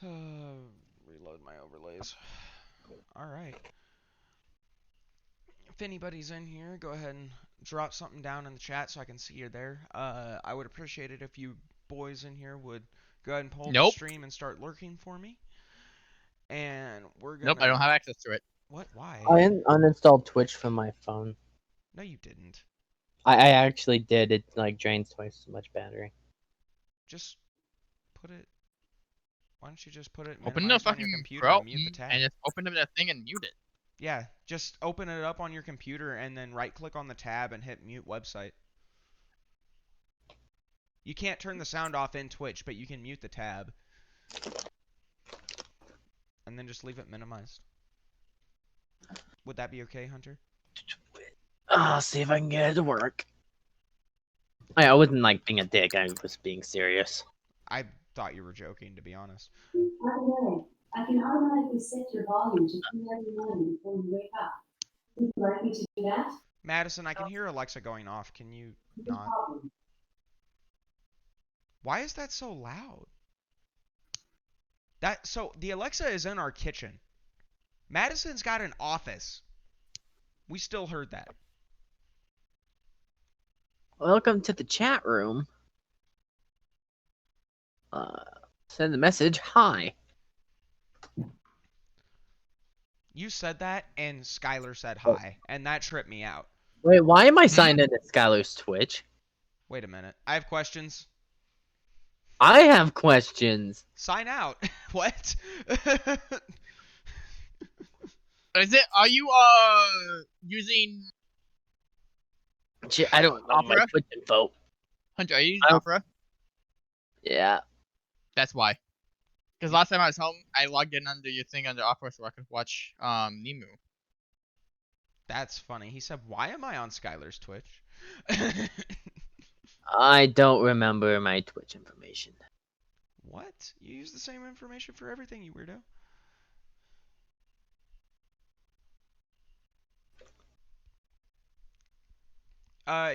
Reload my overlays. Alright. If anybody's in here, go ahead and drop something down in the chat so I can see you're there. I would appreciate it if you boys in here would go ahead and pull the Nope. stream and start lurking for me. And we're Nope, I don't gonna... have access to it. What? Why? I uninstalled Twitch from my phone. No, you didn't. I actually did. It like drains twice as much battery. Just put it... Why don't you just put it Open the minimized on your fucking computer Pro and mute the tab? and just open up that thing and mute it. Yeah, just open it up on your computer and then right-click on the tab and hit mute website. You can't turn the sound off in Twitch, but you can mute the tab. And then just leave it minimized. Would that be okay, Hunter? I'll see if I can get it to work. I wasn't like being a dick. I was being serious. I thought you were joking, to be honest. I can automatically set your volume to 2 every morning before you wake up. Would you like me to do that? Madison, I can hear Alexa going off. Can you not? Why is that so loud? So the Alexa is in our kitchen. Madison's got an office. We still heard that. Welcome to the chat room. Send the message. Hi. You said that, and Skylar said hi, and that tripped me out. Wait, why am I signed into Skylar's Twitch? Wait a minute. I have questions. I have questions. Sign out. What? Are you using I don't know my Opera? Twitch info. Hunter, are you using I don't- Opera? Yeah. That's why. Because last time I was home, I logged in under your thing under Opera so I could watch Nemu. That's funny. He said, why am I on Skylar's Twitch? I don't remember my Twitch information. What? You use the same information for everything, you weirdo.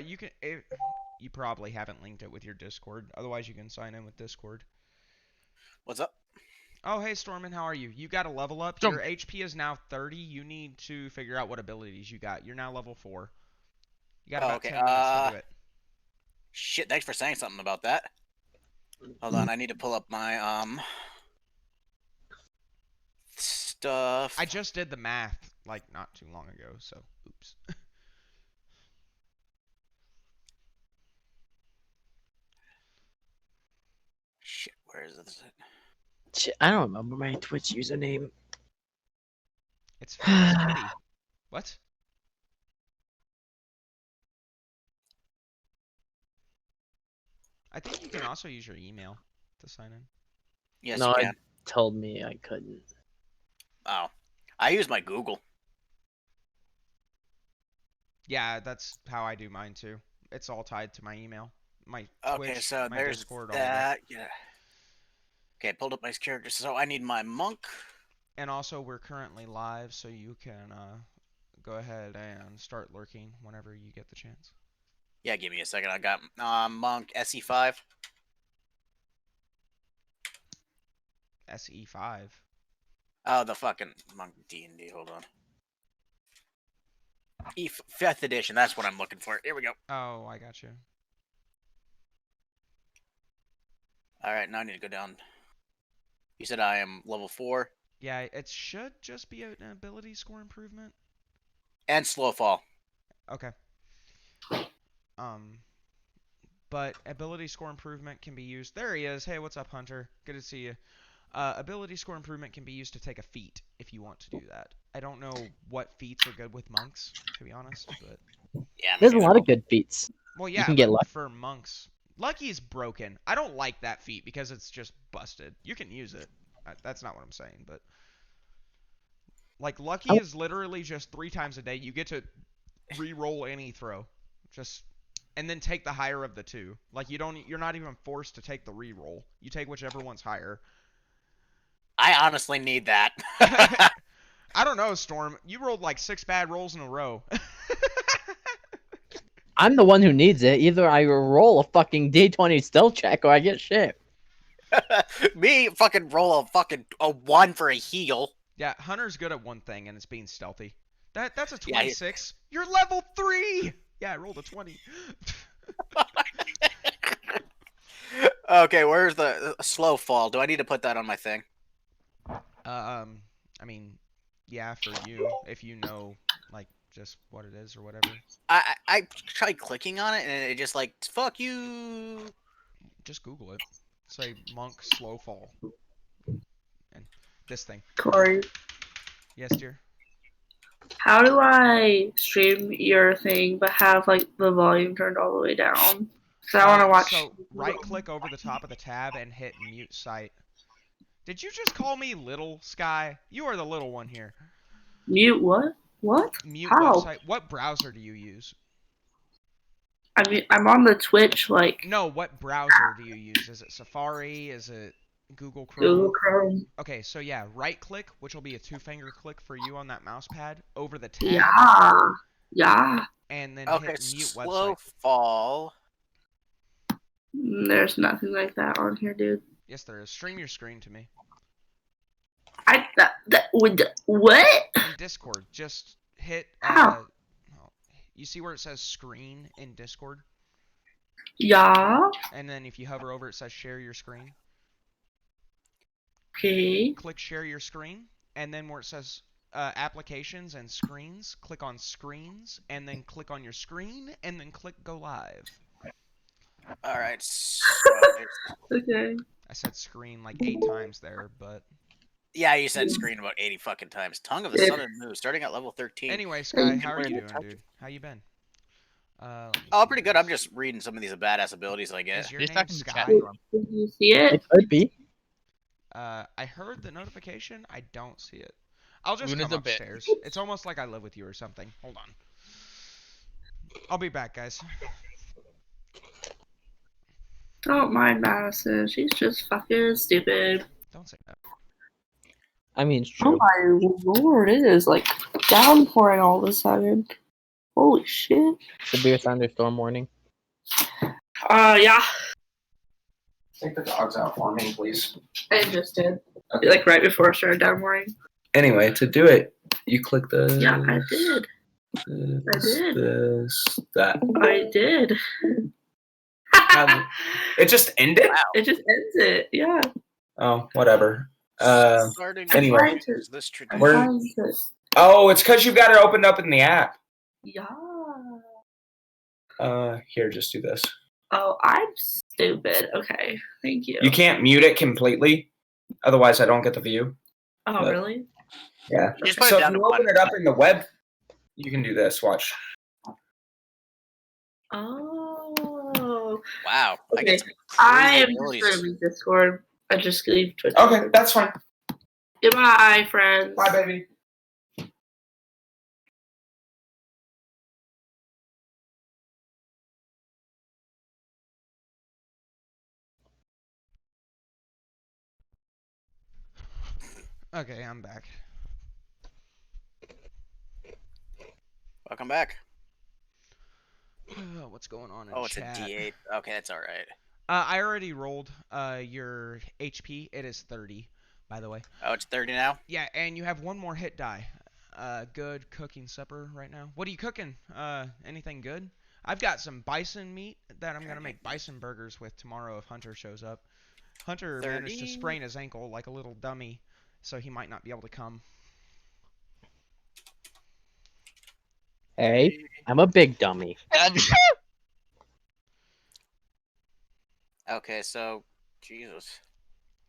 You can... you probably haven't linked it with your Discord. Otherwise, you can sign in with Discord. What's up? Oh, hey, Stormin, how are you? You got a level up. Storm. Your HP is now 30. You need to figure out what abilities you got. You're now level 4. You got about 10 minutes to do it. Shit, thanks for saying something about that. Hold on, I need to pull up my, stuff. I just did the math, like, not too long ago, so, oops. Shit, where is this? Shit, I don't remember my Twitch username. It's pretty. What? I think you can also use your email to sign in. Yes, No, you I can. told me I couldn't. Oh. I use my Google. Yeah, that's how I do mine too. It's all tied to my email. My Okay, Twitch, so my there's Discord, all of it. that. Yeah. Okay, pulled up my characters. So I need my monk. And also, we're currently live, so you can go ahead and start lurking whenever you get the chance. Yeah, give me a second. I got monk SE5. SE5. Oh, the fucking monk D&D. Hold on. 5th edition. That's what I'm looking for. Here we go. Oh, I got you. All right, now I need to go down. You said I am level 4 Yeah, it should just be an ability score improvement. and slow fall. Okay. But ability score improvement can be used. There he is. Hey, what's up, Hunter? Good to see you. Ability score improvement can be used to take a feat if you want to do that. I don't know what feats are good with monks, to be honest, but Yeah, There's a lot of good feats. well, yeah, can get but lucky. for monks, lucky is broken. I don't like that feat because it's just busted. You can use it. That's not what I'm saying, but like lucky is literally just 3 times a day. You get to re-roll any throw, and then take the higher of the 2. Like you're not even forced to take the re-roll. You take whichever one's higher. I honestly need that. I don't know, Storm. You rolled like 6 bad rolls in a row. I'm the one who needs it. Either I roll a fucking D20 stealth check or I get shit. Me fucking roll a 1 for a heal. Yeah, Hunter's good at one thing, and it's being stealthy. That's a Yeah, 26. You're level 3! Yeah, I rolled a 20. Okay, where's the slow fall? Do I need to put that on my thing? I mean, yeah, for you, if you know, like, just what it is or whatever. I tried clicking on it and it just like fuck you. Just Google it. Say monk slow fall. And this thing. Corey, Yes, dear? how do I stream your thing but have like the volume turned all the way down? Because I want to watch. So, right-click over the top of the tab and hit mute site. Did you just call me little, Sky? You are the little one here. Mute what? What? Mute How? website. What browser do you use? I mean, I'm on the Twitch, like, No, what browser do you use? Is it Safari? Is it Google Chrome? Google Chrome. Okay, so yeah, right-click, which will be a 2-finger click for you on that mouse pad, over the tab. Yeah. Yeah. And then Okay, hit mute slow website. fall. There's nothing like that on here, dude. Yes, there is. Stream your screen to me. What? In Discord, just hit. How? You see where it says screen in Discord? Yeah. And then if you hover over it says share your screen. Okay. Click share your screen. And then where it says applications and screens, click on screens. And then click on your screen. And then click go live. Alright, so Okay. I said screen like 8 times there, but... yeah, you said screen about 80 fucking times. Tongue of the Southern Moon, starting at level 13. Anyway, Sky, how are you Learn to doing, dude? How you been? Let me Oh, see pretty good. this. I'm just reading some of these badass abilities I get. Is your He's name talking to Sky? chat to him. Did you see it? It could be. I heard the notification. I don't see it. I'll just Luna's come a bit. upstairs. It's almost like I live with you or something. Hold on. I'll be back, guys. Don't mind Madison. She's just fucking stupid. Don't say that. I mean, it's Oh true. my lord, it is like downpouring all of a sudden. Holy shit. Severe thunderstorm warning. Yeah, Take the dogs out for me, please. I just did. Like right before I started downpouring. Anyway, to do it, you click the. Yeah, I did. This, did. This, that. I did. It just ended? It just ends it. Yeah. Oh, whatever. Starting anyway. Trying to- is this I'm tradition? We're- trying to- Oh, it's because you've got it opened up in the app. Yeah. Here, just do this. Oh, I'm stupid. Okay, thank you. You can't mute it completely, otherwise I don't get the view. Oh, really? Yeah. Just put So it if down you to open 1. it up in the web, you can do this. Watch. Oh. Wow. I Okay. get some I crazy am just abilities. going to leave Discord. I just leave Twitter. Okay, that's fine. Goodbye, friends. Bye, baby. Okay, I'm back. Welcome back. What's going on in Oh, it's chat? a D8. Okay, that's alright. I already rolled your HP. It is 30, by the way. Oh, it's 30 now? Yeah, and you have one more hit die. Good cooking supper right now. What are you cooking? Anything good? I've got some bison meat that I'm going to make bison burgers with tomorrow if Hunter shows up. Hunter managed to 30. sprain his ankle like a little dummy, so he might not be able to come. Hey, I'm a big dummy. Okay, so Jesus.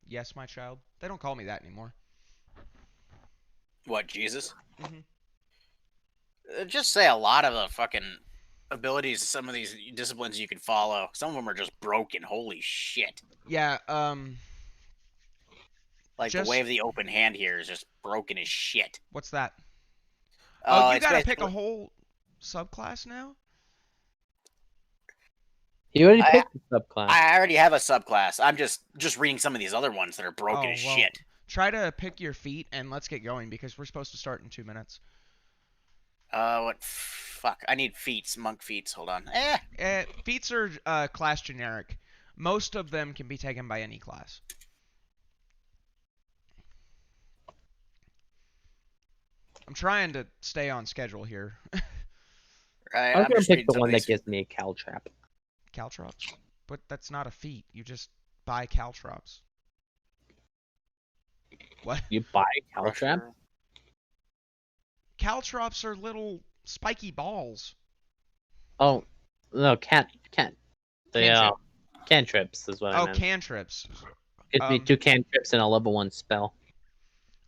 Yes, my child. They don't call me that anymore. What, Jesus? Mhm. Just say a lot of the fucking abilities, some of these disciplines you can follow. Some of them are just broken. Holy shit. Yeah, Like Just- the way of the open hand here is just broken as shit. what's that? Oh, you it's gotta pick basically- a whole subclass now? You already I- picked the subclass. I already have a subclass. I'm just reading some of these other ones that are broken as well, shit. Try to pick your feet and let's get going because we're supposed to start in 2 minutes. What? Fuck. I need feats, monk feats. Hold on. Feats are class generic. Most of them can be taken by any class. I'm trying to stay on schedule here. Right, I was I'm gonna just pick reading the some one of that these. gives me a caltrop. Caltrops? But that's not a feat. You just buy caltrops. What? You buy caltrop? Crusher. Caltrops are little spiky balls. Oh, no, the Cantrip. cantrips is what I Oh, meant. cantrips. Gives me 2 cantrips and a level 1 spell.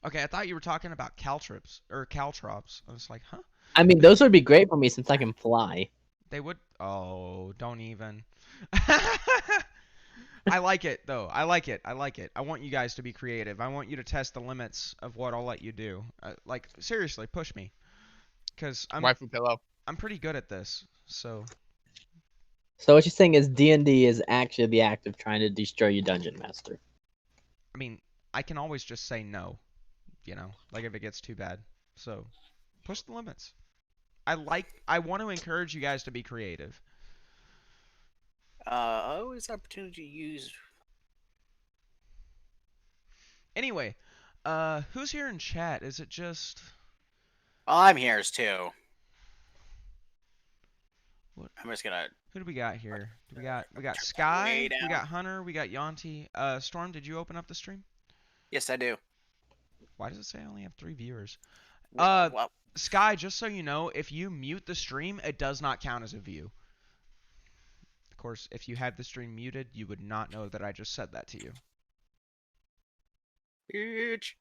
Okay, I thought you were talking about caltrips or caltrops. I was like, huh? I mean, those would be great for me since I can fly. They would. Oh, don't even. I like it though. I like it. I like it. I want you guys to be creative. I want you to test the limits of what I'll let you do. Like seriously, push me, cause Waifu pillow. I'm pretty good at this. So So what you're saying is D&D is actually the act of trying to destroy your dungeon master. I mean, I can always just say no. You know, like if it gets too bad. So push the limits. I want to encourage you guys to be creative. Always opportunity to use. Anyway, who's here in chat? Is it just Oh, I'm here too. What? I'm just gonna. who do we got here? We got Turn that Sky, way we down. got Hunter, we got Yanti. Storm, did you open up the stream? Yes, I do. Why does it say I only have 3 viewers? Well, Sky, just so you know, if you mute the stream, it does not count as a view. Of course, if you had the stream muted, you would not know that I just said that to you. bitch.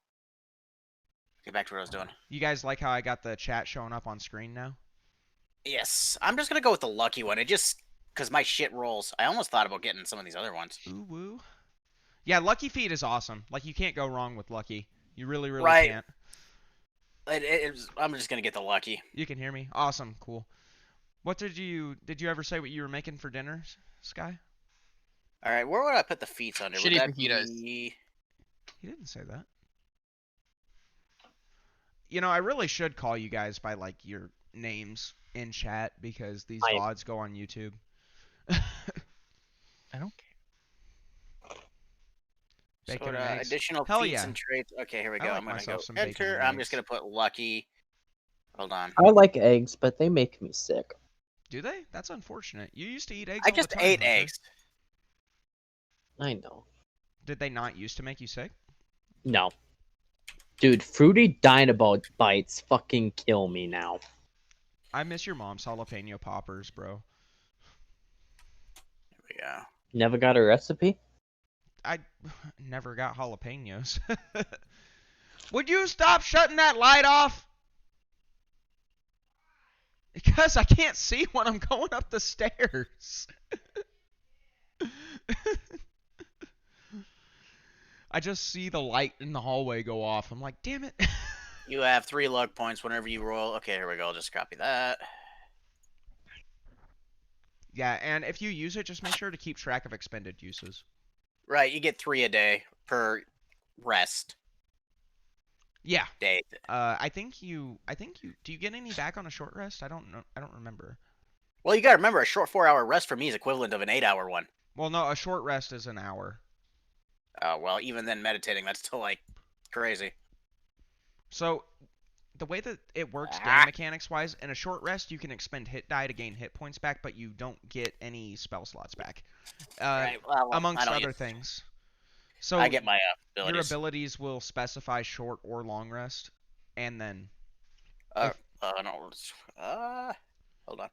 Get back to what I was doing. You guys like how I got the chat showing up on screen now? Yes, I'm just gonna go with the lucky one. It just because my shit rolls. I almost thought about getting some of these other ones. Ooh woo. Yeah, Lucky Feet is awesome. Like, you can't go wrong with Lucky. You really, really Right. can't. I'm just gonna get the lucky. You can hear me? Awesome. Cool. What did you ever say what you were making for dinner, Sky? All right, where would I put the feet under? Would Shitty that fajitas. be- He didn't say that. You know, I really should call you guys by, like, your names in chat because these I- VODs go on YouTube. I don't care. Bacon and Soda, eggs. additional Hell feats yeah. and traits. Okay, here we I go. like I'm gonna myself go some bacon enter. and I'm eggs. just gonna put lucky. Hold on. I like eggs, but they make me sick. Do they? That's unfortunate. You used to eat eggs I all just the time, ate Hunter. eggs. I know. Did they not used to make you sick? No. Dude, fruity Dinobot bites fucking kill me now. I miss your mom's jalapeno poppers, bro. Yeah. Never got a recipe? I never got jalapenos. Would you stop shutting that light off? Because I can't see when I'm going up the stairs. I just see the light in the hallway go off. I'm like, damn it. You have 3 luck points whenever you roll. Okay, here we go. I'll just copy that. Yeah, and if you use it, just make sure to keep track of expended uses. Right, you get 3 a day per rest Yeah. day. I think you do you get any back on a short rest? I don't know. I don't remember. Well, you gotta remember, a short 4-hour rest for me is equivalent of an 8-hour one. Well, no, a short rest is an hour. Oh, well, even then meditating, that's still, like, crazy. So, the way that it works Ah. game mechanics wise, in a short rest you can expend hit die to gain hit points back, but you don't get any spell slots back. Right, well, Amongst I don't other use- things. So I get my your abilities. abilities will specify short or long rest, and then No, hold on.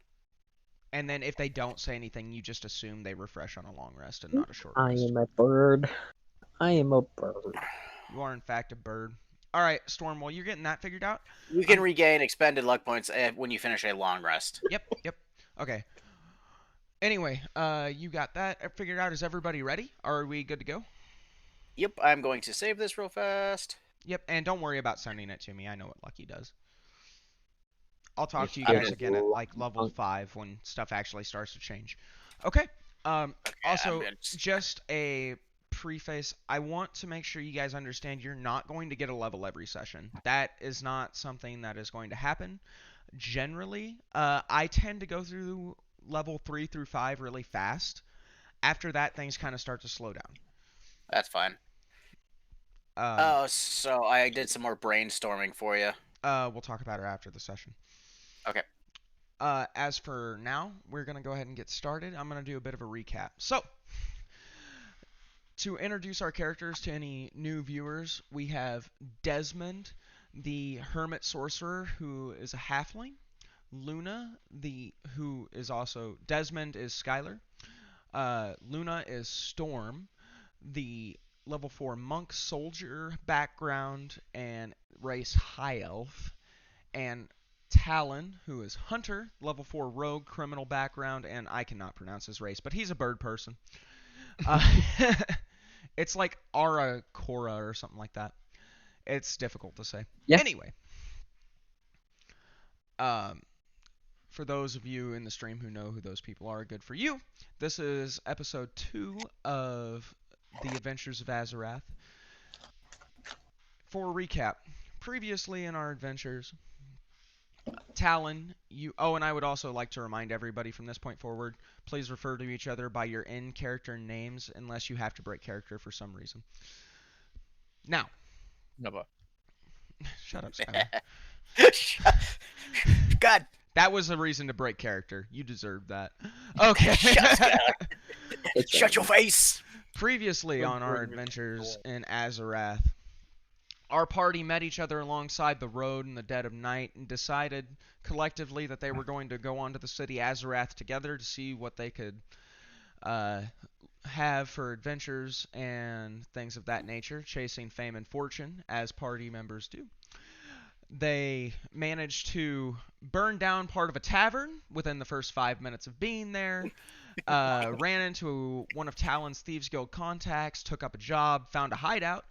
if they don't say anything, you just assume they refresh on a long rest and not a short I rest. am a bird. I am a bird. You are in fact a bird. All right, Storm. While you're getting that figured out, You can regain expended luck points when you finish a long rest. Yep. Okay. Anyway, you got that figured out. Is everybody ready? Are we good to go? Yep, I'm going to save this real fast. Yep. And don't worry about sending it to me. I know what Lucky does. I'll talk If to you you guys have again at luck- like level 5 when stuff actually starts to change. Okay. Okay, Also, I'm gonna- just a preface. I want to make sure you guys understand you're not going to get a level every session. That is not something that is going to happen. Generally, I tend to go through level 3 through 5 really fast. After that, things kind of start to slow down. That's fine. Oh, so I did some more brainstorming for you. We'll talk about it after the session. Okay. As for now, we're going to go ahead and get started. I'm going to do a bit of a recap. So, to introduce our characters to any new viewers, we have Desmond, the hermit sorcerer, who is a halfling. Luna, who is also Desmond is Skylar. Luna is Storm, the level 4 monk soldier background and race high elf, and Talon, who is Hunter, level 4 rogue criminal background, and I cannot pronounce his race, but he's a bird person. It's like Ara Cora or something like that. It's difficult to say. Yeah. Anyway, for those of you in the stream who know who those people are, good for you. This is episode 2 of The Adventures of Azarath. For a recap, previously in our adventures, Talon, and I would also like to remind everybody from this point forward, please refer to each other by your in-character names unless you have to break character for some reason. Now. Never. Shut up, Skylar. God. That was a reason to break character. You deserved that. Okay. Shut your face. Previously on our adventures in Azarath, our party met each other alongside the road in the dead of night and decided collectively that they were going to go on to the city Azarath together to see what they could have for adventures and things of that nature, chasing fame and fortune, as party members do. They managed to burn down part of a tavern within the first 5 minutes of being there, ran into one of Talon's Thieves Guild contacts, took up a job, found a hideout,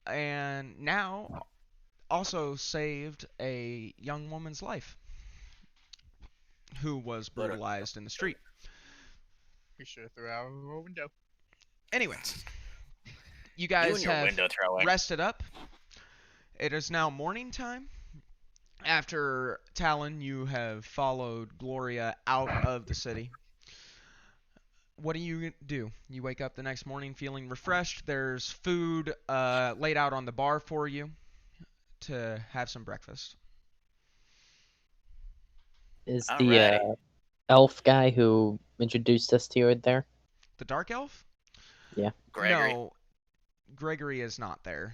and now also saved a young woman's life who was brutalized in the street. We should have threw out our window. Anyway, you guys have rested up. It is now morning time. After Talon, you have followed Gloria out of the city. What do you do? You wake up the next morning feeling refreshed. There's food laid out on the bar for you to have some breakfast. Is the elf guy who introduced us to you there? The dark elf? Yeah. Gregory. No, Gregory is not there.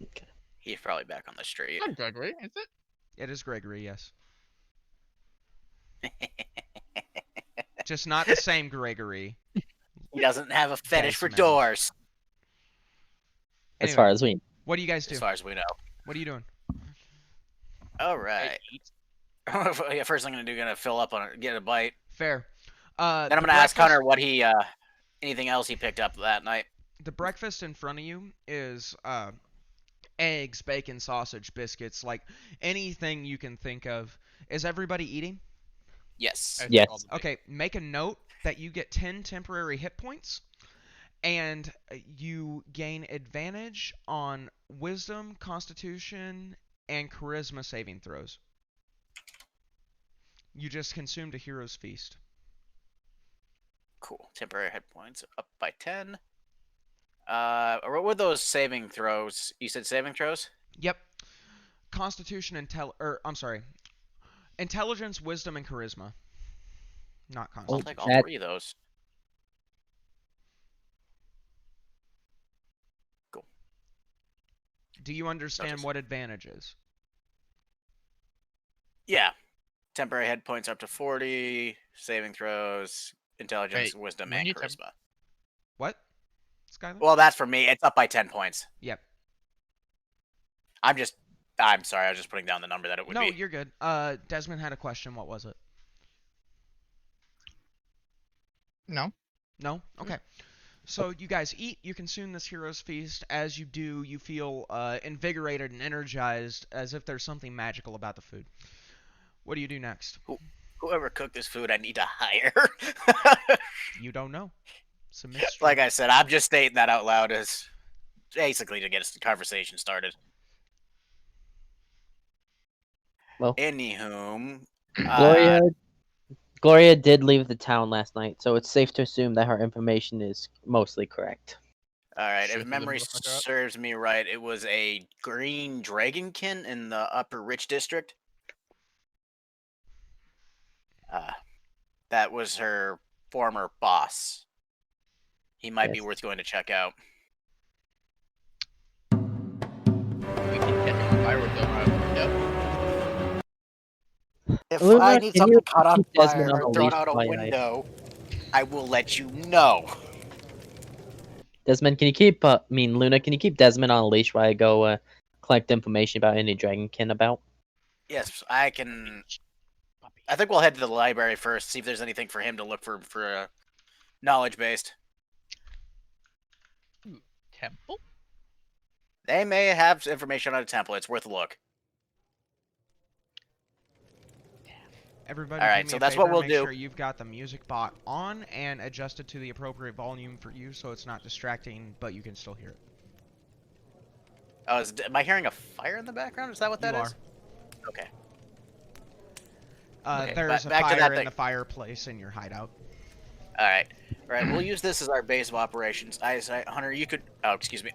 Okay. He's probably back on the street. Not Gregory, is it? It is Gregory, yes. Just not the same Gregory. He doesn't have a fetish for Desmond. doors. As Anyway, far as we what do you guys do? As far as we know. What are you doing? All right. Yeah, first thing I'm gonna fill up on it, get a bite. Fair. Then I'm gonna ask Hunter what he, anything else he picked up that night. The breakfast in front of you is eggs, bacon, sausage, biscuits, like anything you can think of. Is everybody eating? Yes. Yes. Okay, make a note that you get 10 temporary hit points, and you gain advantage on Wisdom, Constitution, and Charisma saving throws. You just consumed a hero's feast. Cool. Temporary hit points up by 10. What were those saving throws? You said saving throws? Yep. Constitution, Intelligence, Wisdom, and Charisma. Not I'll Constitution. take all 3 of those. Cool. Do you understand what advantage is? Yeah. Temporary hit points up to 40. Saving throws. Intelligence, Wisdom, and Charisma. What? Skylar? Well, that's for me. It's up by 10 points. Yep. I'm sorry. I was just putting down the number that it would be. No, you're good. Desmond had a question. What was it? No. No? Okay. So you guys eat, you consume this hero's feast. As you do, you feel invigorated and energized, as if there's something magical about the food. What do you do next? Whoever cooked this food, I need to hire. You don't know. It's a mystery. Like I said, I'm just stating that out loud as basically to get a conversation started. Well, Anywho, Gloria, Gloria did leave the town last night, so it's safe to assume that her information is mostly correct. All right, Sure, if the memory motherfucker up. serves me right, it was a green dragonkin in the Upper Rich District. That was her former boss. He might be Yes. worth going to check out. We can catch a fire with them out of the window. If Luna, I need can something you caught on keep Desmond fire on or a thrown leash out a while window, I will let you know. Desmond, can you keep? Luna, can you keep Desmond on a leash while I go collect information about any dragonkin about? Yes, I can. I think we'll head to the library first, see if there's anything for him to look for knowledge based. Temple? They may have information on a temple. It's worth a look. Everybody, All right, do me so a that's favor, what we'll make do. sure you've got the music bot on and adjusted to the appropriate volume for you, so it's not distracting, but you can still hear it. Oh, am I hearing a fire in the background? Is that what that You is? Okay. Okay, There's a back to that fire in thing. the fireplace in your hideout. All right. We'll use this as our base of operations. Hunter, you could. Oh, excuse me.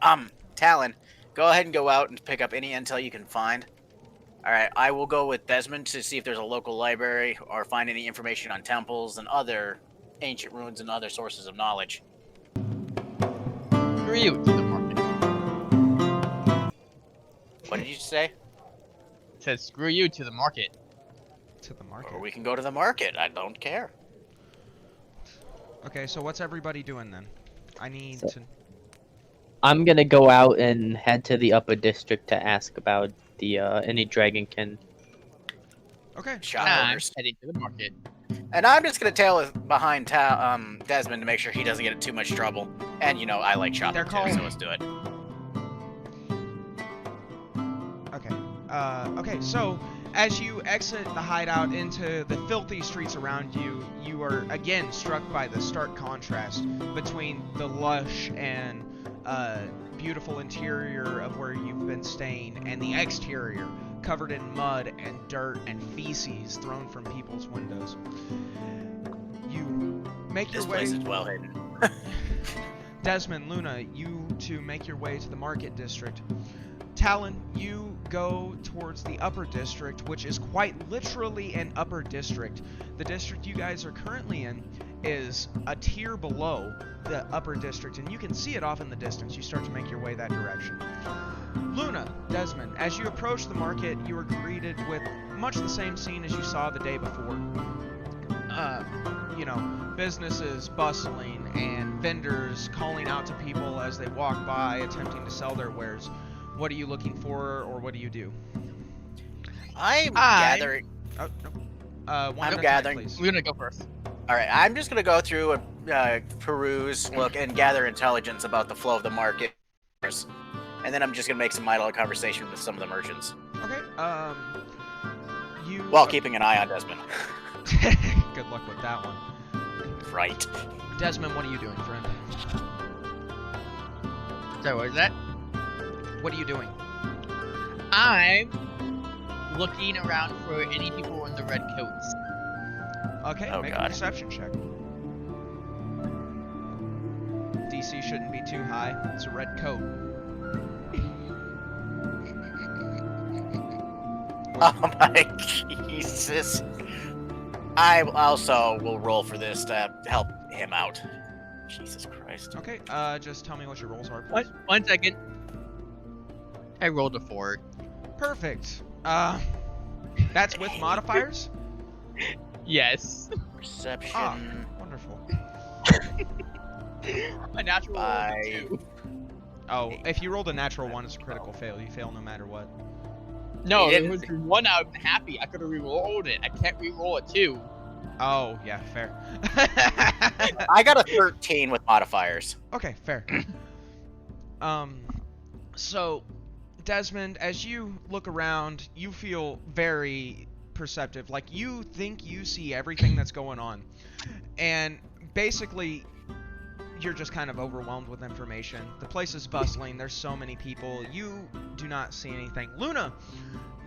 Talon, go ahead and go out and pick up any intel you can find. All right. I will go with Desmond to see if there's a local library or find any information on temples and other ancient ruins and other sources of knowledge. Screw you to the market. What did you say? It says screw you to the market. To the market. Or we can go to the market. I don't care. Okay, so what's everybody doing then? I need So- to... I'm gonna go out and head to the upper district to ask about the any dragonkin. Okay. Shop I'm owners. heading to the market. And I'm just gonna tail behind Desmond to make sure he doesn't get in too much trouble. And I like shopping They're too, called- so let's do it. Okay. Okay, so as you exit the hideout into the filthy streets around you, you are again struck by the stark contrast between the lush and beautiful interior of where you've been staying and the exterior covered in mud and dirt and feces thrown from people's windows. You make your This way... place is well hidden. Desmond, Luna, you two make your way to the market district. Talon, you go towards the upper district, which is quite literally an upper district. The district you guys are currently in is a tier below the upper district, and you can see it off in the distance. You start to make your way that direction. Luna, Desmond, as you approach the market, you are greeted with much the same scene as you saw the day before. Businesses bustling and vendors calling out to people as they walk by, attempting to sell their wares. What are you looking for, or what do you do? I'm gathering. Oh, no. One I'm at a gathering. time, please. We're gonna go first. All right, I'm just gonna go through and peruse, look, and gather intelligence about the flow of the market, and then I'm just gonna make some idle conversation with some of the merchants, Okay. You. while keeping an eye on Desmond. Good luck with that one. Right. Desmond, what are you doing, friend? So what is that? What are you doing? I'm looking around for any people in the red coats. Okay, Oh, make a God. perception check. DC shouldn't be too high. It's a red coat. Oh my Jesus. I also will roll for this to help him out. Jesus Christ. Okay, just tell me what your rolls are, please. One second. I rolled a 4. Perfect. That's with modifiers? Yes. Perception. Ah, wonderful. A natural roll of a 2. Oh, if you rolled a natural 1, it's a critical fail. You fail no matter what. No, He it didn't- was 1 out of happy. I could have re-rolled it. I can't re-roll a 2. Oh, yeah, fair. I got a 13 with modifiers. Okay, fair. So, Desmond, as you look around, you feel very perceptive. Like, you think you see everything that's going on. And basically, you're just kind of overwhelmed with information. The place is bustling. There's so many people. You do not see anything. Luna,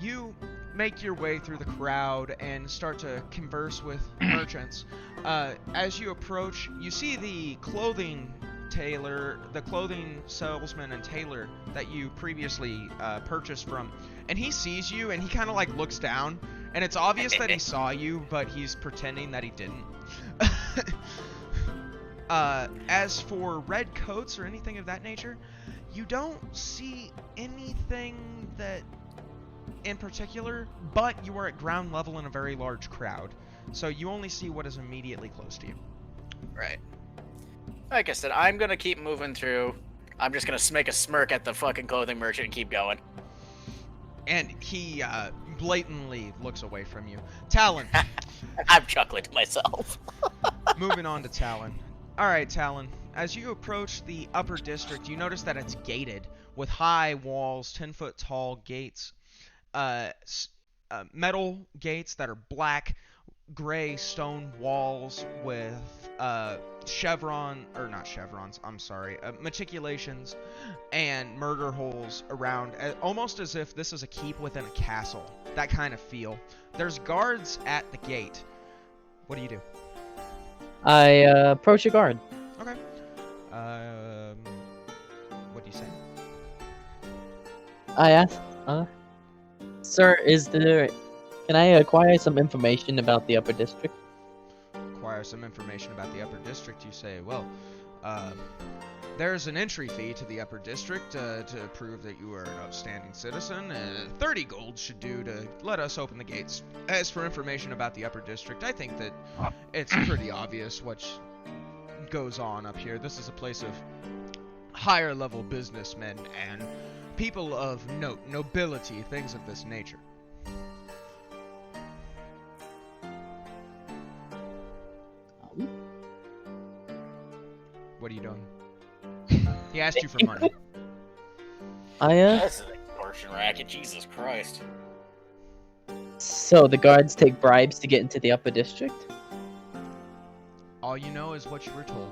you make your way through the crowd and start to converse with merchants. As you approach, you see the clothing salesman and tailor that you previously purchased from, and he sees you and he kind of like looks down, and it's obvious that he saw you, but he's pretending that he didn't. As for red coats or anything of that nature, you don't see anything that in particular, but you are at ground level in a very large crowd, so you only see what is immediately close to you. Right. Like I said, I'm gonna keep moving through. I'm just gonna make a smirk at the fucking clothing merchant and keep going. And he blatantly looks away from you. Talon. I'm chuckling to myself. Moving on to Talon. Alright, Talon. As you approach the upper district, you notice that it's gated with high walls, 10-foot tall gates. Metal gates that are black, gray stone walls with matriculations and murder holes around, almost as if this is a keep within a castle. That kind of feel. There's guards at the gate. What do you do? I approach a guard. Okay. What do you say? I ask, sir, can I acquire some information about the upper district? Acquire some information about the upper district, you say. Well, there's an entry fee to the upper district to prove that you are an upstanding citizen. 30 gold should do to let us open the gates. As for information about the upper district, I think that it's pretty obvious what goes on up here. This is a place of higher level businessmen and people of note, nobility, things of this nature. What are you doing? He asked you for money. That's an extortion racket, Jesus Christ. So the guards take bribes to get into the upper district? All you know is what you were told.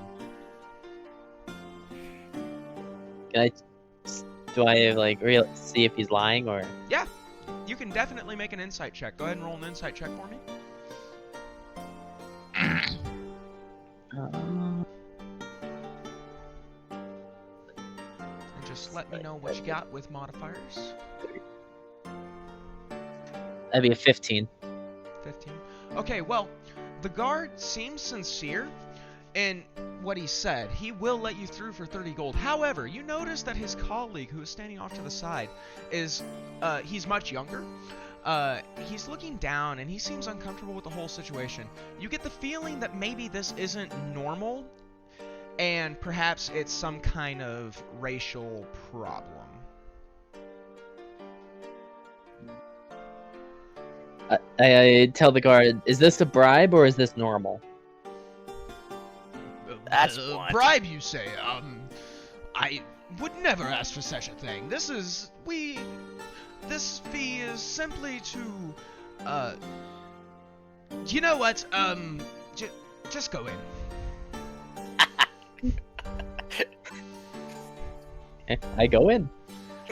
Do I see if he's lying or? Yeah, you can definitely make an insight check. Go ahead and roll an insight check for me. And just let me know what you got with modifiers. That'd be a 15. 15. Okay, well, the guard seems sincere in what he said. He will let you through for 30 gold. However, you notice that his colleague, who is standing off to the side, is he's much younger. He's looking down and he seems uncomfortable with the whole situation. You get the feeling that maybe this isn't normal and perhaps it's some kind of racial problem. I tell the guard, is this a bribe or is this normal? That's bribe, you say? I would never ask for such a thing. This fee is simply to, you know what? Just go in. I go in.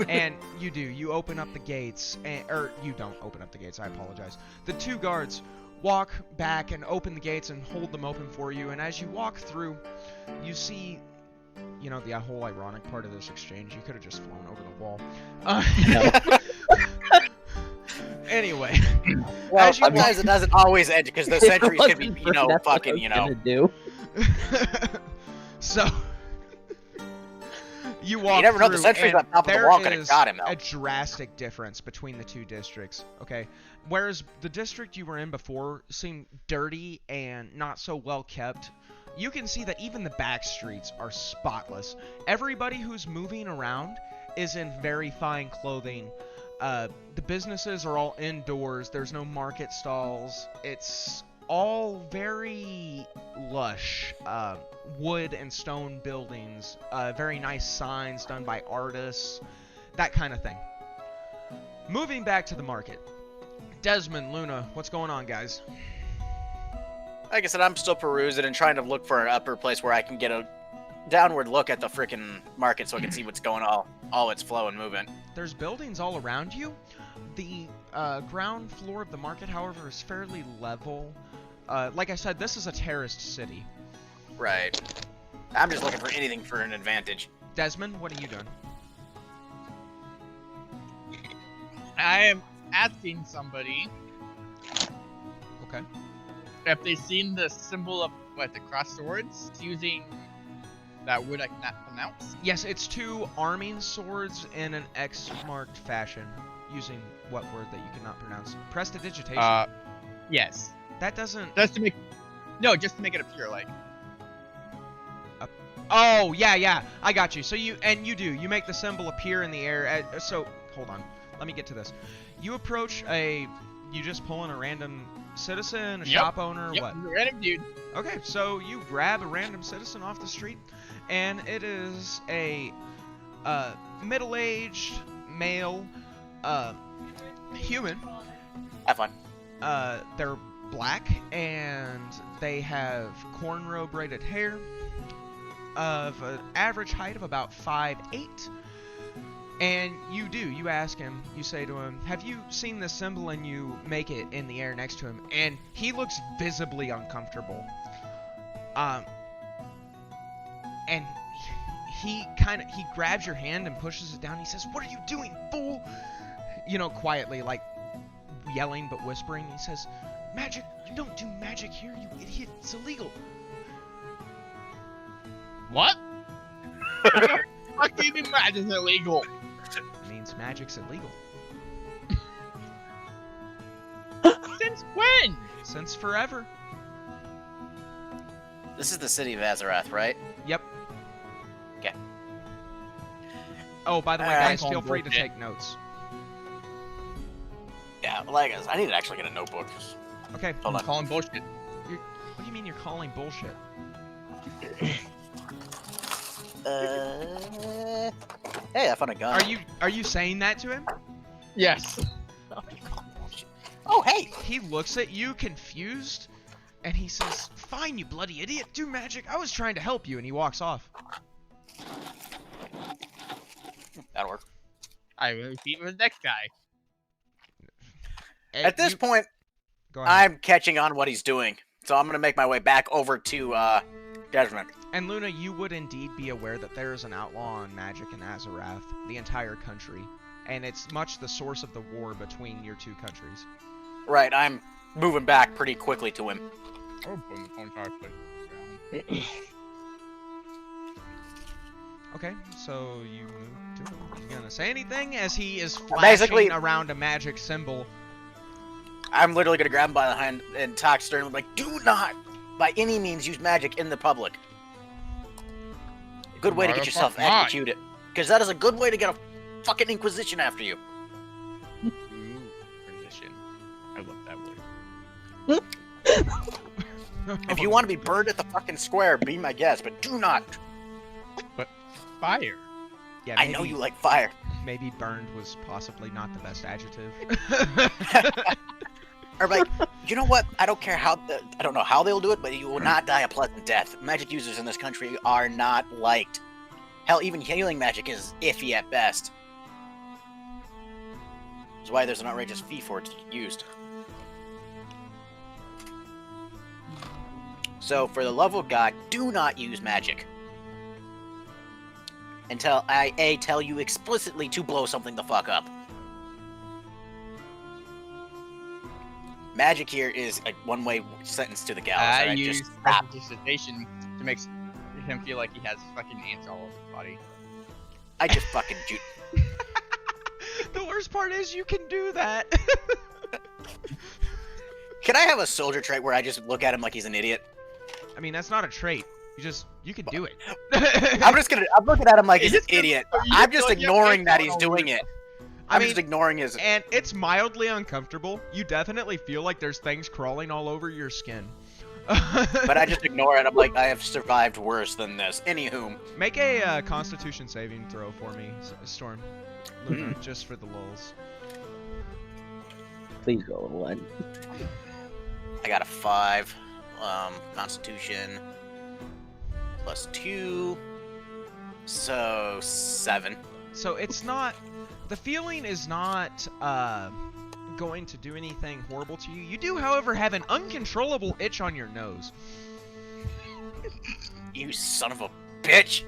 And you do. You open up the gates, or you don't open up the gates. I apologize. The two guards walk back and open the gates and hold them open for you. And as you walk through, you see, you know, the whole ironic part of this exchange. You could have just flown over the wall. Anyway. Well, sometimes it doesn't always end because the sentries can be, you know, fucking, you know. So. You walk you never know, through, the sentries on top of the wall could have got him, though. There is a drastic difference between the two districts, okay? Whereas the district you were in before seemed dirty and not so well kept, you can see that even the back streets are spotless. Everybody who's moving around is in very fine clothing. The businesses are all indoors. There's no market stalls. It's all very lush. Wood and stone buildings, very nice signs done by artists, that kind of thing. Moving back to the market. Desmond, Luna, what's going on, guys? Like I said, I'm still perusing and trying to look for an upper place where I can get downward look at the freaking market so I can see what's going all its flow and movement. There's buildings all around you. The ground floor of the market, however, is fairly level. Like I said, this is a terraced city. Right. I'm just looking for anything for an advantage. Desmond, what are you doing? I am asking somebody Okay. if they've seen the symbol of the cross swords using that word I cannot pronounce. Yes, it's two arming swords in an X-marked fashion, using what word that you cannot pronounce? Prestidigitation. Yes. That doesn't. Just to make it appear like. Oh yeah, I got you. So you make the symbol appear in the air. So hold on, let me get to this. You approach you just pull in a random citizen, a shop owner, Yep, what? random dude. Okay, so you grab a random citizen off the street, and it is a middle-aged male human. Have fun. They're black, and they have cornrow braided hair of an average height of about 5'8". And you ask him, you say to him, have you seen this symbol? And you make it in the air next to him, and he looks visibly uncomfortable. And he grabs your hand and pushes it down. He says, "What are you doing, fool?" You know, quietly, like yelling but whispering. He says, "Magic, you don't do magic here, you idiot. It's illegal." What? What do you mean magic's illegal? It means magic's illegal. Since when? Since forever. This is the city of Azarath, right? Yep. Okay. Oh, by the way, Alright. guys, feel free to take notes. Yeah, like I need to actually get a notebook. Okay. Hold I'm on. calling bullshit. What do you mean you're calling bullshit? Hey, I found a gun. Are you saying that to him? Yes. Oh, hey! He looks at you confused, and he says, "Fine, you bloody idiot, do magic. I was trying to help you," and he walks off. That'll work. I will beat with the next guy. At this point, Go ahead. I'm catching on what he's doing, so I'm gonna make my way back over to Desmond. And Luna, you would indeed be aware that there is an outlaw on magic in Azarath, the entire country, and it's much the source of the war between your two countries. Right, I'm moving back pretty quickly to him. Oh, boom, the phone tower put Okay, so you move to him. Are you gonna say anything as he is flashing Basically- around a magic symbol? I'm literally gonna grab him by the hand and talk sternly, like, do not, by any means, use magic in the public. A good way to get yourself Why? executed, because that is a good way to get a fucking inquisition after you. Ooh, transition. I love that word. If you want to be burned at the fucking square, be my guest, but do not. Fire. Yeah, I know you like fire. Maybe burned was possibly not the best adjective. Or like, you know what? I don't care how. I don't know how they'll do it, but you will not die a pleasant death. Magic users in this country are not liked. Hell, even healing magic is iffy at best. That's why there's an outrageous fee for it to get used. So, for the love of God, do not use magic. Until I tell you explicitly to blow something the fuck up. Magic here is a one-way sentence to the gallows. I alright? use Just stop. prestidigitation to make him feel like he has fucking ants all over his body. I just fucking shoot. The worst part is you can do that. Can I have a soldier trait where I just look at him like he's an idiot? I mean, that's not a trait. You can do it. I'm looking at him like he's an Is this- idiot. are you I'm just feeling ignoring your that face he's all doing over? it. I I'm mean, just ignoring his. and it's mildly uncomfortable. You definitely feel like there's things crawling all over your skin. But I just ignore it. I'm like, I have survived worse than this. Anywho, Make a Constitution saving throw for me, Storm. Luna, just for the lulz. Please roll a 1. I got a 5. Constitution +2. So 7. So it's not. The feeling is not going to do anything horrible to you. You do, however, have an uncontrollable itch on your nose. You son of a bitch!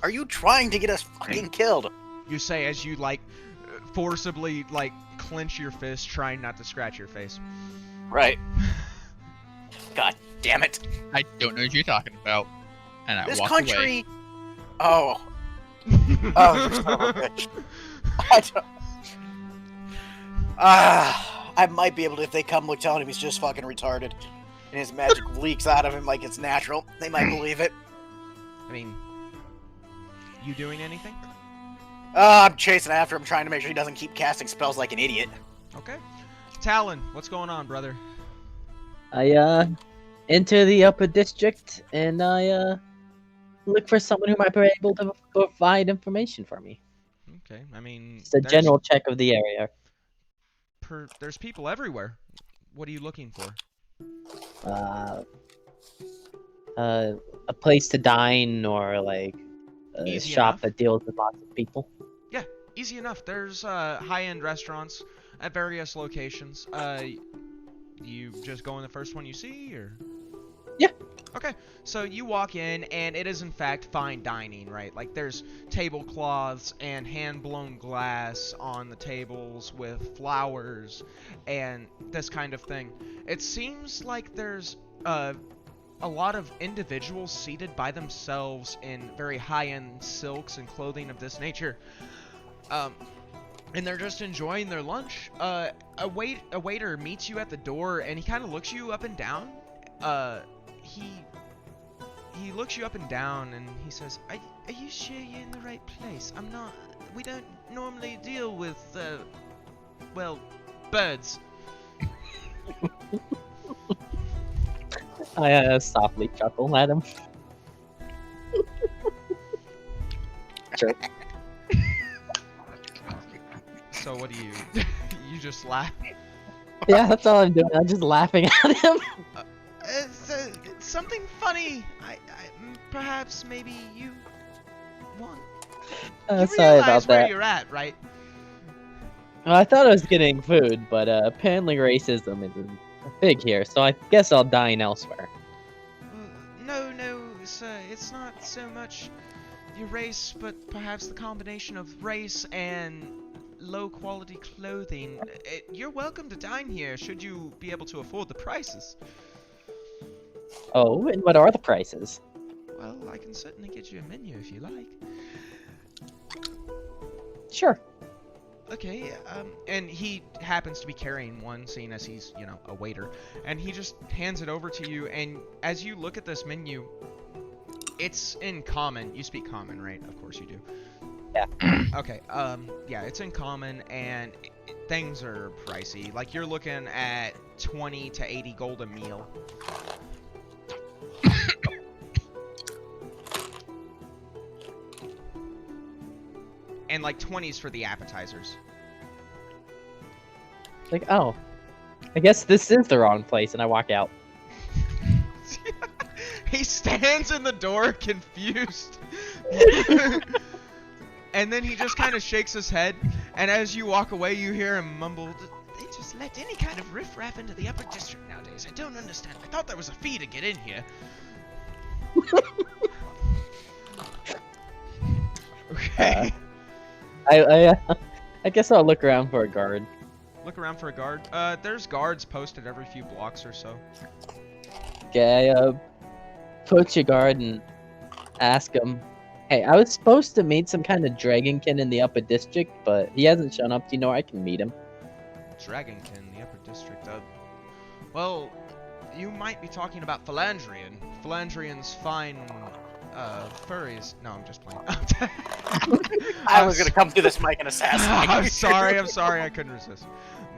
Are you trying to get us fucking killed? You say as you like forcibly like clench your fist, trying not to scratch your face. Right. God damn it. I don't know what you're talking about. And I This walk country. away. Oh. Oh, you son of a bitch. I don't. I might be able to if they come telling him he's just fucking retarded, and his magic leaks out of him like it's natural. They might believe it. I mean, you doing anything? I'm chasing after him, trying to make sure he doesn't keep casting spells like an idiot. Okay. Talon, what's going on, brother? I enter the upper district and I look for someone who might be able to provide information for me. Okay, I mean, It's a general check of the area. There's people everywhere. What are you looking for? A place to dine or like a Easy shop enough. that deals with lots of people. Yeah, easy enough. There's high-end restaurants at various locations. You just go in the first one you see, or? Yeah. Okay, so you walk in, and it is in fact fine dining, right? Like there's tablecloths and hand-blown glass on the tables with flowers and this kind of thing. It seems like there's a lot of individuals seated by themselves in very high-end silks and clothing of this nature. And they're just enjoying their lunch. A waiter meets you at the door, and he kind of looks you up and down. He looks you up and down, and he says, "Are you sure you're in the right place? We don't normally deal with, well, birds." I softly chuckle at him. Sure. So what do you? You just laugh? Yeah, that's all I'm doing. I'm just laughing at him. It's something funny. Perhaps maybe you want. You Sorry realize about where that. you're at, right? Well, I thought I was getting food, but apparently racism is big here, so I guess I'll dine elsewhere. No, sir. It's not so much your race, but perhaps the combination of race and low-quality clothing. You're welcome to dine here, should you be able to afford the prices. Oh, and what are the prices? Well, I can certainly get you a menu if you like. Sure. Okay, and he happens to be carrying one, seeing as he's, a waiter. And he just hands it over to you, and as you look at this menu, it's in common. You speak common, right? Of course you do. Yeah. Okay, yeah, it's in common, and things are pricey. Like, you're looking at 20 to 80 gold a meal. And like 20s for the appetizers. Like, oh, I guess this is the wrong place, and I walk out. He stands in the door, confused. And then he just kind of shakes his head, and as you walk away, you hear him mumble, "They just let any kind of riffraff into the upper district nowadays. I don't understand. I thought there was a fee to get in here." Okay. I guess I'll look around for a guard. Look around for a guard. There's guards posted every few blocks or so. Okay, approach a guard and ask him, "Hey, I was supposed to meet some kind of dragonkin in the upper district, but he hasn't shown up. Do you know where I can meet him?" Dragonkin, the upper district. Well, you might be talking about Philandrian. Philandrian's fine, furries. No, I'm just playing. I was gonna come through this mic and assassinate you. I'm sorry, I couldn't resist.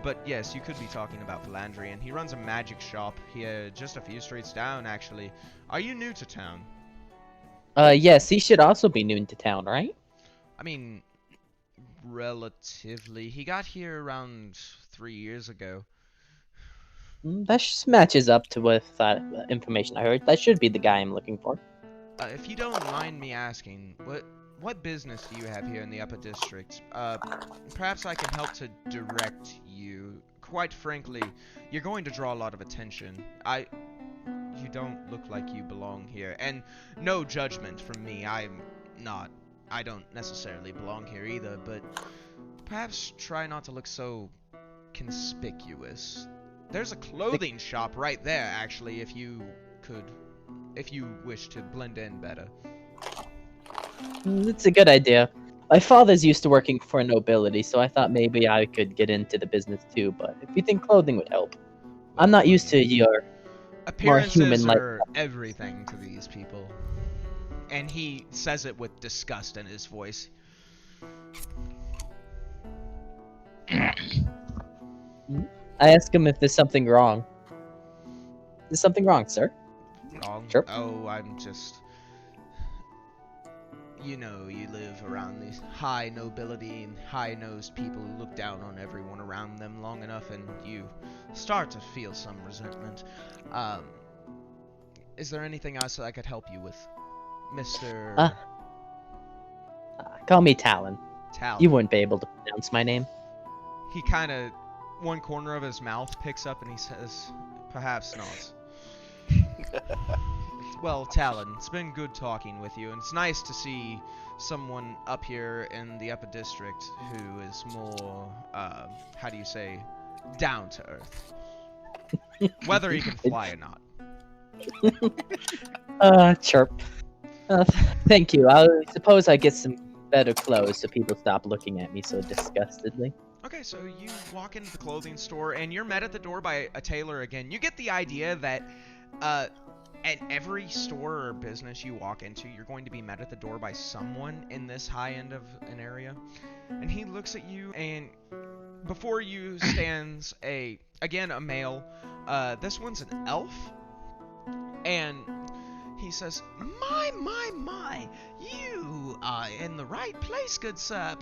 But yes, you could be talking about Philandrian. He runs a magic shop here, just a few streets down, actually. Are you new to town? Yes, he should also be new to town, right? I mean, relatively. He got here around 3 years ago. That matches up to with that information I heard. That should be the guy I'm looking for. if you don't mind me asking, what business do you have here in the Upper District? Perhaps I can help to direct you. Quite frankly, you're going to draw a lot of attention. You don't look like you belong here, and no judgment from me. I don't necessarily belong here either, but perhaps try not to look so conspicuous. There's a clothing shop right there, actually, if you wish to blend in better. It's a good idea. My father's used to working for nobility, so I thought maybe I could get into the business too, but if you think clothing would help. I'm not used to your appearances human-like are everything to these people. And he says it with disgust in his voice. I ask him if there's something wrong. There's something wrong, sir? Wrong? Sure. Oh, I'm just... You know, you live around these high nobility and high-nosed people who look down on everyone around them long enough, and you start to feel some resentment. Is there anything else that I could help you with, Mr. Call me Talon. Talon? You wouldn't be able to pronounce my name. He kind of, one corner of his mouth picks up and he says, perhaps not. Well, Talon, it's been good talking with you, and it's nice to see someone up here in the Upper District who is more, how do you say, down to earth. Whether he can fly or not. Chirp. Thank you. I suppose I get some better clothes so people stop looking at me so disgustedly. Okay, so you walk into the clothing store, and you're met at the door by a tailor again. You get the idea that, at every store or business you walk into, you're going to be met at the door by someone in this high end of an area. And he looks at you, and before you stands a male. This one's an elf. And he says, My, you are in the right place, good sir.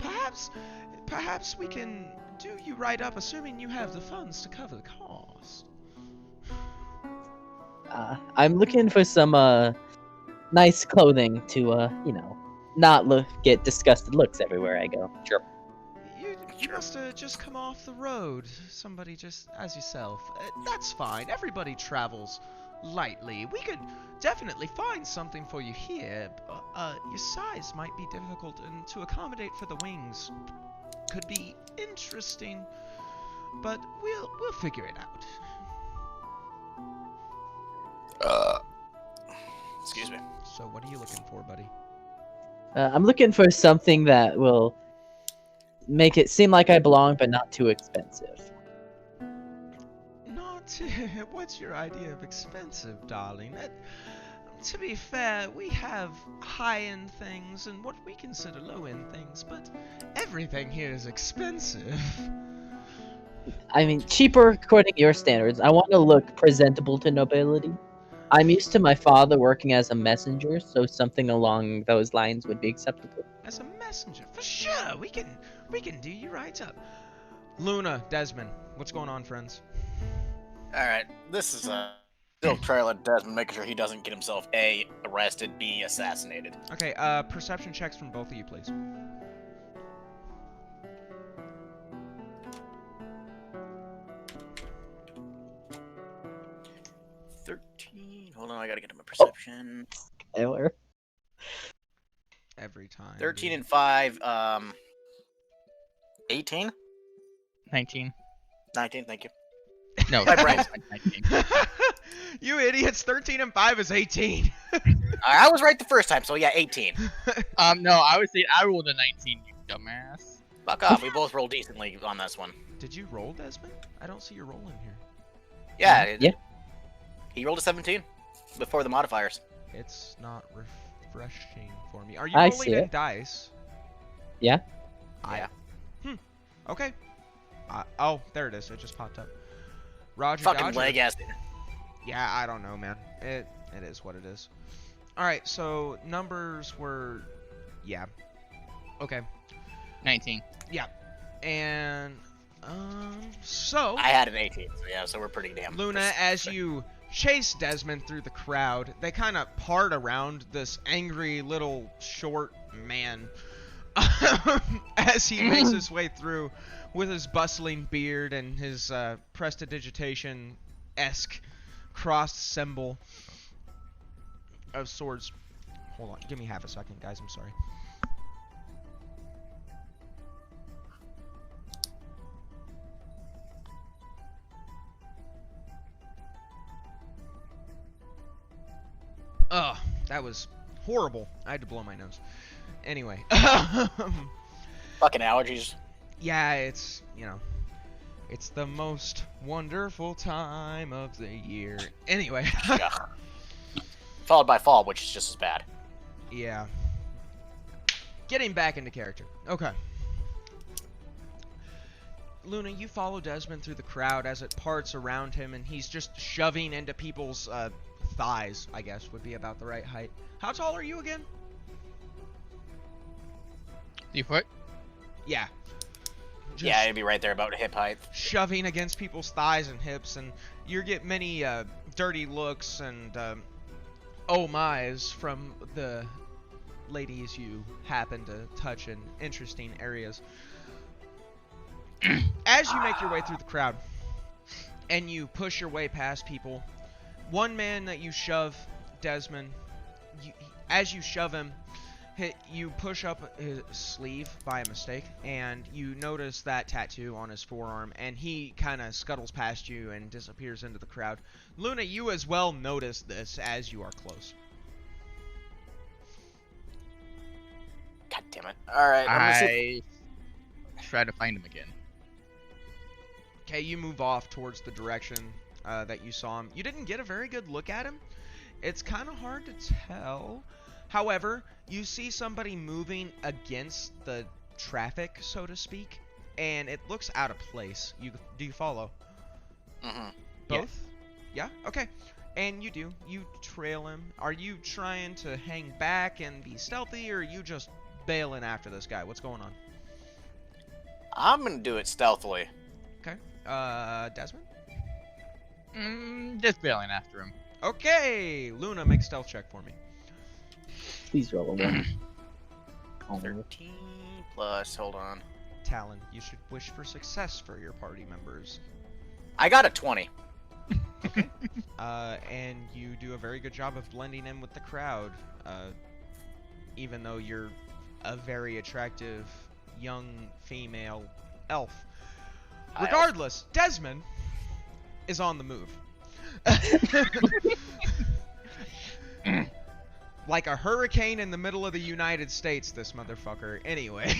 Perhaps we can do you right up, assuming you have the funds to cover the cost. I'm looking for some nice clothing to not get disgusted looks everywhere I go. Sure. You must have just come off the road. Somebody just as yourself. That's fine. Everybody travels lightly. We could definitely find something for you here. Your size might be difficult, and to accommodate for the wings could be interesting. But we'll figure it out. Excuse me. So what are you looking for, buddy? I'm looking for something that will make it seem like I belong, but not too expensive. What's your idea of expensive, darling? To be fair, we have high-end things and what we consider low-end things, but everything here is expensive. I mean, cheaper according to your standards. I want to look presentable to nobility. I'm used to my father working as a messenger, so something along those lines would be acceptable. As a messenger? For sure! We can do you right up. Luna, Desmond, what's going on, friends? Alright, this is still trailing Desmond, making sure he doesn't get himself A, arrested, B, assassinated. Okay, perception checks from both of you, please. Hold on, I gotta get to my perception. Taylor. Every time. 13 and 5, 18? 19. 19, thank you. No, My brain. 19. You idiots, 13 and 5 is 18. I was right the first time, so yeah, 18. No, I rolled a 19, you dumbass. Fuck off, we both rolled decently on this one. Did you roll, Desmond? I don't see your roll in here. Yeah. Yeah. He rolled a 17 before the modifiers. It's not refreshing for me. Are you I rolling see in it. dice? Yeah. Yeah. Okay. Oh, there it is. It just popped up. Roger, Fucking Dodger. leg ass. Yeah, I don't know, man. It is what it is. Alright, so numbers were... Yeah. Okay. 19. Yeah. And... So... I had an 18, so yeah, so we're pretty damn. Luna, as you chase Desmond through the crowd. They kind of part around this angry little short man as he makes his way through with his bustling beard and his prestidigitation-esque crossed symbol of swords. Hold on, give me half a second, guys. I'm sorry. Ugh, that was horrible. I had to blow my nose. Anyway. Fucking allergies. Yeah, it's, you know, it's the most wonderful time of the year. Anyway. Yeah. Followed by fall, which is just as bad. Yeah. Getting back into character. Okay. Luna, you follow Desmond through the crowd as it parts around him, and he's just shoving into people's thighs, I guess, would be about the right height. How tall are you again? 3 foot? Yeah. Just Yeah, it'd be right there about hip height. shoving against people's thighs and hips, and you get many dirty looks and oh my's from the ladies you happen to touch in interesting areas. As you make your way through the crowd and you push your way past people, one man that you shove, Desmond, as you shove him, you push up his sleeve by a mistake, and you notice that tattoo on his forearm, and he kind of scuttles past you and disappears into the crowd. Luna, you as well notice this as you are close. God damn it. Alright, I'm gonna see. I try to find him again. Okay, you move off towards the direction that you saw him. You didn't get a very good look at him. It's kind of hard to tell. However, you see somebody moving against the traffic, so to speak, and it looks out of place. Do you follow? Mm-hmm. Both? Yeah? Okay. And you do. You trail him. Are you trying to hang back and be stealthy, or are you just bailing after this guy? What's going on? I'm gonna do it stealthily. Okay. Desmond? Just bailing after him. Okay! Luna, make a stealth check for me. Please roll a 1. Oh, 13 plus, hold on. Talon, you should wish for success for your party members. I got a 20. And you do a very good job of blending in with the crowd, even though you're a very attractive young female elf. Regardless, Desmond is on the move. Like a hurricane in the middle of the United States, this motherfucker. Anyway.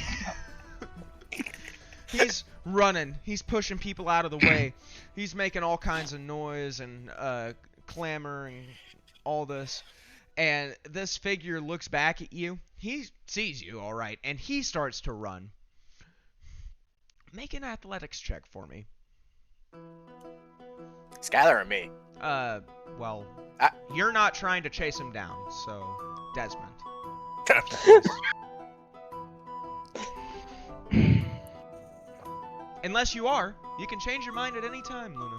He's running. He's pushing people out of the way. He's making all kinds of noise and clamor and all this. And this figure looks back at you. He sees you, all right, and he starts to run. Make an athletics check for me. Skylar or me? Well, you're not trying to chase him down, so Desmond. Unless you are, you can change your mind at any time, Luna.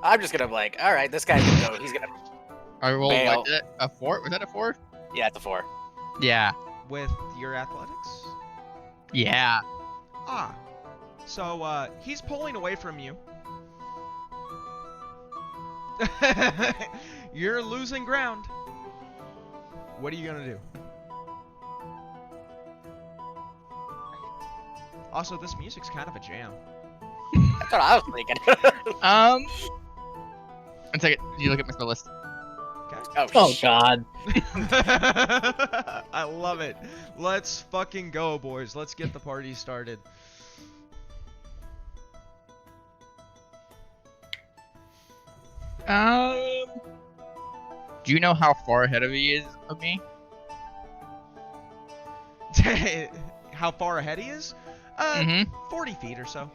I'm just gonna be like, alright, this guy's gonna go. He's gonna. I rolled Bail. what, a 4? Was that a 4? Yeah, it's a 4. Yeah. With your athletics? Yeah. Ah. So, he's pulling away from you. You're losing ground. What are you gonna do? Also, this music's kind of a jam. That's what I was thinking. One second. You look at my list. Oh God. I love it. Let's fucking go, boys. Let's get the party started. Do you know how far ahead of he is of me? How far ahead he is? 40 feet or so.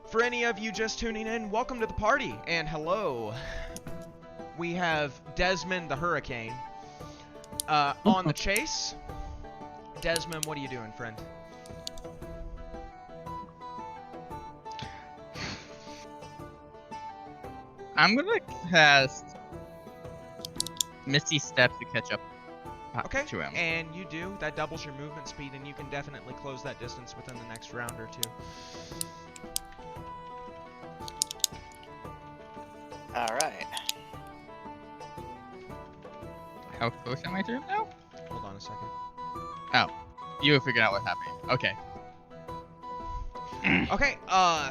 For any of you just tuning in, welcome to the party, and hello. We have Desmond the Hurricane on the chase. Desmond, what are you doing, friend? I'm gonna cast Misty Step to catch up Okay, to him. and you do. That doubles your movement speed, and you can definitely close that distance within the next round or two. Alright. How close am I to him now? Hold on a second. You figured out what's happening. Okay. Okay,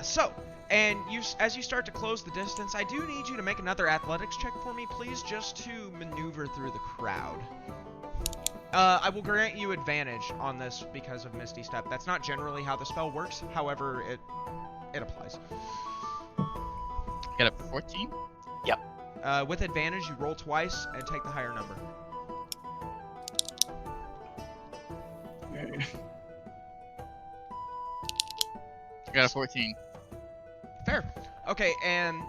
so, and as you start to close the distance, I do need you to make another athletics check for me, please, just to maneuver through the crowd. I will grant you advantage on this because of Misty Step. That's not generally how the spell works, however, it applies. Get up 14? With advantage, you roll twice and take the higher number. Got a 14. Fair. Okay, and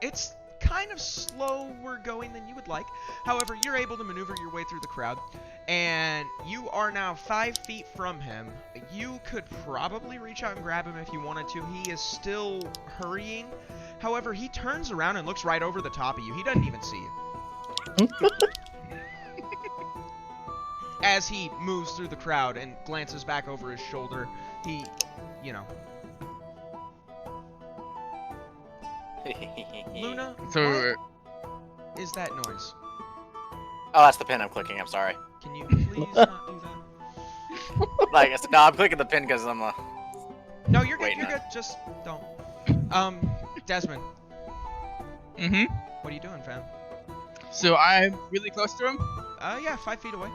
it's kind of slower going than you would like. However, you're able to maneuver your way through the crowd, and you are now 5 feet from him. You could probably reach out and grab him if you wanted to. He is still hurrying. However, he turns around and looks right over the top of you. He doesn't even see you. As he moves through the crowd and glances back over his shoulder, he, Luna, So, what is that noise? Oh, that's the pin I'm clicking. I'm sorry. Can you please not do that? Like I said, no, I'm clicking the pin because I'm No, you're good, Wait, you're no. good. Just don't. Desmond, what are you doing, fam? so I'm really close to him. Yeah, 5 feet away.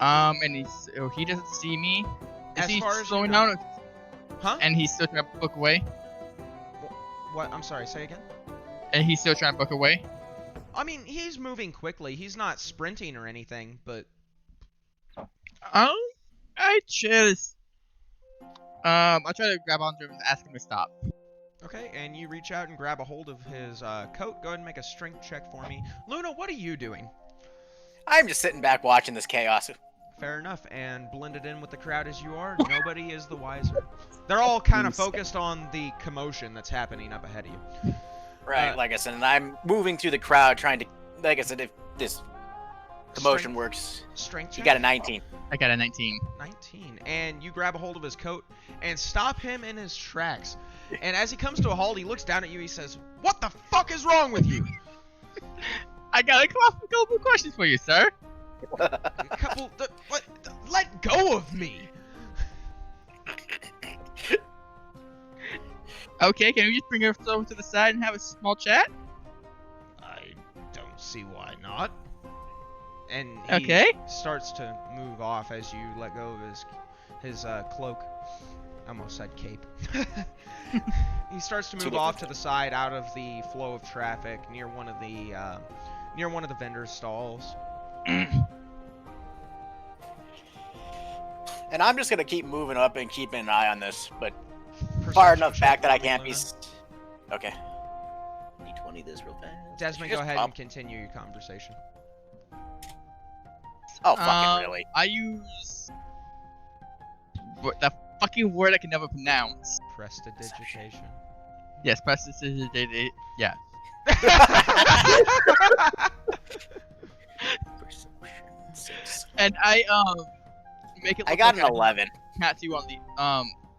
And he doesn't see me. Is As he far as you slowing know. down? Huh? And he's still trying to book away? What? I'm sorry, say again? And he's still trying to book away? I mean, he's moving quickly. He's not sprinting or anything, but... I just... I'll try to grab onto him and ask him to stop. Okay, and you reach out and grab a hold of his coat. Go ahead and make a strength check for me. Luna, what are you doing? I'm just sitting back watching this chaos. Fair enough, and blended in with the crowd as you are, nobody is the wiser. They're all kind of focused on the commotion that's happening up ahead of you. Right, like I said, and I'm moving through the crowd trying to, like I said, if this commotion works. Strength check? You got a 19. I got a 19. 19. And you grab a hold of his coat and stop him in his tracks. And as he comes to a halt, he looks down at you. He says, "What the fuck is wrong with you?" I got a couple of questions for you, sir. Let go of me. Okay, can we just bring her over to the side and have a small chat? I don't see why not. And he Okay. starts to move off as you let go of his cloak. I almost said cape. He starts to move off to the side, out of the flow of traffic, near one of the vendor stalls. And I'm just gonna keep moving up and keeping an eye on this, but far enough back that I can't be. Okay. D20 this real fast. Desmond, go ahead and continue your conversation. Oh, fucking really? I use that fucking word I can never pronounce. Prestidigitation. Yes, prestidigitation. Yeah. And I make it. Look I got like an 11. Tattoo on the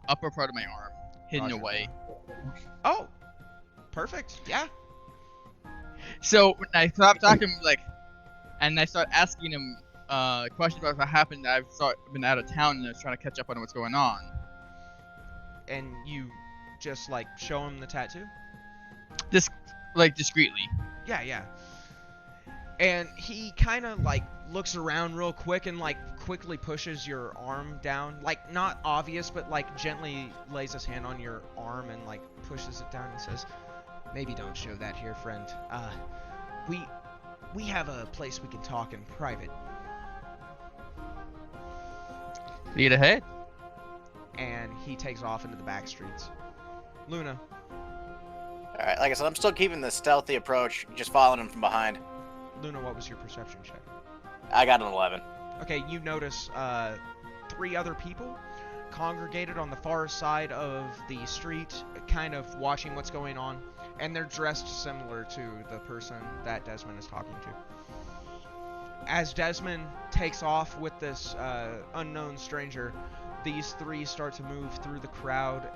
upper part of my arm, hidden Roger. away. Oh, perfect. Yeah. So when I stopped talking, and I started asking him questions about what happened. I've been out of town and I was trying to catch up on what's going on. And you just show him the tattoo? Discreetly. Yeah. And he kind of looks around real quick and quickly pushes your arm down. Not obvious, but gently lays his hand on your arm and pushes it down and says, "Maybe don't show that here, friend. We have a place we can talk in private." Lead ahead. And he takes off into the back streets. Luna. Alright, like I said, I'm still keeping the stealthy approach, just following him from behind. Luna, what was your perception check? I got an 11. Okay, you notice 3 other people congregated on the far side of the street, kind of watching what's going on, and they're dressed similar to the person that Desmond is talking to. As Desmond takes off with this unknown stranger, these three start to move through the crowd,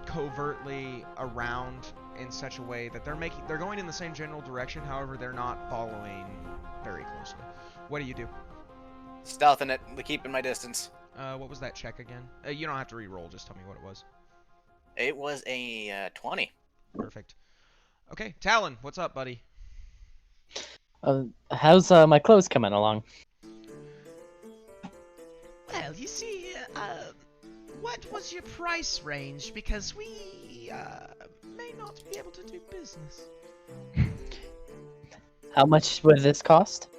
covertly around in such a way that they're going in the same general direction. However, they're not following very closely. What do you do? Stealthing it, keeping my distance. What was that check again? You don't have to re-roll. Just tell me what it was. It was a 20. Perfect. Okay, Talon, what's up, buddy? How's my clothes coming along? Well, you see, what was your price range? Because we may not be able to do business. How much would this cost?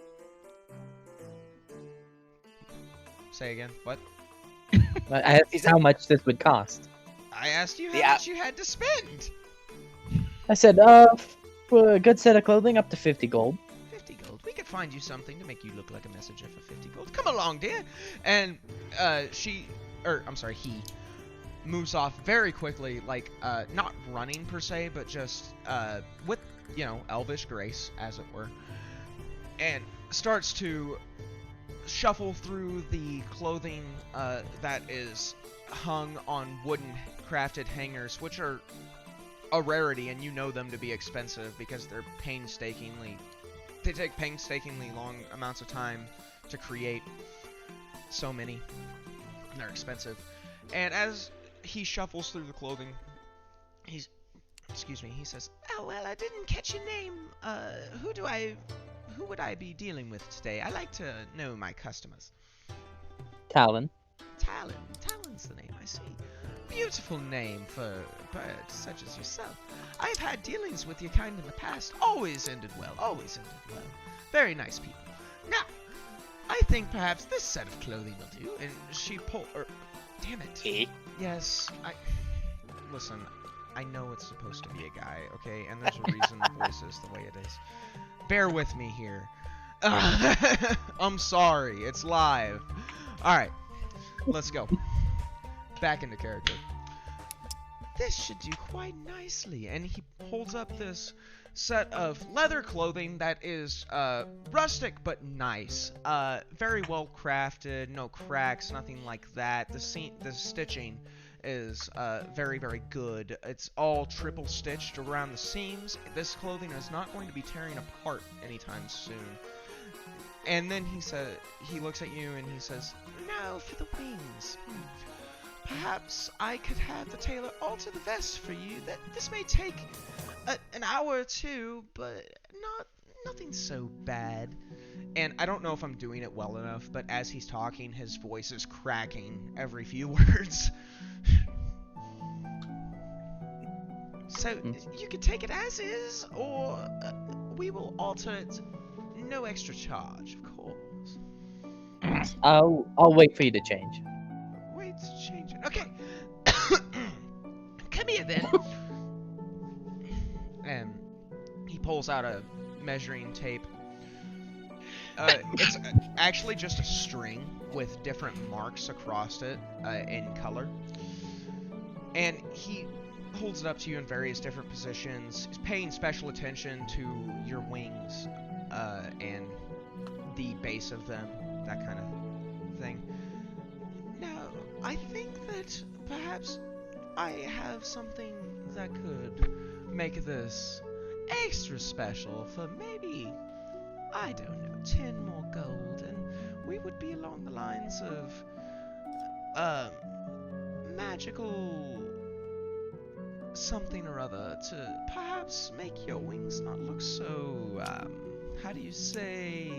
Say again. What? I asked how much this would cost. I asked you how much you had to spend. I said, for a good set of clothing, up to 50 gold. 50 gold. We could find you something to make you look like a messenger for 50 gold. Come along, dear. And he moves off very quickly, like not running per se, but just with elvish grace, as it were, and starts to shuffle through the clothing that is hung on wooden crafted hangers, which are a rarity, and you know them to be expensive because they take painstakingly long amounts of time to create so many. They're expensive. And as he shuffles through the clothing, he says, "Oh, well, I didn't catch your name. Who would I be dealing with today? I like to know my customers." Talon. Talon's the name, I see. Beautiful name for a bird such as yourself. I've had dealings with your kind in the past. Always ended well. Very nice people. Now, I think perhaps this set of clothing will do. And she damn it. Yes, listen, I know it's supposed to be a guy, okay? And there's a reason the voice is the way it is. Bear with me here. I'm sorry, it's live. Alright, let's go. Back into character. This should do quite nicely. And he holds up this set of leather clothing that is rustic but nice. Very well crafted, no cracks, nothing like that. The stitching is very, very good. It's all triple stitched around the seams. This clothing is not going to be tearing apart anytime soon. And then he looks at you and he says, "Now for the wings. Perhaps I could have the tailor alter the vest for you. This may take an hour or two, but nothing so bad." And I don't know if I'm doing it well enough, but as he's talking, his voice is cracking every few words. So you can take it as is, or we will alter it. No extra charge, of course. I'll wait for you to change. Wait to change it. Okay. Come here then. And he pulls out a measuring tape. It's actually just a string with different marks across it in color. And he holds it up to you in various different positions. He's paying special attention to your wings and the base of them, that kind of thing. Now, I think that perhaps I have something that could make this extra special for maybe, I don't know, 10 more gold, and we would be along the lines of magical something or other to perhaps make your wings not look so, how do you say,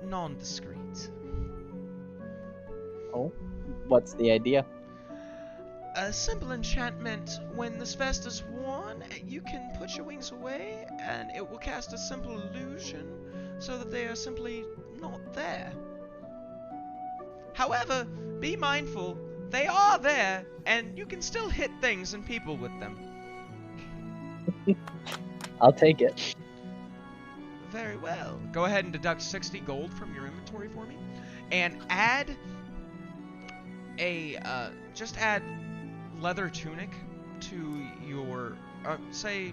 nondescript. Oh, what's the idea? A simple enchantment. When this vest is worn, you can put your wings away, and it will cast a simple illusion so that they are simply not there. However, be mindful, they are there, and you can still hit things and people with them. I'll take it. Very well. Go ahead and deduct 60 gold from your inventory for me, and add just add leather tunic to your, say,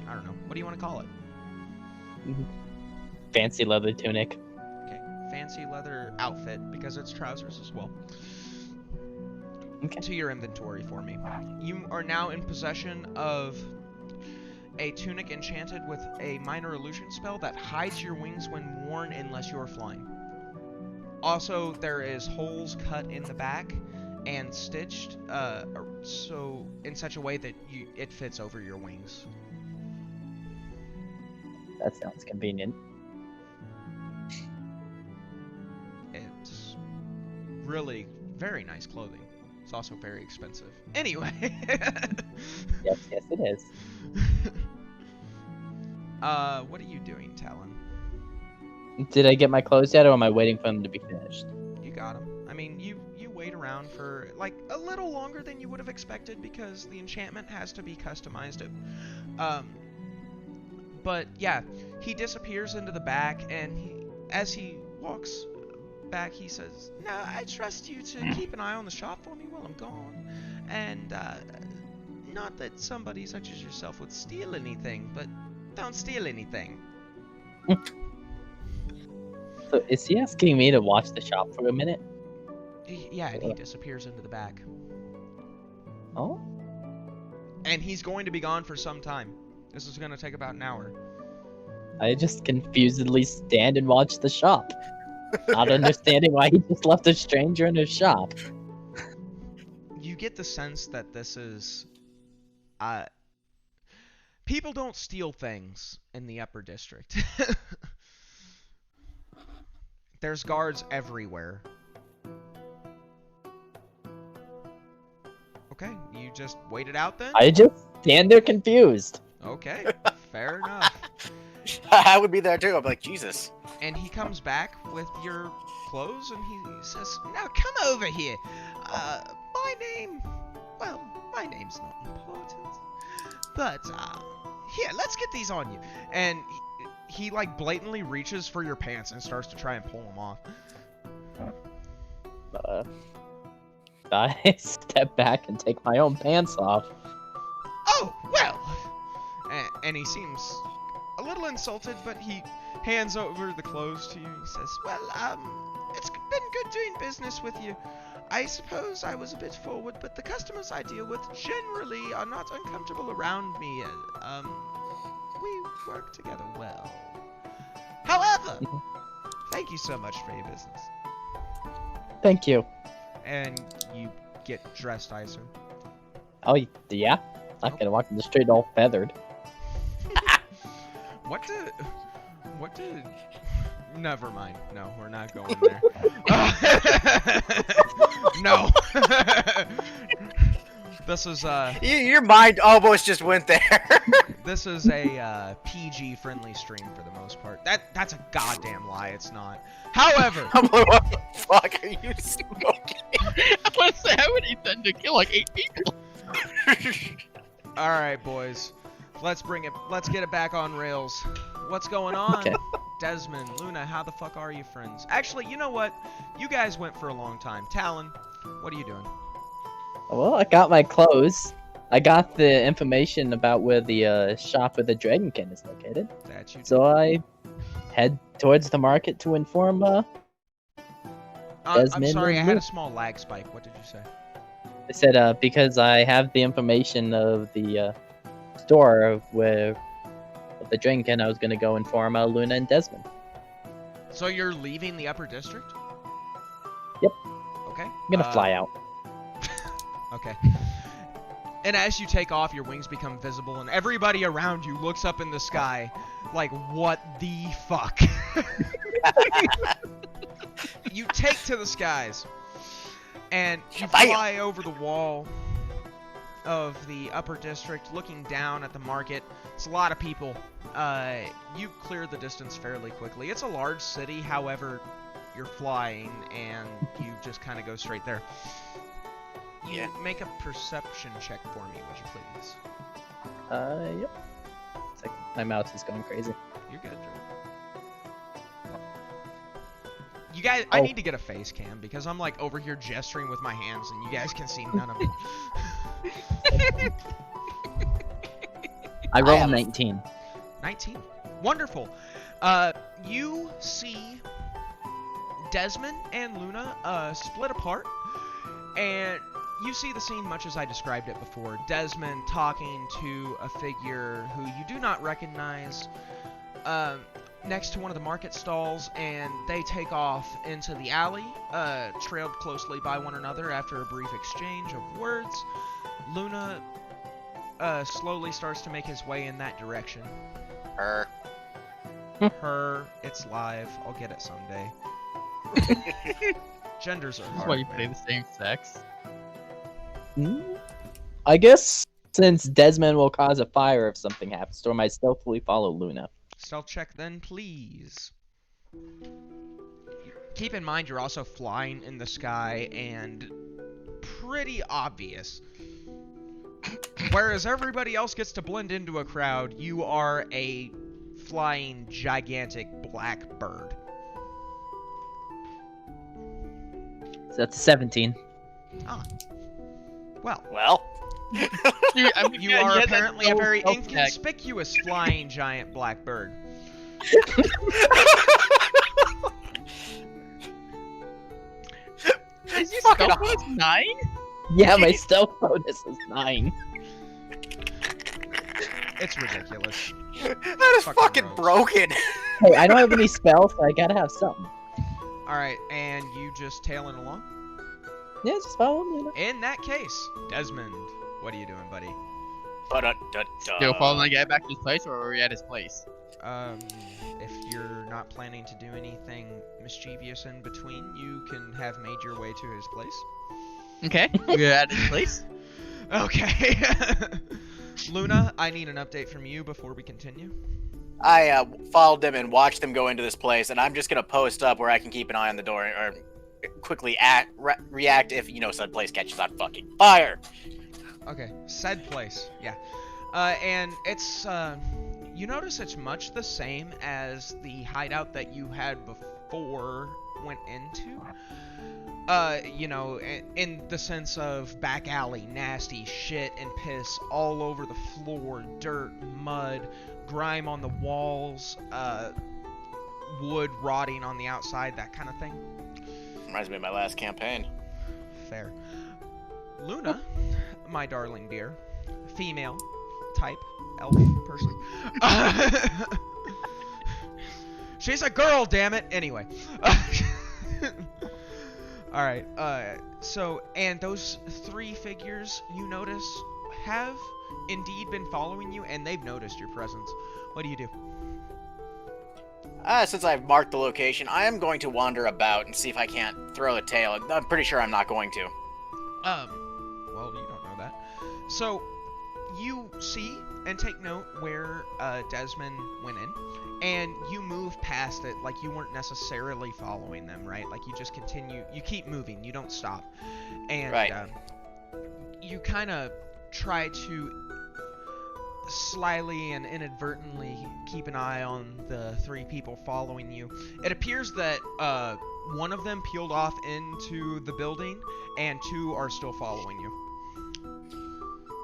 I don't know, what do you want to call it? Fancy leather tunic. Okay, fancy leather outfit, because it's trousers as well. Okay. To your inventory for me. You are now in possession of a tunic enchanted with a minor illusion spell that hides your wings when worn unless you are flying. Also, there is holes cut in the back and stitched so in such a way that it fits over your wings. That sounds convenient. It's really very nice clothing. It's also very expensive. Anyway. Yes, it is. What are you doing, Talon? Did I get my clothes yet, or am I waiting for them to be finished? You got them. I mean, you wait around for like a little longer than you would have expected because the enchantment has to be customized. But yeah, he disappears into the back, and as he walks back, he says, "Now I trust you to keep an eye on the shop for me while I'm gone, and not that somebody such as yourself would steal anything, but don't steal anything." So is he asking me to watch the shop for a minute? Yeah, and he disappears into the back. Oh? And he's going to be gone for some time. This is going to take about an hour. I just confusedly stand and watch the shop. Not understanding why he just left a stranger in his shop. You get the sense that this is... people don't steal things in the upper district. There's guards everywhere. Okay, you just wait it out then? I just stand there confused. Okay, fair enough. I would be there too. I'm like, Jesus. And he comes back with your clothes and he says, "Now come over here. My name's not important. But, here, let's get these on you." And he like blatantly reaches for your pants and starts to try and pull them off. I step back and take my own pants off. "Oh, well." And he seems a little insulted, but he hands over the clothes to you. He says, "Well, it's been good doing business with you. I suppose I was a bit forward, but the customers I deal with generally are not uncomfortable around me. We work together well. However, thank you so much for your business." Thank you. And you get dressed, I assume. Oh, yeah? Not gonna walk in the street all feathered. What did... Never mind. No, we're not going there. No. This is, Your mind almost just went there. this is a, PG-friendly stream for the most part. That's a goddamn lie, it's not. However... What the fuck are you smoking? I want to say, how would he tend to kill like 8 people? Alright, boys. Let's get it back on rails. What's going on? Okay. Desmond, Luna, how the fuck are you, friends? Actually, you know what? You guys went for a long time. Talon, what are you doing? Well, I got my clothes. I got the information about where the shop with the Dragonkin is located. That you So I head towards the market to inform I'm Desmond sorry, I and had a Luke. small lag spike. What did you say? I said because I have the information of the store where the Dragonkin, I was gonna go inform Luna and Desmond. So you're leaving the upper district? Yep. Okay. I'm gonna fly out. Okay. And as you take off, your wings become visible, and everybody around you looks up in the sky like, what the fuck? You take to the skies, and you fly over the wall of the upper district, looking down at the market. It's a lot of people. You clear the distance fairly quickly. It's a large city, however, you're flying, and you just kind of go straight there. You make a perception check for me, would you please? Yep. It's like my mouse is going crazy. You're good, Drew. You guys, I Oh. need to get a face cam because I'm like over here gesturing with my hands and you guys can see none of it. I rolled have- 19. 19. Wonderful. You see Desmond and Luna split apart, and you see the scene much as I described it before. Desmond talking to a figure who you do not recognize next to one of the market stalls, and they take off into the alley, trailed closely by one another after a brief exchange of words. Luna slowly starts to make his way in that direction. Her. Her, it's live. I'll get it someday. Genders are That's hard. why you play man. the same sex. I guess since Desmond will cause a fire if something happens to him, I stealthily follow Luna. Stealth check then, please. Keep in mind you're also flying in the sky and pretty obvious. Whereas everybody else gets to blend into a crowd, you are a flying gigantic black bird. So that's 17. Well, Well. Dude, I mean, you yeah, are yeah, apparently that's a very so stealth tech. inconspicuous flying giant black bird. Is your Fucking stealth bonus 9? Yeah, my stealth bonus is 9. It's ridiculous. That is Fucking fucking rogues. broken. Hey, I don't have any spells, so I gotta have something. Alright, and you just tailing along? Yeah, just follow Luna. In that case, Desmond, what are you doing, buddy? Still following the guy back to his place, or are we at his place? If you're not planning to do anything mischievous in between, you can have made your way to his place. Okay, we're at his place. Okay. Luna, I need an update from you before we continue. I followed them and watched them go into this place, and I'm just gonna post up where I can keep an eye on the door or quickly react if said place catches on fucking fire. Okay, said place, yeah. And it's, you notice it's much the same as the hideout that you had before went into. In the sense of back alley, nasty shit and piss all over the floor, dirt, mud, grime on the walls, wood rotting on the outside, that kind of thing. Reminds me of my last campaign. Fair. Luna, my darling dear, female type elf person. She's a girl, damn it. Anyway. All right. And those three figures you notice have indeed been following you, and they've noticed your presence. What do you do? Since I've marked the location, I am going to wander about and see if I can't throw a tail. I'm pretty sure I'm not going to. Well, you don't know that. So, you see and take note where Desmond went in, and you move past it like you weren't necessarily following them, right? Like you just continue, you keep moving, you don't stop. And Right. You kind of try to slyly and inadvertently keep an eye on the three people following you. It appears that one of them peeled off into the building, and two are still following you.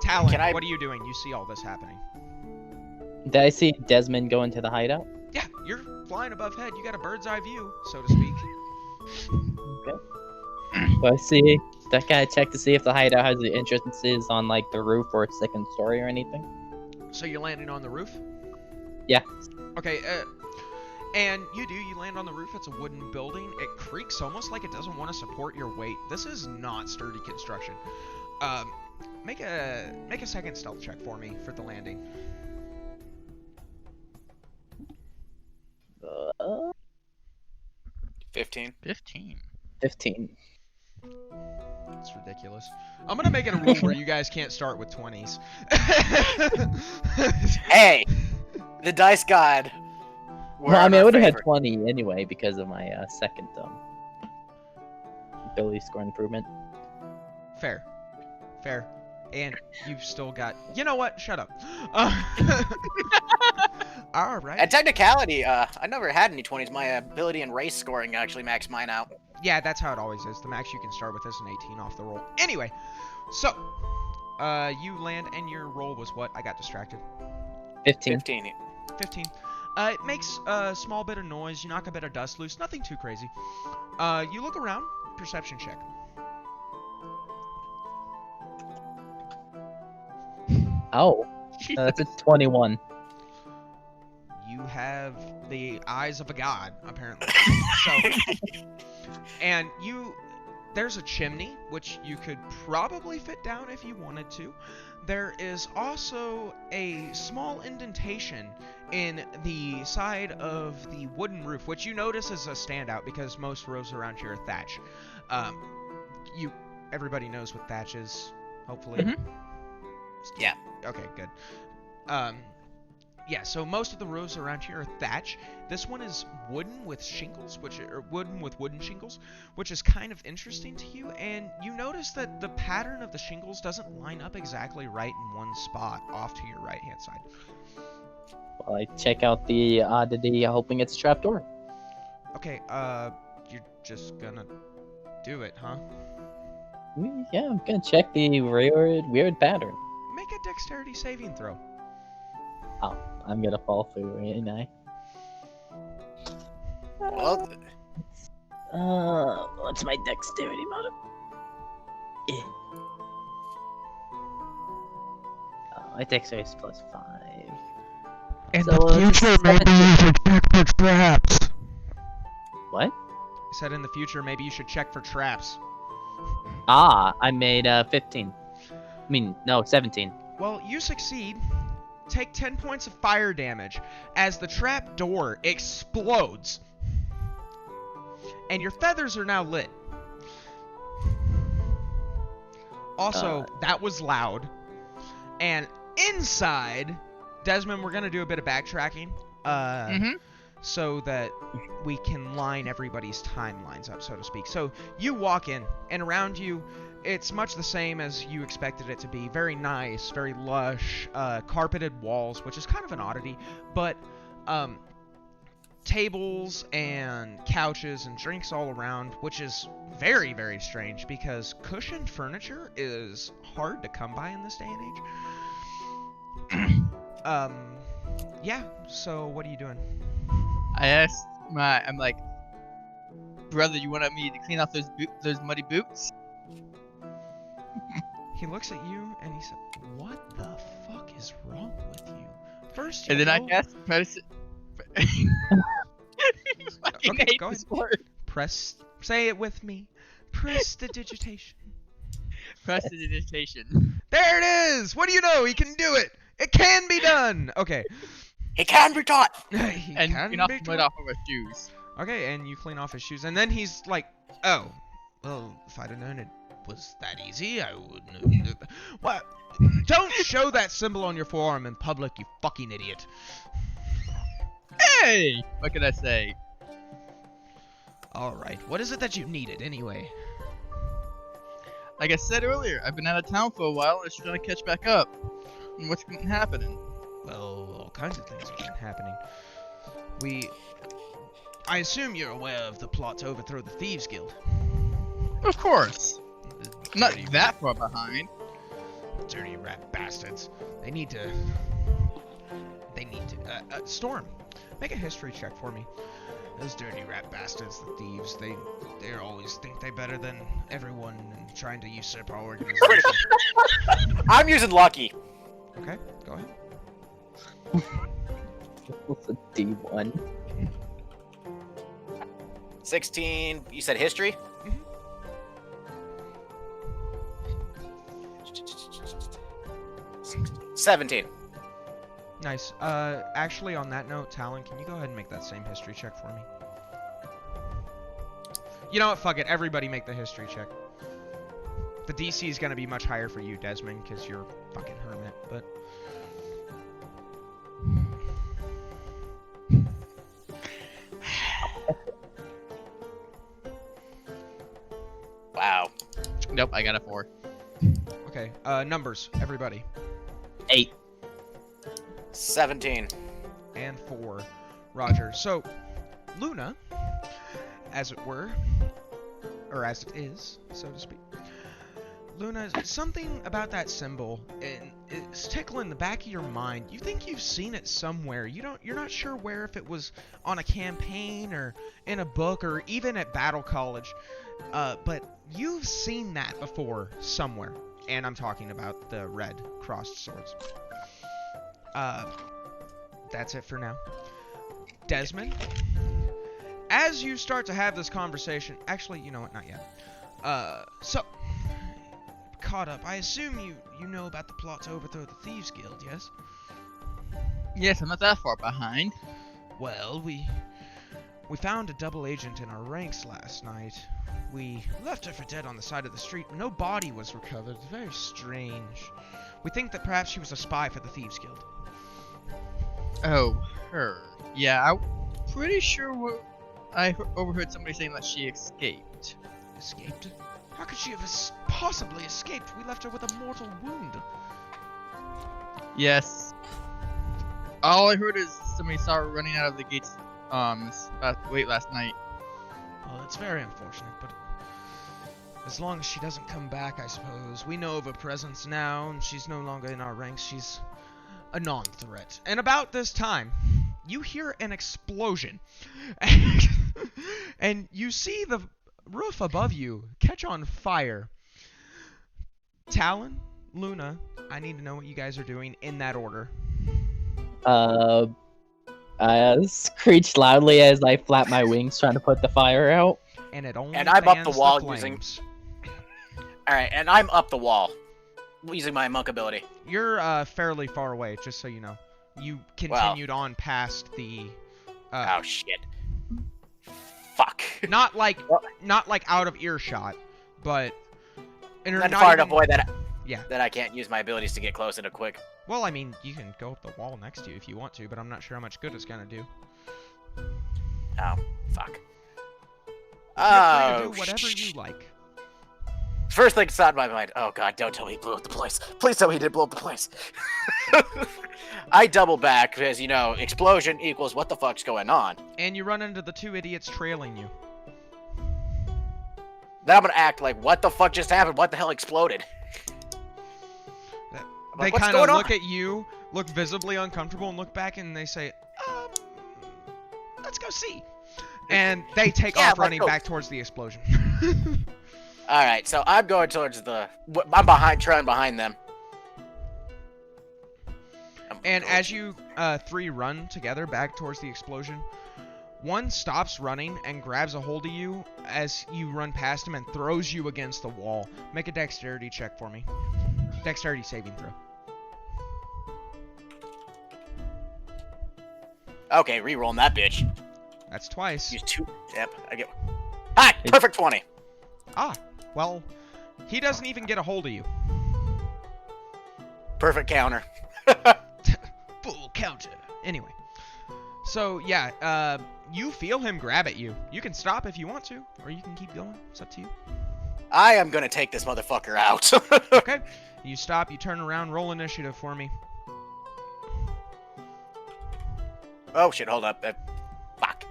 Talon, what are you doing? You see all this happening. Did I see Desmond go into the hideout? Yeah, you're flying above head. You got a bird's eye view, so to speak. Okay. So I see that guy check to see if the hideout has the entrances on like the roof or second story or anything. So you're landing on the roof? Yeah. Okay, and you land on the roof. It's a wooden building. It creaks almost like it doesn't want to support your weight. This is not sturdy construction. Make a second stealth check for me for the landing. 15. 15. 15. It's ridiculous. I'm gonna make it a rule where you guys can't start with 20s. Hey! The dice god. Well, I mean, I would have had 20 anyway because of my second ability score improvement. Fair. And you've still got. You know what? Shut up. All right. At technicality, I never had any 20s. My ability and race scoring actually maxed mine out. Yeah, that's how it always is. The max you can start with is an 18 off the roll. Anyway, so you land and your roll was what? I got distracted. 15. 15. 15. It makes a small bit of noise. You knock a bit of dust loose. Nothing too crazy. You look around. Perception check. Oh, that's a 21. You have the eyes of a god, apparently. So, and there's a chimney, which you could probably fit down if you wanted to. There is also a small indentation in the side of the wooden roof, which you notice is a standout because most roofs around here are thatch. Everybody knows what thatch is, hopefully. Mhm. Yeah. Okay, good. Yeah, so most of the roofs around here are thatch. This one is wooden with shingles, wooden shingles, which is kind of interesting to you. And you notice that the pattern of the shingles doesn't line up exactly right in one spot off to your right-hand side. Well, I check out the oddity, hoping it's a trapdoor. Okay, you're just gonna do it, huh? Yeah, I'm gonna check the weird pattern. Make a dexterity saving throw. Oh, I'm gonna fall through, ain't I? Well, What's my dexterity mode? My dexterity is +5. In So, the future, maybe you should check for traps. What? I said in the future, maybe you should check for traps. I made 15. I mean, no, 17. Well, you succeed. Take 10 points of fire damage as the trap door explodes. And your feathers are now lit. Also, that was loud. And inside, Desmond, we're going to do a bit of backtracking. So that we can line everybody's timelines up, so to speak. So you walk in, and around you, it's much the same as you expected it to be. Very nice, very lush, carpeted walls, which is kind of an oddity. But tables and couches and drinks all around, which is very, very strange because cushioned furniture is hard to come by in this day and age. Yeah, so what are you doing? I asked I'm like, brother, you wanted me to clean off those muddy boots? He looks at you and he said, "What the fuck is wrong with you?" First, And then I asked, Okay, go ahead. Say it with me. Prestidigitation. Prestidigitation. There it is! What do you know? He can do it! It can be done! Okay. it can be taught. He And can clean off be the mud done. off of his shoes. Okay, and you clean off his shoes. And then he's like, "Oh, well, if I'd have known it was that easy, I wouldn't have..." What? Don't show that symbol on your forearm in public, you fucking idiot. Hey! What can I say? Alright, what is it that you needed anyway? Like I said earlier, I've been out of town for a while and just trying to catch back up. And what's been happening? Well, all kinds of things have been happening. I assume you're aware of the plot to overthrow the Thieves Guild. Of course. The Not dirty that far behind. dirty rat bastards. They need to... Storm, make a history check for me. Those dirty rat bastards, the thieves, they always think they're better than everyone and trying to usurp our organization. I'm using Lucky. Okay, go ahead. What's a D1? 16. You said history? Mhm. 17. Nice. Actually, on that note, Talon, can you go ahead and make that same history check for me? You know what? Fuck it. Everybody make the history check. The DC is gonna be much higher for you, Desmond, because you're a fucking hermit, but... Wow. Nope, I got a 4. Okay, numbers, everybody. 8. 17. And 4. Roger. So, Luna, as it were, or as it is, so to speak. Luna, something about that symbol, and it's tickling the back of your mind. You think you've seen it somewhere. You're not sure where, if it was on a campaign or in a book or even at Battle College. But you've seen that before somewhere. And I'm talking about the red crossed swords. That's it for now. Desmond, as you start to have this conversation, actually, you know what, not yet. So, caught up. I assume you know about the plot to overthrow the Thieves Guild, yes? Yes, I'm not that far behind. Well, we found a double agent in our ranks last night. We left her for dead on the side of the street. No body was recovered. Very strange. We think that perhaps she was a spy for the Thieves Guild. Oh, her. Yeah, I'm pretty sure I overheard somebody saying that she escaped. Escaped? How could she have possibly escaped? We left her with a mortal wound. Yes. All I heard is somebody saw her running out of the gates late last night. Well, it's very unfortunate, but as long as she doesn't come back, I suppose. We know of her presence now, and she's no longer in our ranks. She's a non-threat. And about this time, you hear an explosion. And you see the roof above you catch on fire. Talon, Luna, I need to know what you guys are doing in that order. I screech loudly as I flap my wings trying to put the fire out. And it only And I'm up the fans wall flames. Alright, and I'm up the wall using my monk ability. You're fairly far away, just so you know. You continued on past the Oh shit. Fuck. not like out of earshot, but Not far enough away that yeah. that I can't use my abilities to get close and quick. Well, I mean, you can go up the wall next to you if you want to, but I'm not sure how much good it's gonna do. Oh, fuck. You're free to do whatever you like. First thing that's on my mind. Oh god, don't tell me he blew up the place. Please tell me he didn't blow up the place. I double back because, you know, explosion equals what the fuck's going on. And you run into the two idiots trailing you. Then I'm gonna act like, what the fuck just happened? What the hell exploded? They what's kind of going on? look at you, look visibly uncomfortable, and look back, and they say, let's go see. And they take off running back towards the explosion. Alright, so I'm going towards I'm trailing behind them. And as you three run together back towards the explosion, one stops running and grabs a hold of you as you run past him and throws you against the wall. Make a dexterity check for me. Dexterity saving throw. Okay, re-rolling that bitch. That's twice. Use 2. Yep, I get. Hi, perfect 20. Ah, well, he doesn't even get a hold of you. Perfect counter. Full counter. Anyway. So, yeah, you feel him grab at you. You can stop if you want to, or you can keep going. It's up to you. I am gonna take this motherfucker out. Okay. You stop, you turn around, roll initiative for me. Oh shit, hold up. Fuck.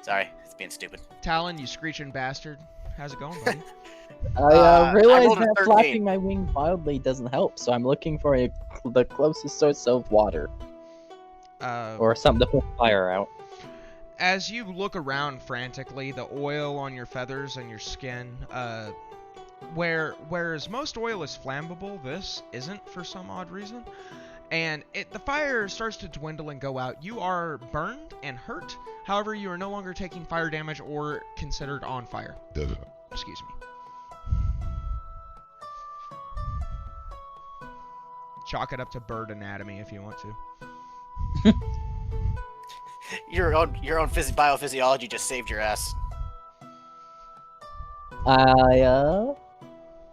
Sorry, it's being stupid. Talon, you screeching bastard. How's it going, buddy? I realize rolled a that 13. flapping my wings wildly doesn't help, so I'm looking for the closest source of water. Or something to put fire out. As you look around frantically, the oil on your feathers and your skin, whereas most oil is flammable, this isn't for some odd reason. And the fire starts to dwindle and go out. You are burned and hurt. However, you are no longer taking fire damage or considered on fire. Excuse me. Chalk it up to bird anatomy if you want to. Your own biophysiology just saved your ass. I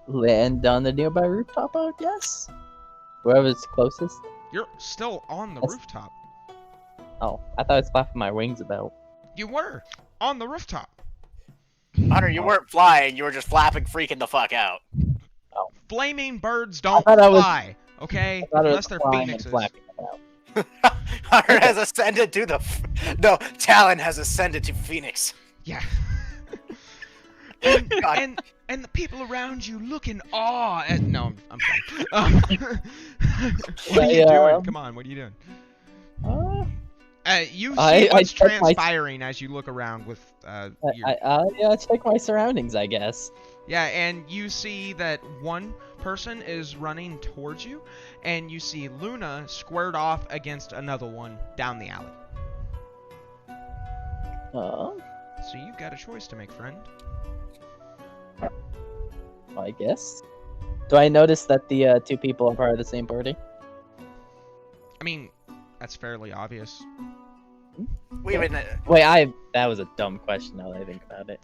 land on the nearby rooftop, I guess. Wherever's closest. You're still on the That's- rooftop. Oh, I thought I was flapping my wings about. You were on the rooftop. Hunter, you weren't flying, you were just flapping freaking the fuck out. Oh. Flaming birds don't thought I was- fly, okay? I thought it Unless was they're flying and phoenixes. flapping about. Hunter has ascended to the. No, Talon has ascended to Phoenix. Yeah. and, God. and the people around you look in awe at. No, I'm sorry. What are you doing? Come on, what are you doing? You see I what's check my- transpiring as you look around with your... I check my surroundings, I guess. Yeah, and you see that one person is running towards you, and you see Luna squared off against another one down the alley. Oh, So you've got a choice to make, friend. I guess. Do I notice that the two people are part of the same party? I mean, that's fairly obvious. We've been. Wait, that was a dumb question now that I think about it.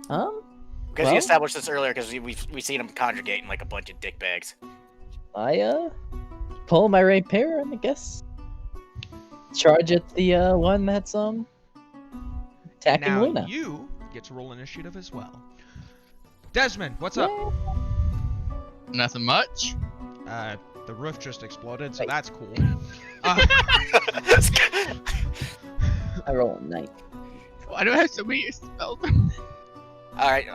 Because Well- you established this earlier, because we've seen them congregating like a bunch of dick bags. I pull my rapier and I guess charge at the one that's attacking Now Luna. you get to roll initiative as well. Desmond, what's up? Nothing much. The roof just exploded, so Wait. that's cool. I roll a 9. Why do I have so many spells? All right,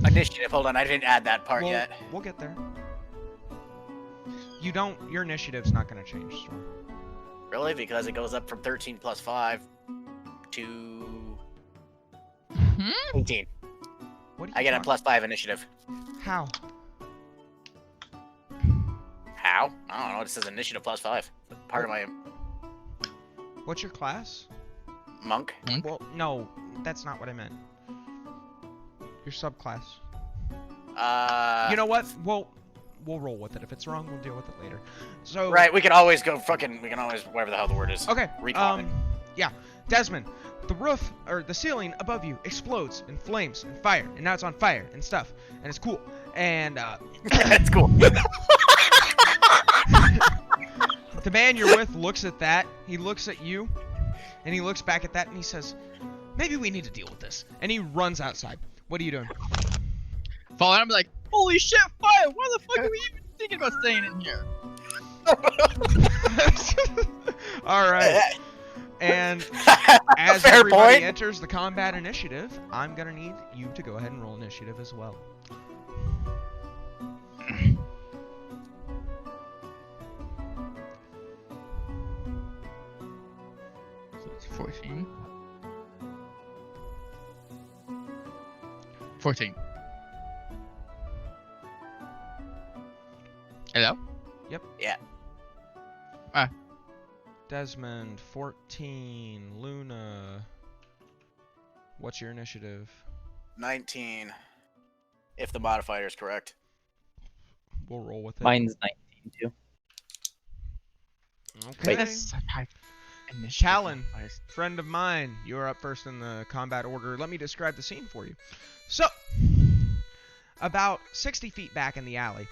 initiative. Hold on, I didn't add that part Well, yet. we'll get there. You don't. Your initiative's not going to change, Storm. Really? Because it goes up from 13 plus 5 to 18. What do you I get a want? plus 5 initiative. How? How? I don't know. It says initiative plus 5. Part of my What's your class? monk. Well, no, that's not what I meant. Your subclass. You know what? We'll roll with it. If it's wrong, we'll deal with it later. So Right, we can always go fucking. We can always whatever the hell the word is. Okay. Recon it. Yeah, Desmond, the roof or the ceiling above you explodes in flames and fire, and now it's on fire and stuff, and it's cool. And That's cool. the man you're with looks at that. He looks at you, and he looks back at that, and he says, "Maybe we need to deal with this." And he runs outside. What are you doing? Fall out, I'm like, holy shit, fire! Why the fuck are we even thinking about staying in here? All right. And as Fair everybody point. enters the combat initiative, I'm gonna need you to go ahead and roll initiative as well. So it's 14. 14. Hello? Desmond, 14. Luna. What's your initiative? 19. If the modifier is correct. We'll roll with it. Mine's 19 too. Okay. That's such high initiative. Talon, friend of mine, you're up first in the combat order. Let me describe the scene for you. So, about 60 feet back in the alley,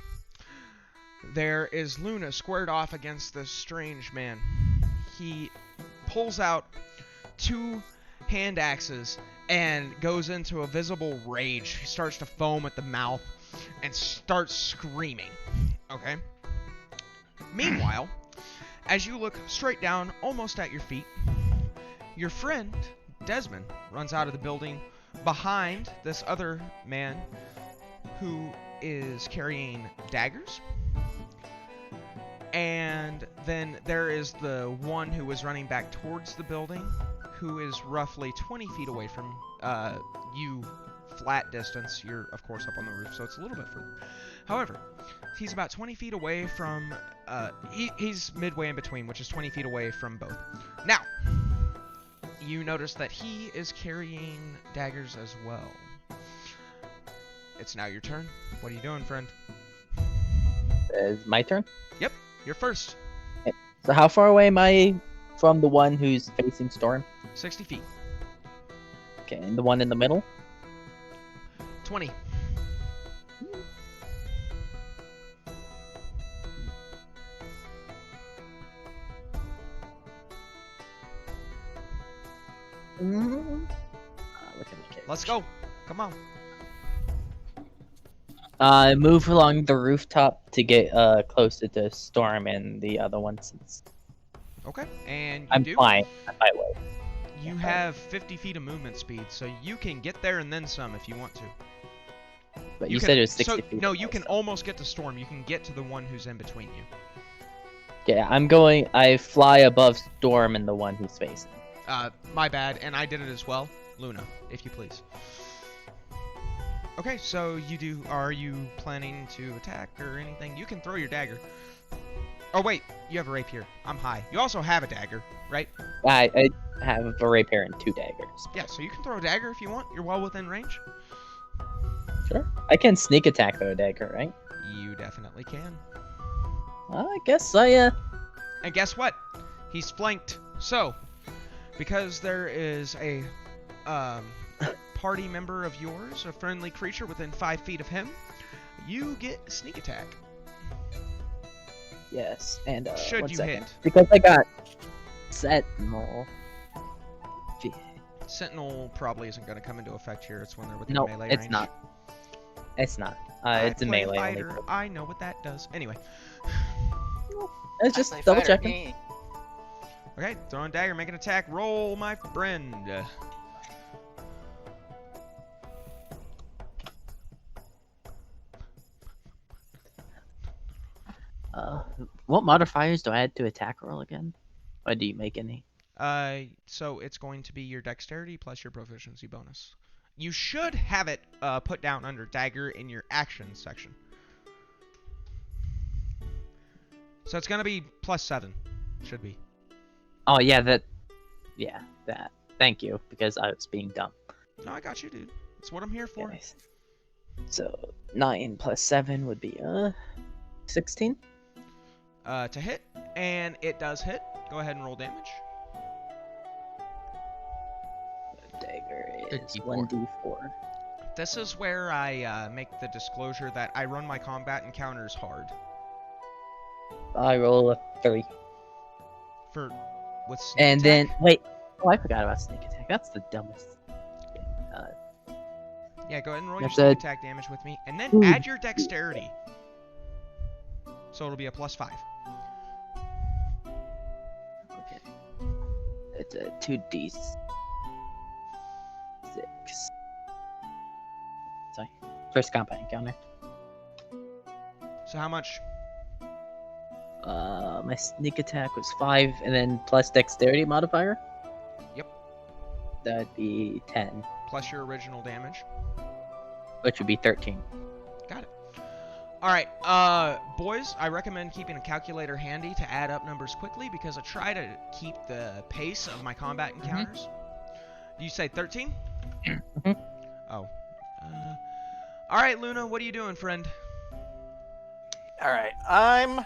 there is Luna squared off against this strange man. He pulls out 2 hand axes and goes into a visible rage. He starts to foam at the mouth and starts screaming. Okay? Meanwhile, as you look straight down, almost at your feet, your friend, Desmond, runs out of the building behind this other man who is carrying daggers. And then there is the one who is running back towards the building, who is roughly 20 feet away from you, flat distance. You're, of course, up on the roof, so it's a little bit further. However, he's about 20 feet away from, he's midway in between, which is 20 feet away from both. Now, you notice that he is carrying daggers as well. It's now your turn. What are you doing, friend? It's my turn. Yep, you're first. So how far away am I from the one who's facing Storm? 60 feet. Okay, and the one in the middle? 20. Look at my case. Let's go. Come on. Move along the rooftop to get closer to Storm and the other one since Okay, and you I'm do. flying. I'm by way. You have 50 feet of movement speed, so you can get there and then some if you want to. But you said it was 60 so, feet. No, away, you can so- almost get to Storm. You can get to the one who's in between you. Yeah, I'm going. I fly above Storm and the one he's facing. My bad, and I did it as well. Luna, if you please. Okay, so are you planning to attack or anything? You can throw your dagger. Oh wait, you have a rapier. I'm high. You also have a dagger, right? I have a rapier and 2 daggers. Yeah, so you can throw a dagger if you want. You're well within range. Sure. I can sneak attack with a dagger, right? You definitely can. Well, I guess I And guess what? He's flanked. So, because there is a party member of yours, a friendly creature within 5 feet of him, you get sneak attack. Yes, and Should one you second. hit. Because I got Sentinel. Sentinel probably isn't going to come into effect here. It's when they're within No, melee it's range. not. It's not. I It's a play melee fighter. only. I know what that does. Anyway. It's just double checking. Okay, throwing dagger, make an attack. Roll, my friend. What modifiers do I add to attack roll again? Or do you make any? So it's going to be your dexterity plus your proficiency bonus. You should have it put down under dagger in your actions section. So it's going to be +7. Should be. Oh yeah, that. Yeah, that. Thank you, because I was being dumb. No, I got you, dude. That's what I'm here for. Nice. So 9 plus 7 would be 16. To hit, and it does hit. Go ahead and roll damage. Dagger A is D4. 1d4. This is where I make the disclosure that I run my combat encounters hard. I roll a 3. For with sneak And then attack. wait. Oh, I forgot about sneak attack. That's the dumbest. Yeah, go ahead and roll your That's sneak a- attack damage with me, and then Ooh. add your dexterity. So it'll be a +5. Okay. It's a 2d6. Sorry. First combat encounter. So how much? My sneak attack was 5, and then plus dexterity modifier. Yep. That'd be 10, Plus your original damage. which would be 13. Got it. Alright, boys, I recommend keeping a calculator handy to add up numbers quickly because I try to keep the pace of my combat encounters. You say 13? Mhm. Oh. Alright, Luna, what are you doing, friend? All right, I'm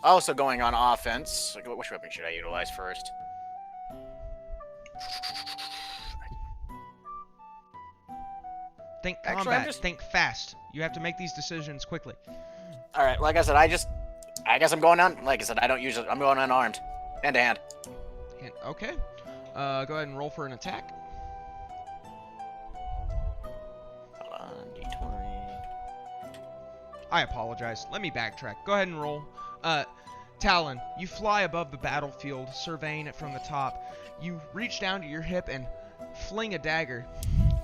also going on offense. Which weapon should I utilize first? Think Actually, combat, I'm just- think fast. You have to make these decisions quickly. All right, like I said, I guess I'm going on. Like I said, I don't usually. I'm going unarmed, hand to hand. Okay. Go ahead and roll for an attack. Hold on, D20. I apologize. Let me backtrack. Go ahead and roll. Talon, you fly above the battlefield, surveying it from the top. You reach down to your hip and fling a dagger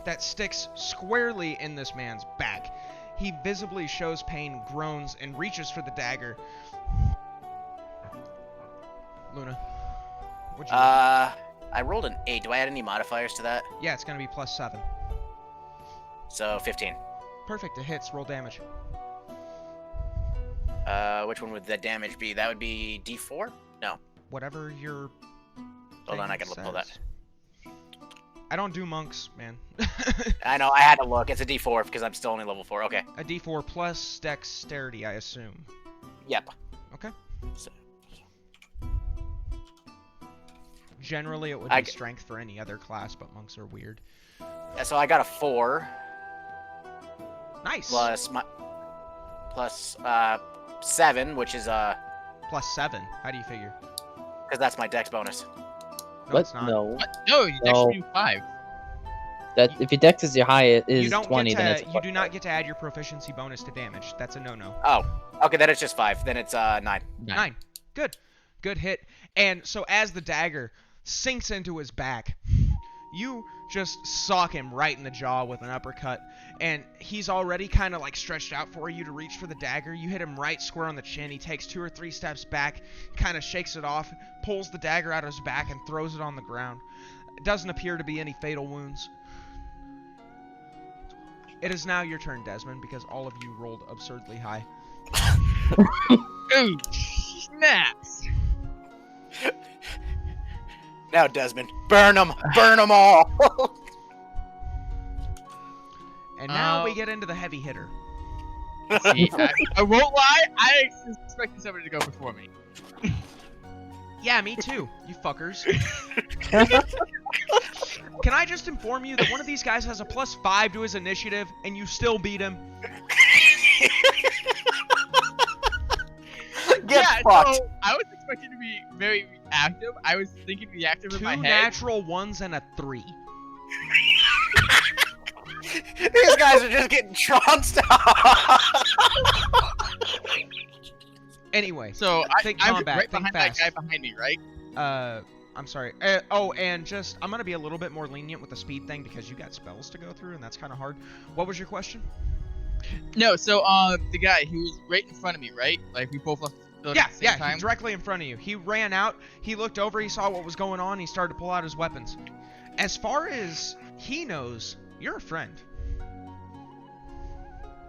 that sticks squarely in this man's back. He visibly shows pain, groans, and reaches for the dagger. Luna, what'd you roll? I rolled an 8. Do I add any modifiers to that? Yeah, it's gonna be +7. So 15. Perfect, it hits. Roll damage. Which one would the damage be? That would be D4? No. Whatever your Hold on, thing I can pull that. says. I don't do monks, man. I know, I had to look. It's a D4 because I'm still only level 4. Okay. A D4 plus dexterity, I assume. Yep. Okay. So, Generally, it would I be g- strength for any other class, but monks are weird. so I got a 4 Nice. plus my plus 7, which is +7. How do you figure? because that's my dex bonus. No, What? it's not. No. What? No, you No. actually do 5. That if your dex is your high You is don't 20, get then to. it's a You do not get to add your proficiency bonus to damage. That's a no-no. Oh, okay, then it's just 5. Then it's 9. 9. Good. Good hit. And so as the dagger sinks into his back, you just sock him right in the jaw with an uppercut. And he's already kind of like stretched out for you to reach for the dagger. You hit him right square on the chin. He takes 2 or 3 steps back, kind of shakes it off, pulls the dagger out of his back, and throws it on the ground. It doesn't appear to be any fatal wounds. It is now your turn, Desmond, because all of you rolled absurdly high. Ooh, snaps! Now, Desmond, burn them! Burn them all! And now we get into the heavy hitter. See, I won't lie, I expected somebody to go before me. Yeah, me too, you fuckers. Can I just inform you that one of these guys has a +5 to his initiative, and you still beat him? Get yeah, fucked. so I was expecting to be very active. I was thinking reactive in 2 my head. natural 1s and a 3. These guys are just getting trounced out. Anyway, So think I'm combat, right think behind fast. that guy behind me, right? I'm sorry. And just, I'm gonna be a little bit more lenient with the speed thing because you got spells to go through, and that's kind of hard. What was your question? No, so the guy who was right in front of me, right? Like we both left the building Yeah, at the same time. he's directly in front of you. He ran out, he looked over, he saw what was going on, he started to pull out his weapons. As far as he knows, you're a friend.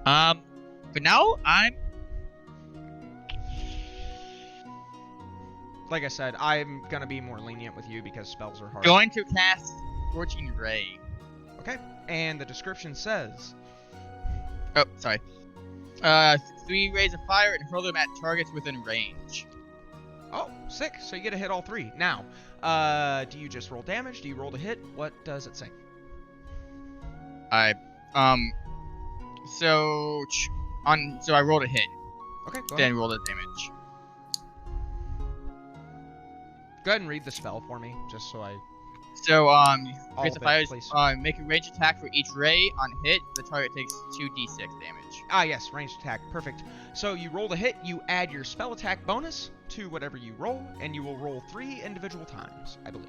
But now I'm Like I said, I'm gonna be more lenient with you because spells are hard. going to cast Scorching Ray. Okay, and the description says, Oh, sorry. 3 rays of fire and hurl them at targets within range. oh, sick, so you get to hit all 3. Now, do you just roll damage? Do you roll to hit? What does it say? So I rolled a hit, Okay, go ahead. then rolled a damage. Go ahead and read the spell for me, just so I... So All rays of of it, fire is please. make a range attack for each ray. On hit, the target takes 2d6 damage. Ah, yes, ranged attack. Perfect. So you roll to hit, you add your spell attack bonus to whatever you roll, and you will roll 3 individual times, I believe.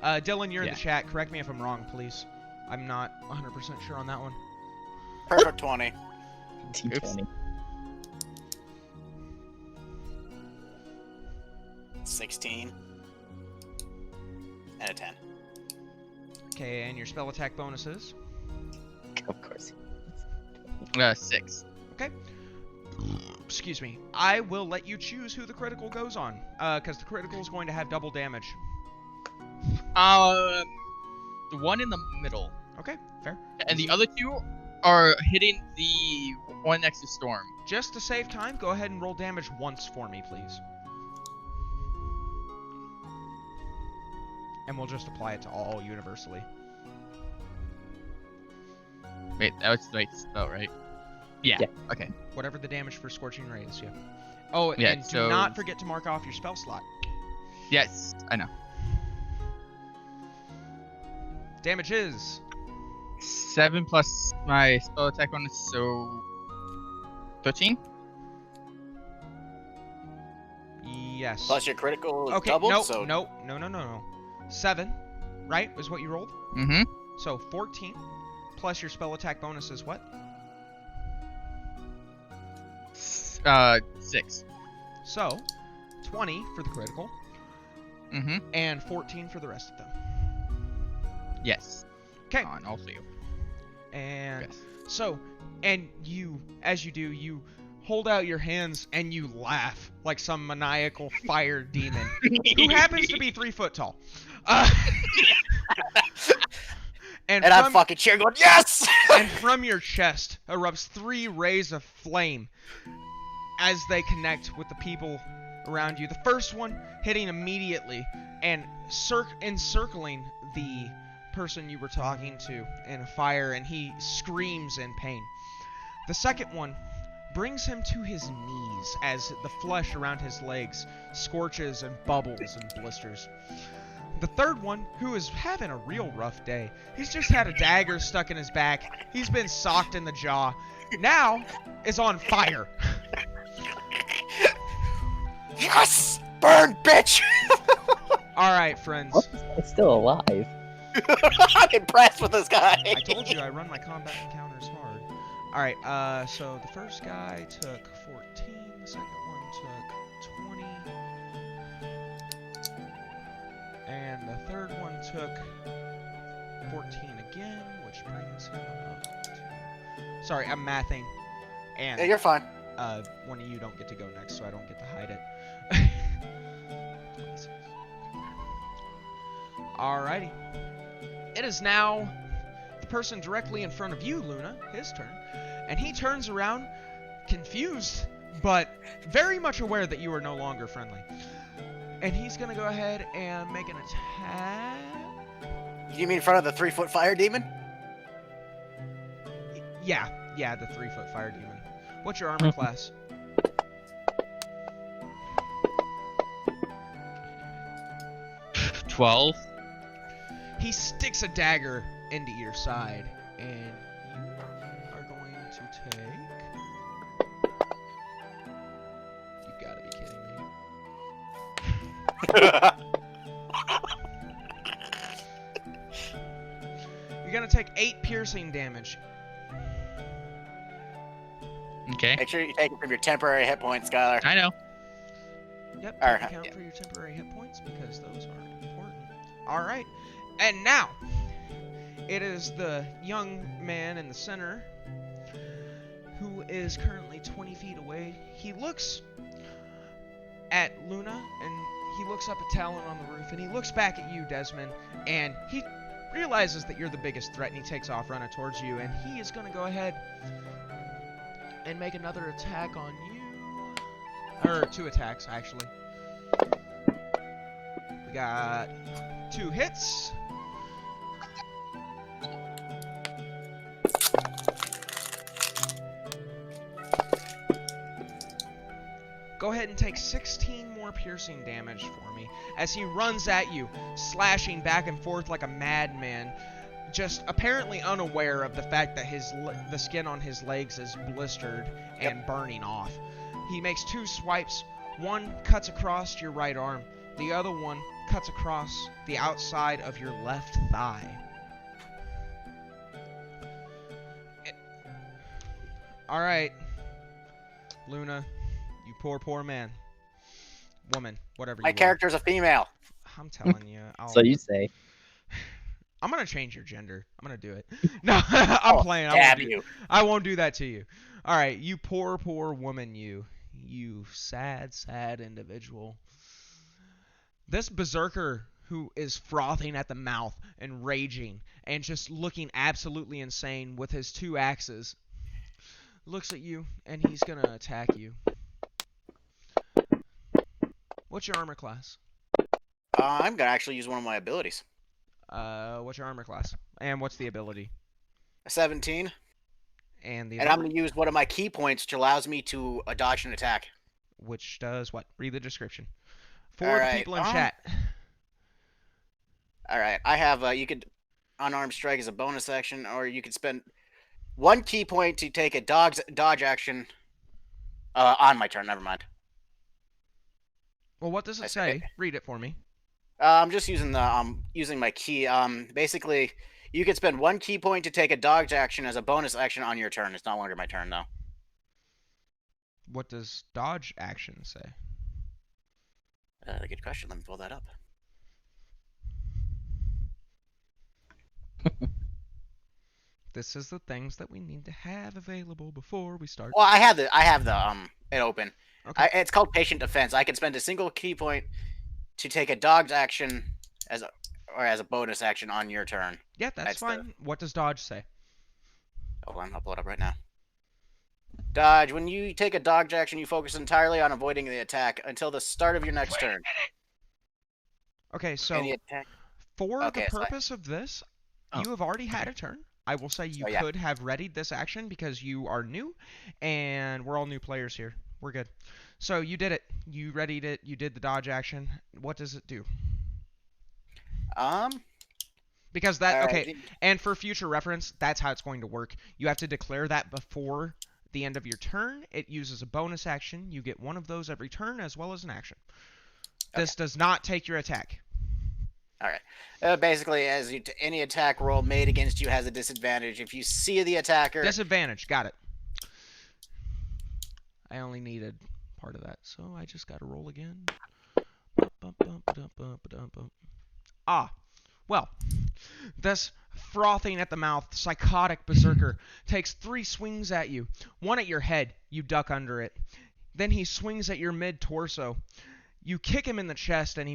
Dylan, you're in the chat. Correct me if I'm wrong, please. I'm not 100% sure on that one. Perfect 20. D20. 16. And a 10. Okay, and your spell attack bonuses. Of course. 6. Okay. Excuse me. I will let you choose who the critical goes on, because the critical is going to have double damage. The one in the middle, Okay, fair. and the other 2 are hitting the one next to Storm. Just to save time, go ahead and roll damage once for me, please. And we'll just apply it to all universally. Wait, that was the right spell, right? Yeah. Yeah. Okay. Whatever the damage for Scorching Ray is, yeah. Oh, Yeah, and do so- not forget to mark off your spell slot. Yes, I know. Damage is 7 plus my spell attack bonus, so 13. yes. Plus your critical is Okay, doubled, no, so no. 7, right, is what you rolled? Mm-hmm. So 14 plus your spell attack bonus is what? 6. So 20 for the critical Mm-hmm. and 14 for the rest of them. Yes. Okay. On all 3. And Yes. so, and you, as you do, you hold out your hands and you laugh like some maniacal fire demon who happens to be 3 foot tall. And I'm from, fucking cheering going, yes! and from your chest erupts 3 rays of flame as they connect with the people around you. The first one hitting immediately and encircling the person you were talking to in a fire, and he screams in pain. The second one brings him to his knees as the flesh around his legs scorches and bubbles and blisters. the third one, who is having a real rough day. He's just had a dagger stuck in his back. He's been socked in the jaw. Now is on fire. Yes! Burn, bitch! All right, friends. What? It's still alive. I'm impressed with this guy. I told you I run my combat encounters hard. All right, so the first guy took 14. The second one took 20. And the third one took 14 again, which brings him up to... Sorry, I'm mathing. And Yeah, you're fine. one of you don't get to go next, so I don't get to hide it. Alrighty. It is now the person directly in front of you, Luna, his turn. And he turns around, confused, but very much aware that you are no longer friendly. And he's gonna go ahead and make an attack. You mean in front of the 3-foot fire demon? Yeah, the 3-foot fire demon. What's your armor class? 12. He sticks a dagger into your side, and you are going to take... You gotta be kidding me. You're gonna take 8 piercing damage. Okay. Make sure you take it from your temporary hit points, Skylar. I know. Yep, Alright, take account yeah. for your temporary hit points because those are important. Alright, and now it is the young man in the center who is currently 20 feet away. He looks at Luna and he looks up at Talon on the roof and he looks back at you, Desmond, and he realizes that you're the biggest threat and he takes off running towards you, and he is going to go ahead and make another attack on you. Or 2 attacks, actually. We got 2 hits. Go ahead and take 16 more piercing damage for me as he runs at you, slashing back and forth like a madman, just apparently unaware of the fact that the skin on his legs is blistered and burning off. He makes 2 swipes. One cuts across your right arm. The other one cuts across the outside of your left thigh. Alright. Luna, you poor man. Woman, whatever you My are. character's a female. I'm telling you. So you say. I'm gonna change your gender. I'm gonna do it. No, I'm playing. I won't do that to you. All right, you poor woman, you sad individual. This berserker who is frothing at the mouth and raging and just looking absolutely insane with his 2 axes looks at you and he's gonna attack you. What's your armor class? I'm gonna actually use one of my abilities. What's your armor class? And what's the ability? A 17. And the And I'm gonna use one of my key points, which allows me to dodge an attack. Which does what? Read the description. For All the right, people in chat. All right, I have you could unarmed strike as a bonus action, or you could spend 1 key point to take a dodge action on my turn. Never mind. Well, what does it say? Read it for me. I'm just using the using my key. Basically, you could spend 1 key point to take a dodge action as a bonus action on your turn. It's no longer my turn though. What does dodge action say? Good question. Let me pull that up. This is the things that we need to have available before we start. Well, I have the it open. Okay. It's called patient defense. I can spend a single key point to take a dodge action as a bonus action on your turn. Yeah, that's fine. What does dodge say? Hold on, I'll pull it up right now. Dodge. When you take a dodge action, you focus entirely on avoiding the attack until the start of your next turn. Okay, so Any attack? for Okay, the so purpose of this, you have already had a turn. I will say you Oh, yeah. could have readied this action because you are new, and we're all new players here. We're good. So you did it. You readied it. You did the dodge action. What does it do? Because that, All okay, right. and for future reference, that's how it's going to work. You have to declare that before the end of your turn. It uses a bonus action. You get one of those every turn as well as an action. This does not take your attack. All right. Basically, as any attack roll made against you has a disadvantage. If you see the attacker, Disadvantage, got it. I only needed part of that, so I just got to roll again. Ah, well, this frothing at the mouth, psychotic berserker takes 3 swings at you. One at your head, you duck under it. Then he swings at your mid-torso. You kick him in the chest, and he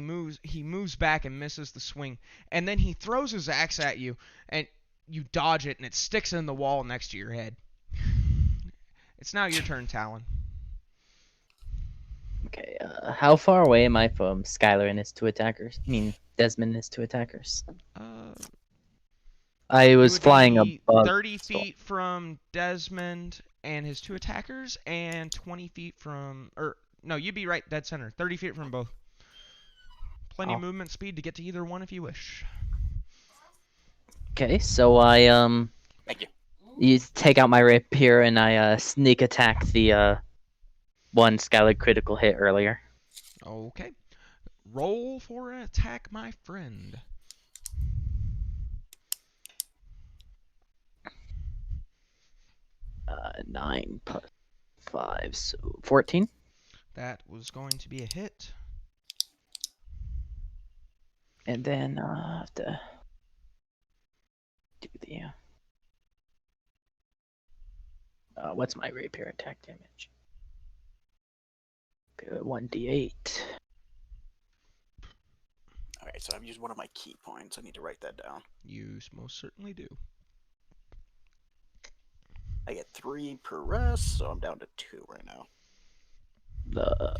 moves back and misses the swing. And then he throws his axe at you, and you dodge it, and it sticks in the wall next to your head. It's now your turn, Talon. Okay, how far away am I from Skylar and his 2 attackers? I mean, Desmond and his 2 attackers. I You was would flying be above. 30 feet from Desmond and his 2 attackers, and 20 feet from... No, you'd be right dead center. 30 feet from both. Plenty of movement speed to get to either one if you wish. Okay, so I thank you. You take out my rapier and I sneak attack the one Skylar critical hit earlier. Okay. Roll for an attack, my friend. Uh, 9 plus 5, so 14. That was going to be a hit. And then I have to do the what's my rapier attack damage? 1d8. All right, so I've used one of my key points. I need to write that down. You most certainly do. I get 3 per rest, so I'm down to 2 right now. The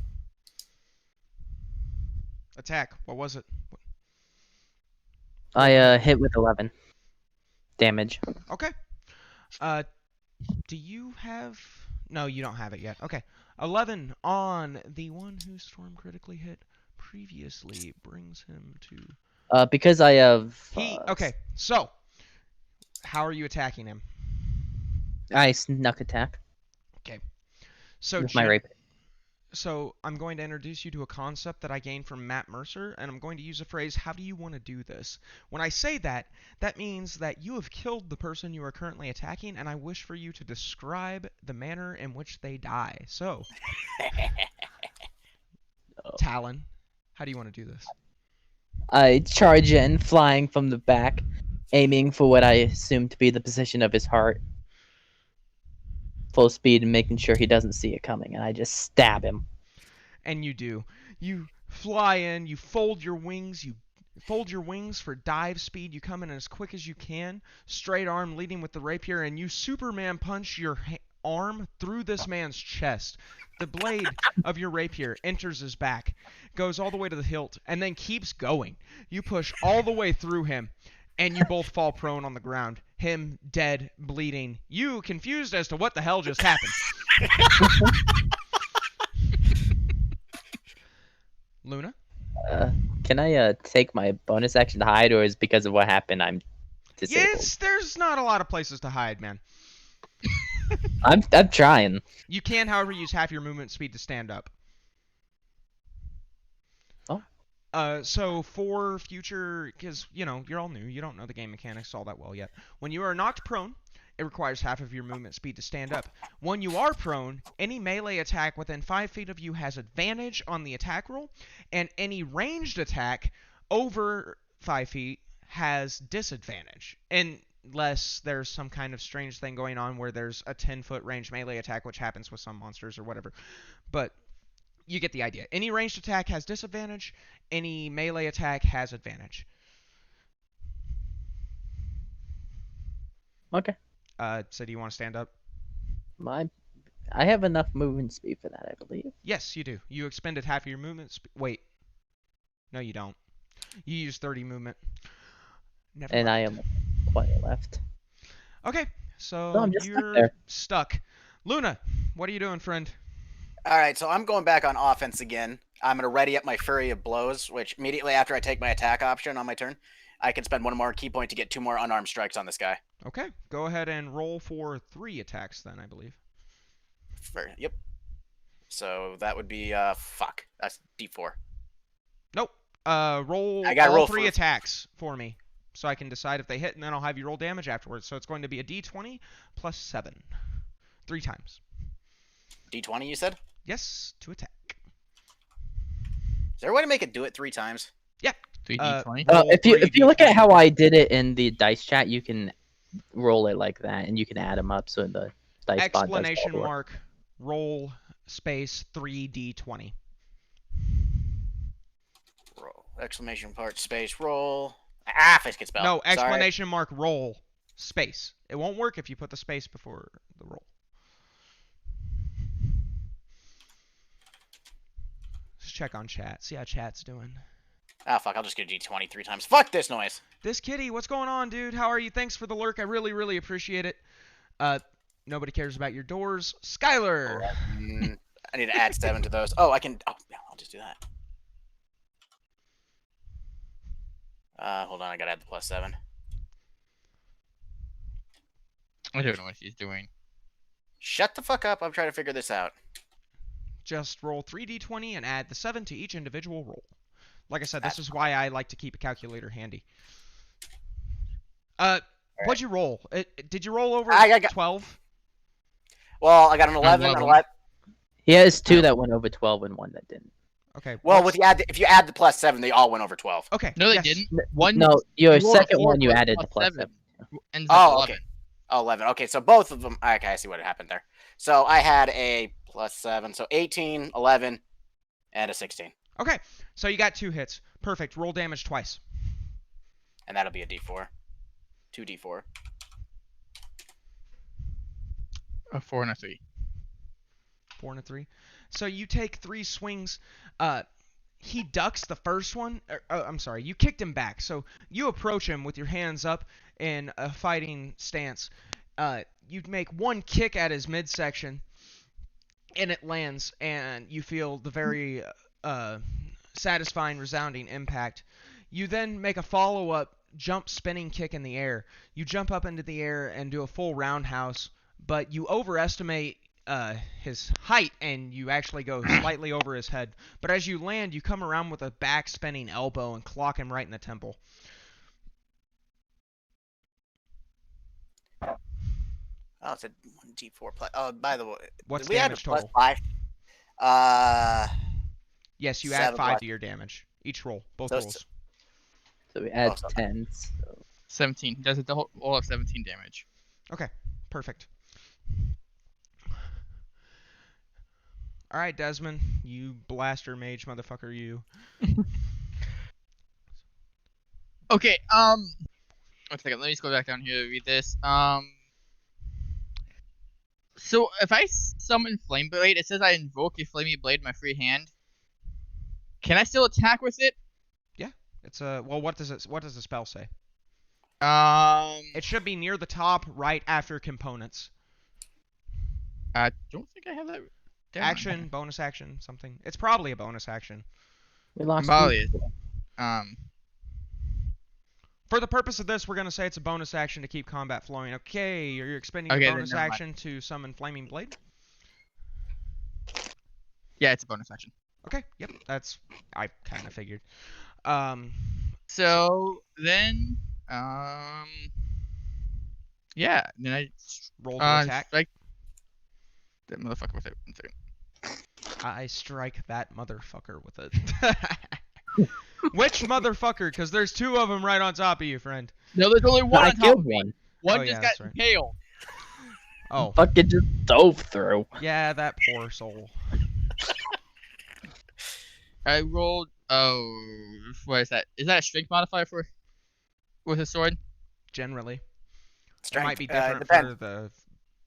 Attack. What was it? I hit with 11 damage. Okay. Do you have... No, you don't have it yet. Okay. 11 on the one who storm critically hit previously brings him to... Because I have... Okay, so... How are you attacking him? I snuck attack. Okay. So with my rapier. So I'm going to introduce you to a concept that I gained from Matt Mercer, and I'm going to use a phrase, how do you want to do this? When I say that, that means that you have killed the person you are currently attacking, and I wish for you to describe the manner in which they die. So, Talon, how do you want to do this? I charge in, flying from the back, aiming for what I assume to be the position of his heart. Full speed and making sure he doesn't see it coming, and I just stab him. And you do. You fly in, you fold your wings for dive speed, you come in as quick as you can, straight arm leading with the rapier, and you Superman punch your arm through this man's chest. The blade of your rapier enters his back, goes all the way to the hilt, and then keeps going. You push all the way through him, and you both fall prone on the ground. Him dead, bleeding. You confused as to what the hell just happened. Luna? Can I take my bonus action to hide, or is because of what happened I'm disabled? Yes, there's not a lot of places to hide, man. I'm trying. You can, however, use half your movement speed to stand up. Oh. So for future, because, you know, you're all new, you don't know the game mechanics all that well yet. When you are knocked prone, it requires half of your movement speed to stand up. When you are prone, any melee attack within 5 feet of you has advantage on the attack roll, and any ranged attack over 5 feet has disadvantage. Unless there's some kind of strange thing going on where there's a 10-foot range melee attack, which happens with some monsters or whatever. But you get the idea. Any ranged attack has disadvantage. Any melee attack has advantage. Okay. So do you want to stand up? I have enough movement speed for that, I believe. Yes, you do. You expended half of your movement speed. Wait. No, you don't. You used 30 movement. Never And mind. I am quite left. Okay, so No, I'm just stuck you're there. stuck. Luna, what are you doing, friend? All right, so I'm going back on offense again. I'm going to ready up my Fury of Blows, which immediately after I take my attack option on my turn, I can spend one more key point to get 2 more unarmed strikes on this guy. Okay, go ahead and roll for 3 attacks then, I believe. Yep. So that would be, fuck. That's D4. Nope. Roll I gotta all roll 3 for- attacks for me, so I can decide if they hit, and then I'll have you roll damage afterwards. So it's going to be a D20 plus 7. 3 times. D20, you said? Yes, to attack. Is there a way to make it do it 3 times? 3d20. roll If you 3 look at D20. how I did it in the dice chat, you can roll it like that, and you can add them up so the dice bot does all Explanation the work. mark, roll space 3d20. Roll. Exclamation part, space, roll. Ah, face gets spelled. No, Sorry. explanation mark, roll space. It won't work if you put the space before the roll. Let's check on chat. See how chat's doing. Ah, fuck, I'll just get a D20 3 times. Fuck this noise! This kitty, what's going on, dude? How are you? Thanks for the lurk. I really, really appreciate it. Nobody cares about your doors. Skylar! I need to add 7 to those. Oh, I can... Oh, yeah, I'll just do that. Hold on, I gotta add the plus 7. I don't know what she's doing. Shut the fuck up, I'm trying to figure this out. Just roll 3d20 and add the 7 to each individual roll. Like I said, this is why I like to keep a calculator handy. What'd you roll? Did you roll over I got- 12? Well, I got an 11, an 11. 11. He has 2 that went over 12 and 1 that didn't. Okay. Well, what's- if you add the plus 7, they all went over 12. Okay. No, they yes. didn't. One. No, your you rolled a second 4 one you plus added the plus 7. Ends Oh, up okay. 11. Oh, 11. Okay, so both of them... Okay, I see what happened there. So I had a plus 7, so 18, 11, and a 16. Okay. So you got 2 hits. Perfect. Roll damage twice. And that'll be a D4. 2D4. A 4 and a 3. 4 and a 3. So you take 3 swings. He ducks the first one. I'm sorry. You kicked him back. So you approach him with your hands up in a fighting stance. You make one kick at his midsection, and it lands, and you feel the very satisfying, resounding impact. You then make a follow-up jump spinning kick in the air. You jump up into the air and do a full roundhouse, but you overestimate his height, and you actually go slightly over his head. But as you land, you come around with a back-spinning elbow and clock him right in the temple. Oh, it's a 1D4 plus... Oh, by the way... What's we damage had a plus total? 5. Yes, you add 7 5 plus- to your damage. Each roll. Both Those rolls. So we add Oh, sorry. 10. So. 17. Does it all of 17 damage. Okay, perfect. Alright, Desmond. You blaster mage motherfucker, you. Okay, one second, let me just go back down here and read this. So if I summon Flame Blade, it says I invoke a Flamey Blade in my free hand. Can I still attack with it? It's a well. What does the spell say? It It should be near the top, right after components. I don't think I have that. down. Action, bonus action, something. It's probably a bonus action. We lost. Probably. two. For the purpose of this, we're gonna say it's a bonus action to keep combat flowing. Okay, you're expending Okay, your then bonus never mind. action to summon Flaming Blade. Yeah, it's a bonus action. Okay, yep, that's I kind of figured. So then, yeah, then I Roll to attack. strike that motherfucker with it. 1 second. I strike that motherfucker with it. Which motherfucker? Because there's 2 of them right on top of you, friend. No, there's only one I on top killed of me. one. One Oh, just yeah, got that's right. impaled. Oh, Fucking just dove through. yeah, that poor soul. I rolled. Oh, what is that? Is that a strength modifier for with a sword? Generally, it Strength. might be different Depends. for the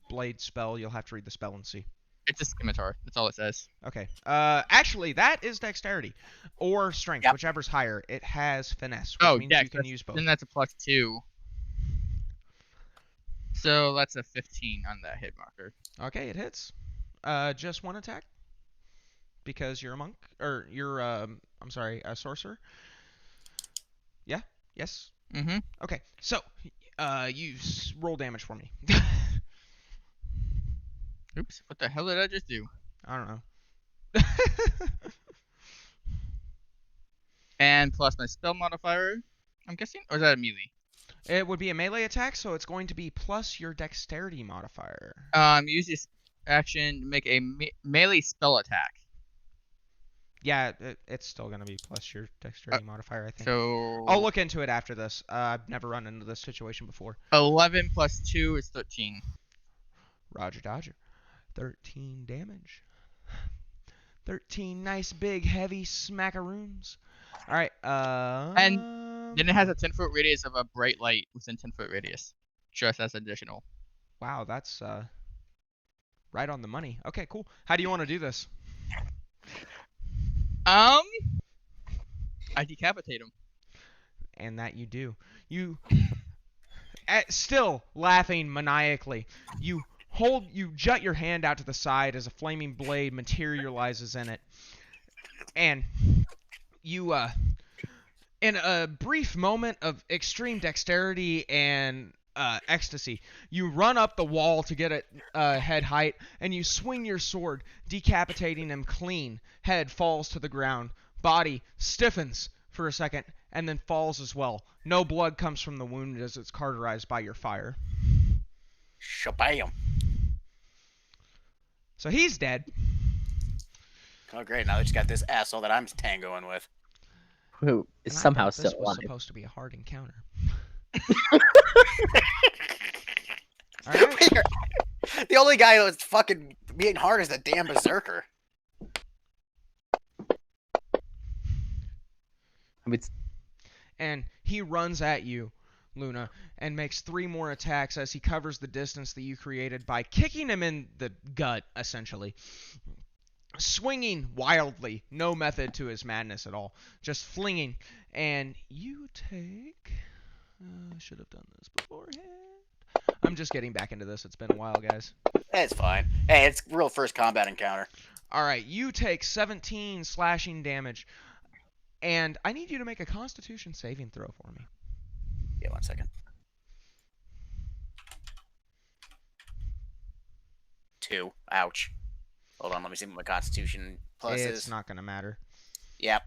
blade spell. You'll have to read the spell and see. It's a scimitar. That's all it says. Okay. Actually, that is dexterity or strength, Yep. whichever's higher. It has finesse, which Oh, means dex. you can use both. Then that's a +2. So that's a 15 on that hit marker. Okay, it hits. Just 1 attack. because you're a monk, or you're I'm sorry, a sorcerer. Yeah. Yes. Mm-hmm. Okay. So, roll damage for me. Oops. What the hell did I just do? I don't know. And plus my spell modifier, I'm guessing? Or is that a melee? It would be a melee attack, so it's going to be plus your dexterity modifier. Use this action to make a melee spell attack. Yeah, it's still going to be plus your dexterity modifier, I think. So I'll look into it after this. I've never run into this situation before. 11 plus 2 is 13. Roger Dodger. 13 damage. 13 nice big heavy smackaroons. All right. And then it has a 10-foot radius of a bright light within 10-foot radius, just as additional. Wow, that's right on the money. Okay, cool. How do you want to do this? I decapitate him. And that you do. You, still laughing maniacally, you jut your hand out to the side as a flaming blade materializes in it, and you, in a brief moment of extreme dexterity and ecstasy, you run up the wall to get at head height, and you swing your sword, decapitating him clean. Head falls to the ground. Body stiffens for a second, and then falls as well. No blood comes from the wound as it's cauterized by your fire. Shabam. So he's dead. Oh, great. Now they just got this asshole that I'm tangoing with. Who is And I somehow thought still this was alive. supposed to be a hard encounter. All right. The only guy that's fucking being hard is the damn berserker. I mean, And he runs at you, Luna, and makes 3 more attacks as he covers the distance that you created by kicking him in the gut, essentially. Swinging wildly, no method to his madness at all, just flinging. And you take... I should have done this beforehand. I'm just getting back into this. It's been a while, guys. It's fine. Hey, it's real first combat encounter. Alright, you take 17 slashing damage. And I need you to make a Constitution saving throw for me. Yeah, 1 second. 2. Ouch. Hold on, let me see what my Constitution plus is. It's not going to matter. Yep.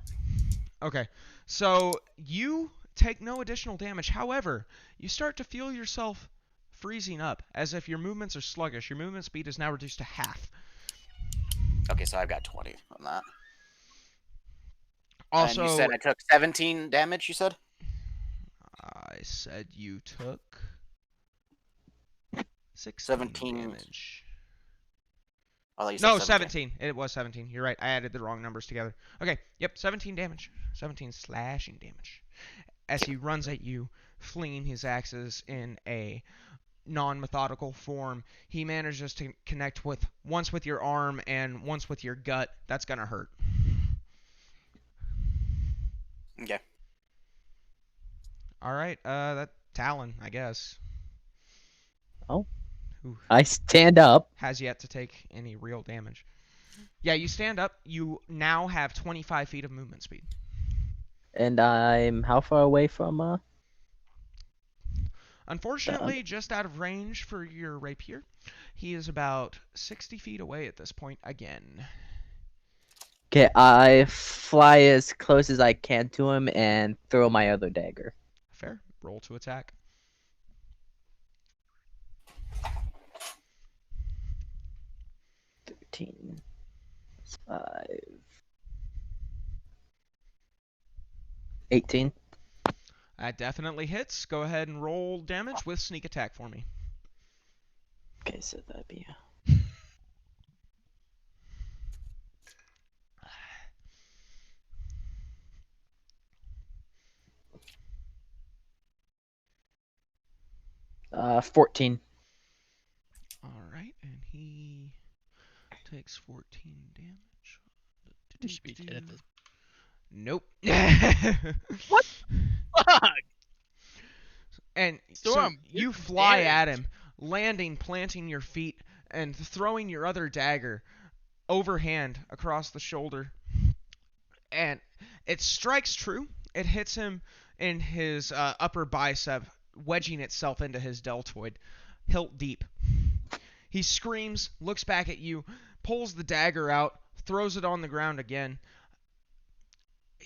Okay, so you take no additional damage. However, you start to feel yourself freezing up, as if your movements are sluggish. Your movement speed is now reduced to half. Okay, so I've got 20 on that. Also, and you said I took 17 damage, you said? I said you took 16 17 damage. I thought you said No, 17. 17. It was 17. You're right. I added the wrong numbers together. Okay, yep, 17 damage. 17 slashing damage. As he runs at you, flinging his axes in a non-methodical form, he manages to connect once with your arm and once with your gut. That's gonna hurt. Okay. All right, that Talon, I guess. Oh. Who I stand up. has yet to take any real damage. Yeah, you stand up. You now have 25 feet of movement speed. And I'm how far away from Unfortunately, just out of range for your rapier. He is about 60 feet away at this point again. Okay, I fly as close as I can to him and throw my other dagger. Fair. Roll to attack. $13. 5. 18. That definitely hits. Go ahead and roll damage with sneak attack for me. Okay, so that'd be 14. Alright, and he takes 14 damage. You should be dead at this. Nope. What? Fuck! And Storm, so you you're fly damaged. at him, landing, planting your feet, and throwing your other dagger. overhand across the shoulder, and it strikes true. It hits him in his upper bicep, wedging itself into his deltoid, hilt deep. He screams, looks back at you, pulls the dagger out, throws it on the ground again,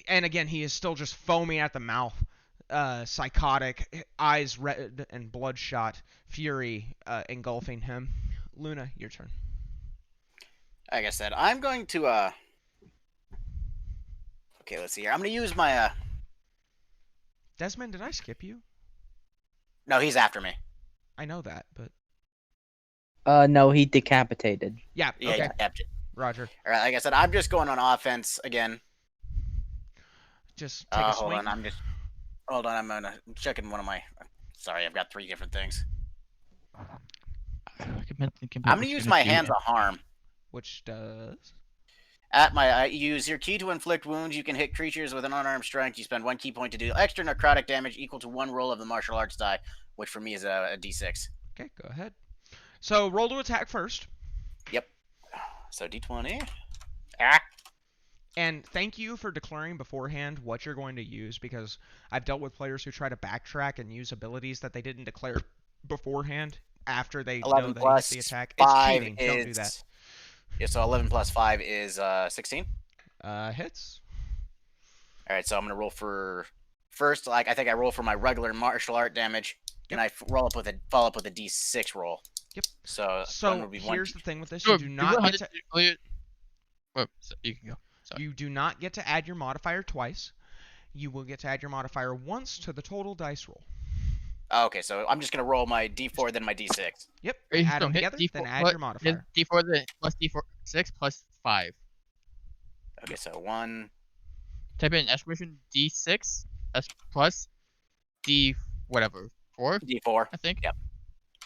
and again he is still just foaming at the mouth, psychotic, eyes red and bloodshot, fury engulfing him. Luna, your turn. Like I said, I'm going to okay, let's see here. I'm gonna use my Desmond, did I skip you? no, he's after me. I know that, but No, he decapitated. yeah, Yeah, okay, he's after. Roger. All right, like I said, I'm just going on offense again. Just take a swing. Hold on, I'm checking one of my. Sorry, I've got 3 different things. I'm gonna use my hands of harm. Which does? At my use your key to inflict wounds. You can hit creatures with an unarmed strength. You spend 1 key point to do extra necrotic damage equal to 1 roll of the martial arts die, which for me is a d6. Okay, go ahead. So roll to attack first. Yep. So d20. Ah. And thank you for declaring beforehand what you're going to use, because I've dealt with players who try to backtrack and use abilities that they didn't declare beforehand after they know 11 they hit plus the attack. 5 It's cheating. Don't do that. Yeah, so 11 plus 5 is 16. Hits. All right, so I'm gonna roll for first. Like I think I roll for my regular martial art damage, and I follow up with a d6 roll. Yep. So one So would be here's 1. the thing with this: So you do not get to, so you can go. Sorry. you do not get to add your modifier twice. You will get to add your modifier once to the total dice roll. Oh, okay, so I'm just gonna roll my d4 then my d6. Yep. Or you Add them don't hit together, then D4 add plus- your modifier. D4 then plus D4 6 plus 5. Okay, so 1. Type in exclamation D6 S plus D whatever 4 d4. I think. Yep.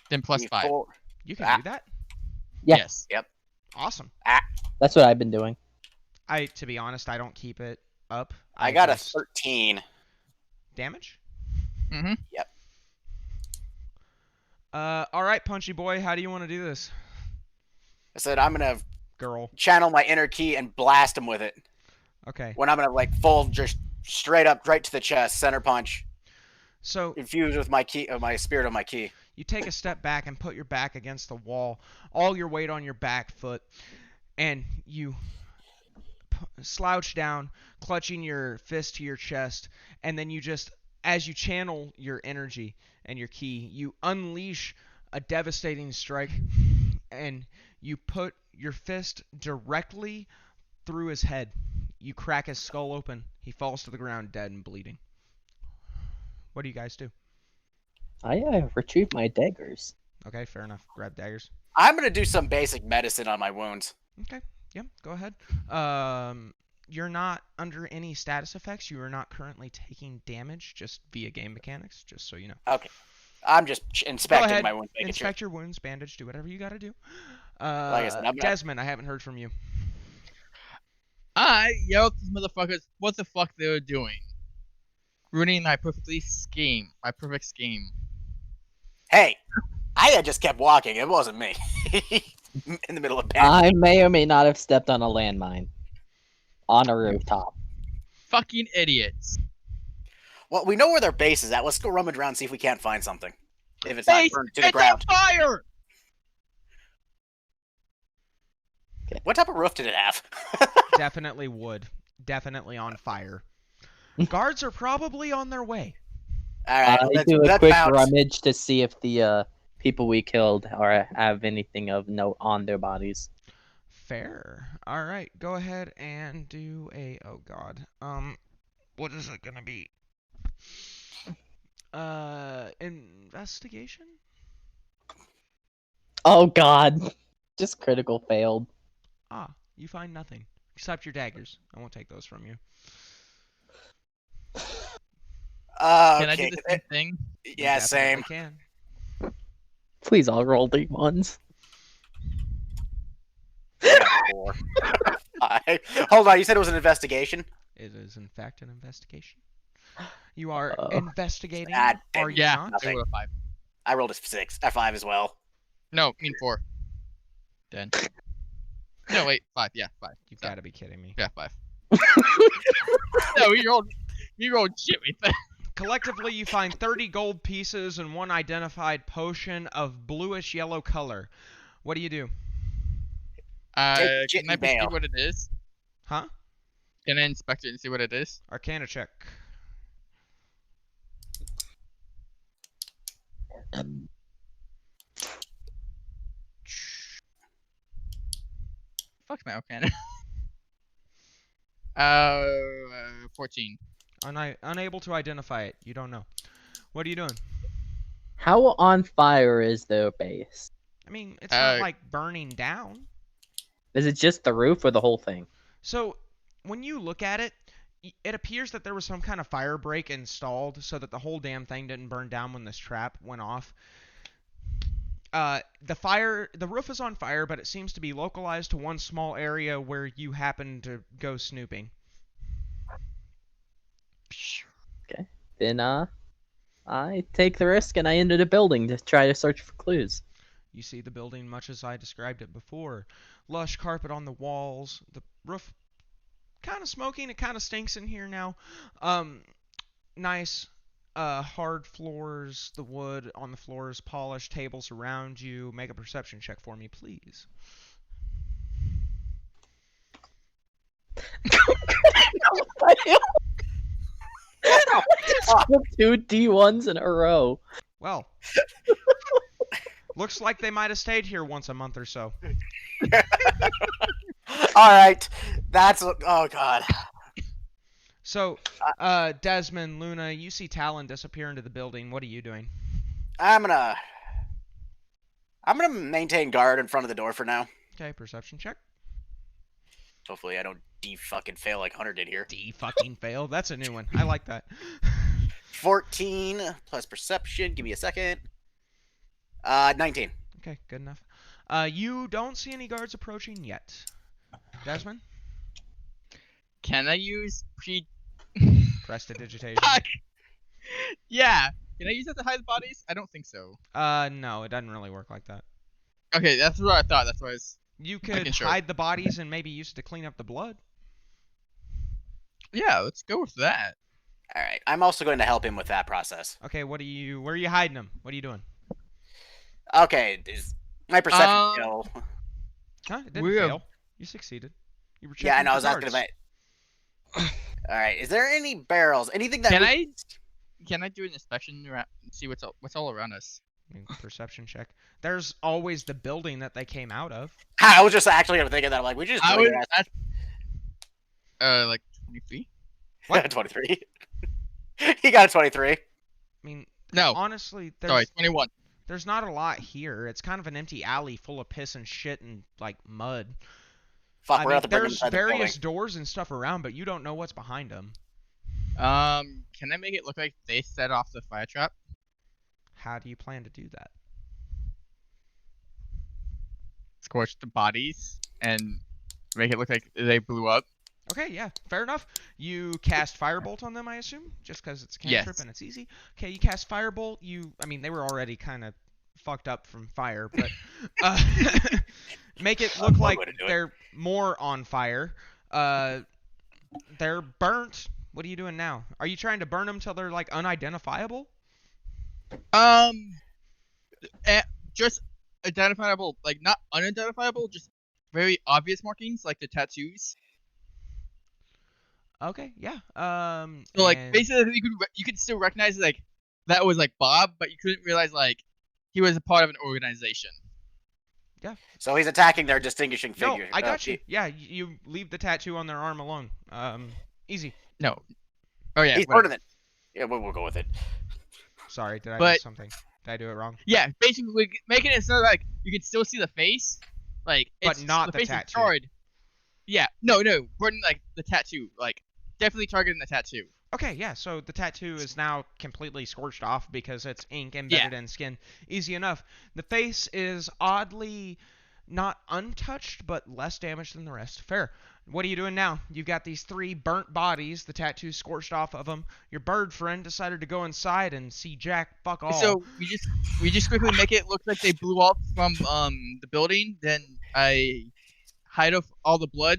Then plus 5. D4. You can Ah. do that. Yeah. Yes. Awesome. That's what I've been doing. To be honest, I don't keep it up. I got a just- 13. damage. Mm-hmm. Yep. All right, Punchy Boy, how do you want to do this, I said I'm gonna girl? channel my inner key and blast him with it. Okay. When I'm gonna like full just straight up right to the chest, center punch, So infused with my key, my spirit of my key. you take a step back and put your back against the wall, all your weight on your back foot, and you slouch down, clutching your fist to your chest, and then you just, as you channel your energy and your key, you unleash a devastating strike, and you put your fist directly through his head. You crack his skull open. He falls to the ground dead and bleeding. What do you guys do? I retrieve my daggers. Okay, fair enough. Grab daggers. I'm gonna do some basic medicine on my wounds. Okay. Yep, go ahead. You're not under any status effects. You are not currently taking damage, just via game mechanics, just so you know. Okay. I'm just Go inspecting ahead. my wounds, making Inspect your wounds, bandage, do whatever you gotta do. I said, I'm not- Desmond, I haven't heard from you. I yelled at these motherfuckers what the fuck they were doing. Ruining my perfect scheme. sure. Hey, I had just kept walking. It wasn't me. In the middle of panic. I may or may not have stepped on a landmine on a rooftop. Fucking idiots. Well, we know where their base is at. Let's go rummage around and see if we can't find something. If it's not Base, burned to the it's on ground. fire! What type of roof did it have? Definitely wood. Definitely on fire. Guards are probably on their way. All right, I do a quick bounce. rummage to see if the people we killed or have anything of note on their bodies. Fair. All right, go ahead and do a. Oh God. What is it gonna be? Investigation. Oh God, just critical failed. Ah, you find nothing except your daggers. I won't take those from you. Can I Okay. do the same thing? You Yeah, definitely same. Can. Please, I'll roll D1s. Four. Hold on, you said it was an investigation? It is in fact an investigation. You are Uh-oh. investigating. Ah, Are you Yeah, not? I Nothing. rolled a 5. I rolled a 6, a 5 as well. No, 4. Then. No, wait, 5. Yeah, 5. You've So, got to be kidding me. yeah, 5. No, we rolled shit with that. Collectively, you find 30 gold pieces and 1 identified potion of bluish yellow color. What do you do? Take Can I and see bail. what it is? Huh? Can I inspect it and see what it is? Arcana check. Fuck my Arcana. 14. Unable to identify it. You don't know. What are you doing? How on fire is their base? I mean, it's not like burning down. Is it just the roof or the whole thing? So, when you look at it, it appears that there was some kind of fire break installed so that the whole damn thing didn't burn down when this trap went off. The roof is on fire, but it seems to be localized to one small area where you happen to go snooping. Okay. Then I take the risk and I enter the building to try to search for clues. You see the building much as I described it before. Lush carpet on the walls, the roof kind of smoking, it kind of stinks in here now. Nice hard floors, the wood on the floors polished, tables around you. Make a perception check for me, please. 2 D1s in a row. Well, looks like they might have stayed here once a month or so. All right, oh god. So, Desmond, Luna, you see Talon disappear into the building. What are you doing? I'm gonna maintain guard in front of the door for now. Okay, perception check. Hopefully, I don't fucking fail like Hunter did here. Fucking fail. That's a new one. I like that. 14 plus perception. Give me a second. 19. Okay, good enough. You don't see any guards approaching yet. Desmond? Can I use Prestidigitation. Fuck! Yeah. Can I use that to hide the bodies? I don't think so. No, it doesn't really work like that. Okay, that's what I thought. That's why I was... You could hide the bodies and maybe use it to clean up the blood. Yeah, let's go with that. All right. I'm also going to help him with that process. Okay, where are you hiding them? What are you doing? Okay, is my perception skill. Huh? It didn't fail. You succeeded. You were checking Yeah, I know. I for was asking guards. about. All right. Is there any barrels? Anything that Can I do an inspection and see what's all around us? Perception check. There's always the building that they came out of. I was just actually thinking that. I'm like, we just. Like 23. What? 23. He got a 23. I mean, no. Honestly, Sorry, 21. There's not a lot here. It's kind of an empty alley full of piss and shit and like mud. Fuck, there's various doors and stuff around, but you don't know what's behind them. Can I make it look like they set off the fire trap? How do you plan to do that? Scorch the bodies and make it look like they blew up. Okay, yeah, fair enough. You cast Firebolt on them, I assume, just because it's a cantrip and it's easy. Okay, you cast Firebolt. I mean, they were already kind of fucked up from fire, but make it look like they're more on fire. They're burnt. What are you doing now? Are you trying to burn them till they're like unidentifiable? Just identifiable, like not unidentifiable, just very obvious markings, like the tattoos. Okay, yeah. So like basically, you could still recognize like that was like Bob, but you couldn't realize like he was a part of an organization. Yeah. So he's attacking their distinguishing figure. No, I got you. Yeah, you leave the tattoo on their arm alone. Easy. No. Oh yeah. He's part of it. Yeah, we'll go with it. Sorry, did I miss something? Did I do it wrong? Yeah, basically making it so like you can still see the face, like but not the face tattoo. Charred. Yeah, no, burning like the tattoo, like definitely targeting the tattoo. Okay, yeah. So the tattoo is now completely scorched off because it's ink embedded in skin. Easy enough. The face is oddly not untouched, but less damaged than the rest. Fair. What are you doing now? You've got these 3 burnt bodies, the tattoo scorched off of them. Your bird friend decided to go inside and see Jack fuck all. So we just quickly make it look like they blew up from the building. Then I hide off all the blood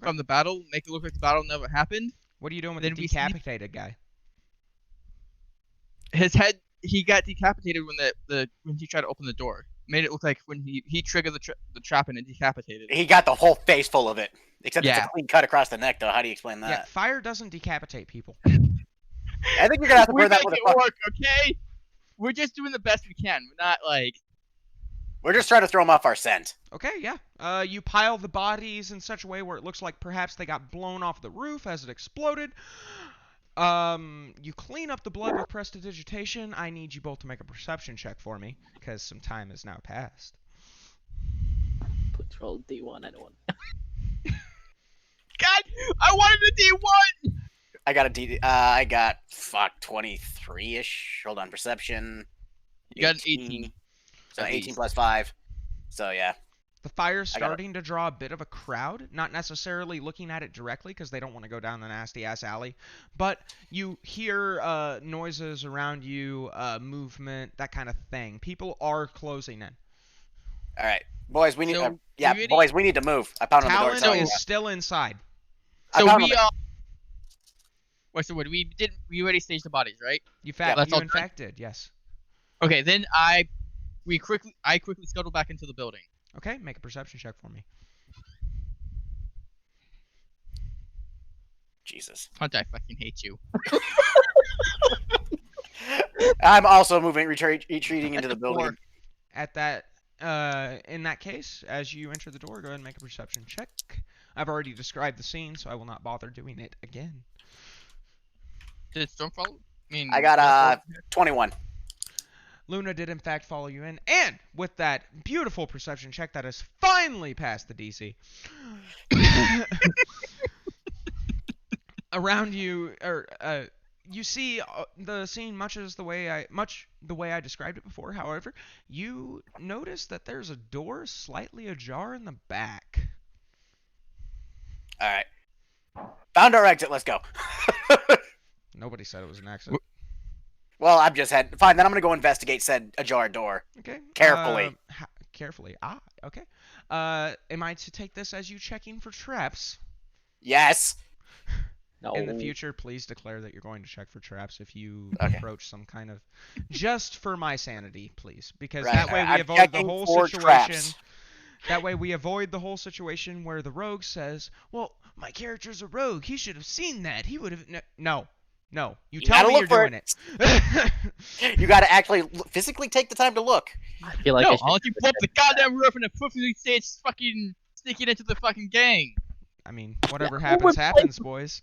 from the battle, make it look like the battle never happened. What are you doing with Then the we see- decapitated guy? His head, he got decapitated when he tried to open the door. Made it look like when he triggered the trap and it decapitated. He got the whole face full of it, except it's Yeah. a clean cut across the neck, though. How do you explain Yeah, that? fire doesn't decapitate people. I think you're gonna have to We burn that make it motherfucker. work, okay? We're just doing the best we can. We're not like. We're just trying to throw him off our scent. Okay, yeah. You pile the bodies in such a way where it looks like perhaps they got blown off the roof as it exploded. You clean up the blood with prestidigitation. I need you both to make a perception check for me, because some time has now passed. Please roll D1. I don't want. God, I wanted a D1. I got a D. I got 23-ish. Hold on, perception. You got an 18. So At 18 least. plus 5. So yeah. The fire's I got it. starting to draw a bit of a crowd, not necessarily looking at it directly because they don't want to go down the nasty-ass alley, but you hear noises around you, movement, that kind of thing. People are closing in. All right, boys, we need. So, yeah, we need- boys, we need to move. I pounded on the door. Talon telling you is that. still inside. I So found we him. Wait, so what? We already staged the bodies, right? You that's you all in done? fact did, yes. Okay, then I quickly scuttle back into the building. Okay, make a perception check for me. Jesus. Hunter, I fucking hate you. I'm also moving, retreating into the building. At that, in that case, as you enter the door, go ahead and make a perception check. I've already described the scene, so I will not bother doing it again. Did Storm follow? I got 21. Luna did in fact follow you in, and with that beautiful perception check that has finally passed the DC. Around you, you see the scene much the way I described it before. However, you notice that there's a door slightly ajar in the back. All right. Found our exit. Let's go. Nobody said it was an accident. Well, I'm just head. Fine, then I'm gonna go investigate said ajar door. Okay. Carefully. Carefully. Ah, okay. Am I to take this as you checking for traps? Yes. No. In the future, please declare that you're going to check for traps if you Okay. approach some kind of... Just for my sanity, please. Because Right, that way we I'm avoid the checking whole for situation... traps. That way we avoid the whole situation where the rogue says, well, my character's a rogue. He should have seen that. He would have... No. No. You tell gotta me look you're for doing it. You gotta actually physically take the time to look. I feel like No, I should I'll let you blow up the goddamn roof and then perfectly say it's fucking sneaking into the fucking gang. I mean, whatever Yeah, happens, we're happens, boys.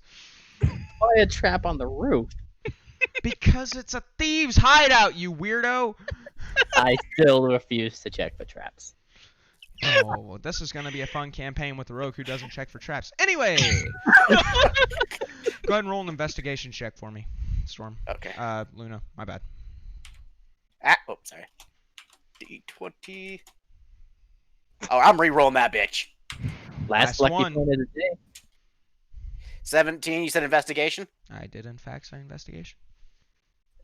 buy a trap on the roof. Because it's a thieves' hideout, you weirdo! I still refuse to check for traps. Oh, this is going to be a fun campaign with the rogue who doesn't check for traps. Anyway! Go ahead and roll an investigation check for me, Storm. Okay. Luna, my bad. Oh, sorry. D20. Oh, I'm re-rolling that bitch. Last Last lucky one. point of the day. 17. You said investigation. I did, in fact, say investigation.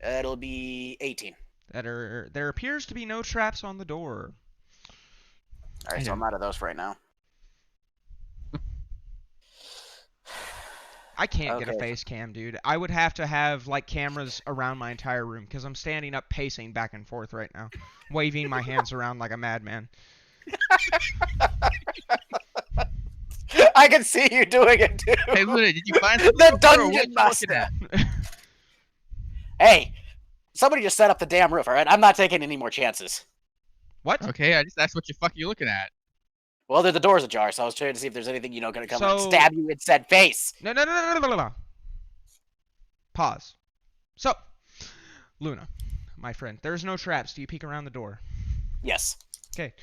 It'll be 18. There appears to be no traps on the door. All right, so I'm out of those for right now. I can't get a Okay. face cam, dude. I would have to have, like, cameras around my entire room, because I'm standing up pacing back and forth right now, waving my hands around like a madman. I can see you doing it too. Hey, Luna, did you find something? The over there, or what dungeon you master. looking at? Hey, somebody just set up the damn roof. All right, I'm not taking any more chances. What? Okay, I just asked what you're looking at. Well, the door's ajar, so I was trying to see if there's anything gonna come and So- stab you in said face. No. Pause. So, Luna, my friend, there's no traps. Do you peek around the door? Yes. Okay.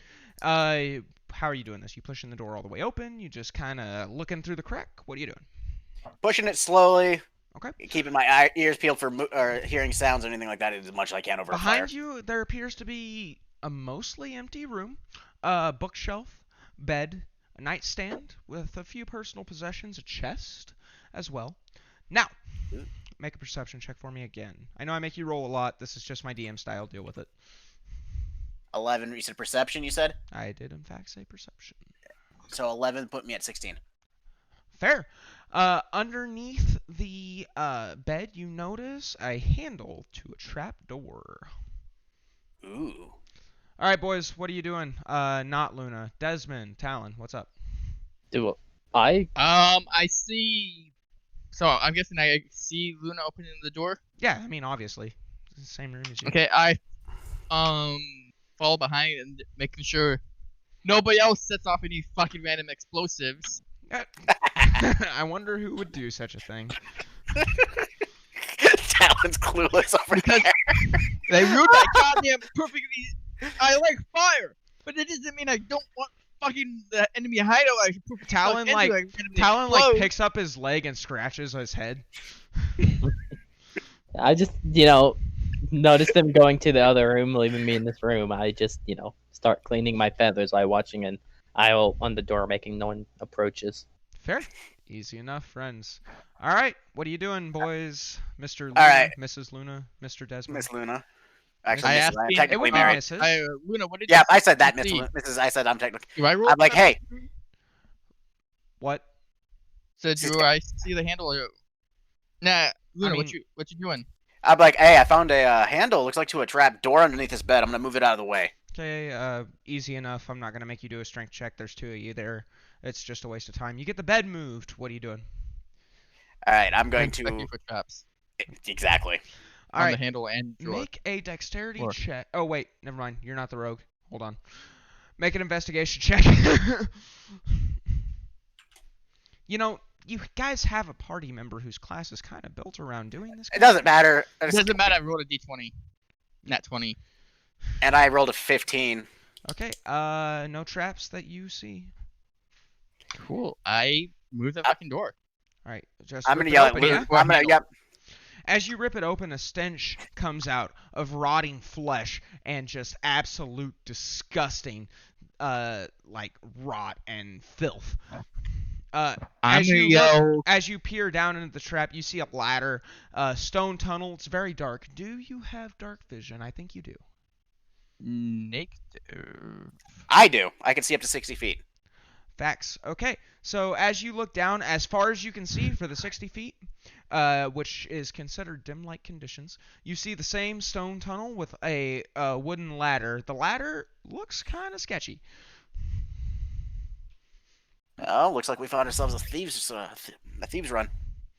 How are you doing this? You pushing the door all the way open? You just kind of looking through the crack? What are you doing? Pushing it slowly. Okay. Keeping my ears peeled for hearing sounds or anything like that as much as I can over a fire. Behind you, there appears to be a mostly empty room, a bookshelf, bed, a nightstand with a few personal possessions, a chest as well. Now, make a perception check for me again. I know I make you roll a lot. This is just my DM style. Deal with it. 11 recent perception, you said? I did, in fact, say perception. So 11 put me at 16. Fair. Underneath the bed, you notice a handle to a trap door. Ooh. All right, boys, what are you doing? Not Luna. Desmond, Talon, what's up? Do I? I see. So I'm guessing I see Luna opening the door. Yeah, I mean, obviously. It's the same room as you. Okay, I follow behind and making sure nobody else sets off any fucking random explosives. I wonder who would do such a thing. Talon's clueless over Because there. they ruined that goddamn perfectly. I like fire, but it doesn't mean I don't want fucking the enemy hideout. I should put Talon like picks up his leg and scratches his head. I just, noticed them going to the other room, leaving me in this room. I just, start cleaning my feathers while watching an aisle on the door, making no one approaches. Fair. Easy enough, friends. All right, what are you doing, boys? Mr. Luna, All right. Mrs. Luna, Mr. Desmond. Miss Luna. Actually, I Mrs. asked I'm him- technically it would be married. Mrs. Luna, what did Yeah, you I said that, see? Mrs. I said I'm technically. Do I roll? I'm like, hey. What? So do I see the handle? Or... Nah, Luna, mean- what you doing? I'm like, hey, I found a handle. Looks like to a trap door underneath his bed. I'm gonna move it out of the way. Okay, easy enough. I'm not gonna make you do a strength check. There's two of you there. It's just a waste of time. You get the bed moved. What are you doing? All right, I'm going Expecting to for traps exactly. All on right, the handle and drawer. make a dexterity Or- check. Oh wait, never mind. You're not the rogue. Hold on. Make an investigation check. You guys have a party member whose class is kind of built around doing this. It doesn't matter. It doesn't matter. I rolled a d20, nat 20. And I rolled a 15. Okay. No traps that you see. Cool. I moved the fucking door. All right. Just I'm rip gonna it yell at open, Luna. yeah? Or I'm gonna handle. yep. As you rip it open, a stench comes out of rotting flesh and just absolute disgusting, like rot and filth. I'm As gonna you yell. as you peer down into the trap, you see a ladder, stone tunnel. It's very dark. Do you have dark vision? I think you do. Negative. I do. I can see up to 60 feet. Facts. Okay. So as you look down, as far as you can see for the 60 feet, which is considered dim light conditions, you see the same stone tunnel with a wooden ladder. The ladder looks kind of sketchy. Oh, looks like we found ourselves a thieves run.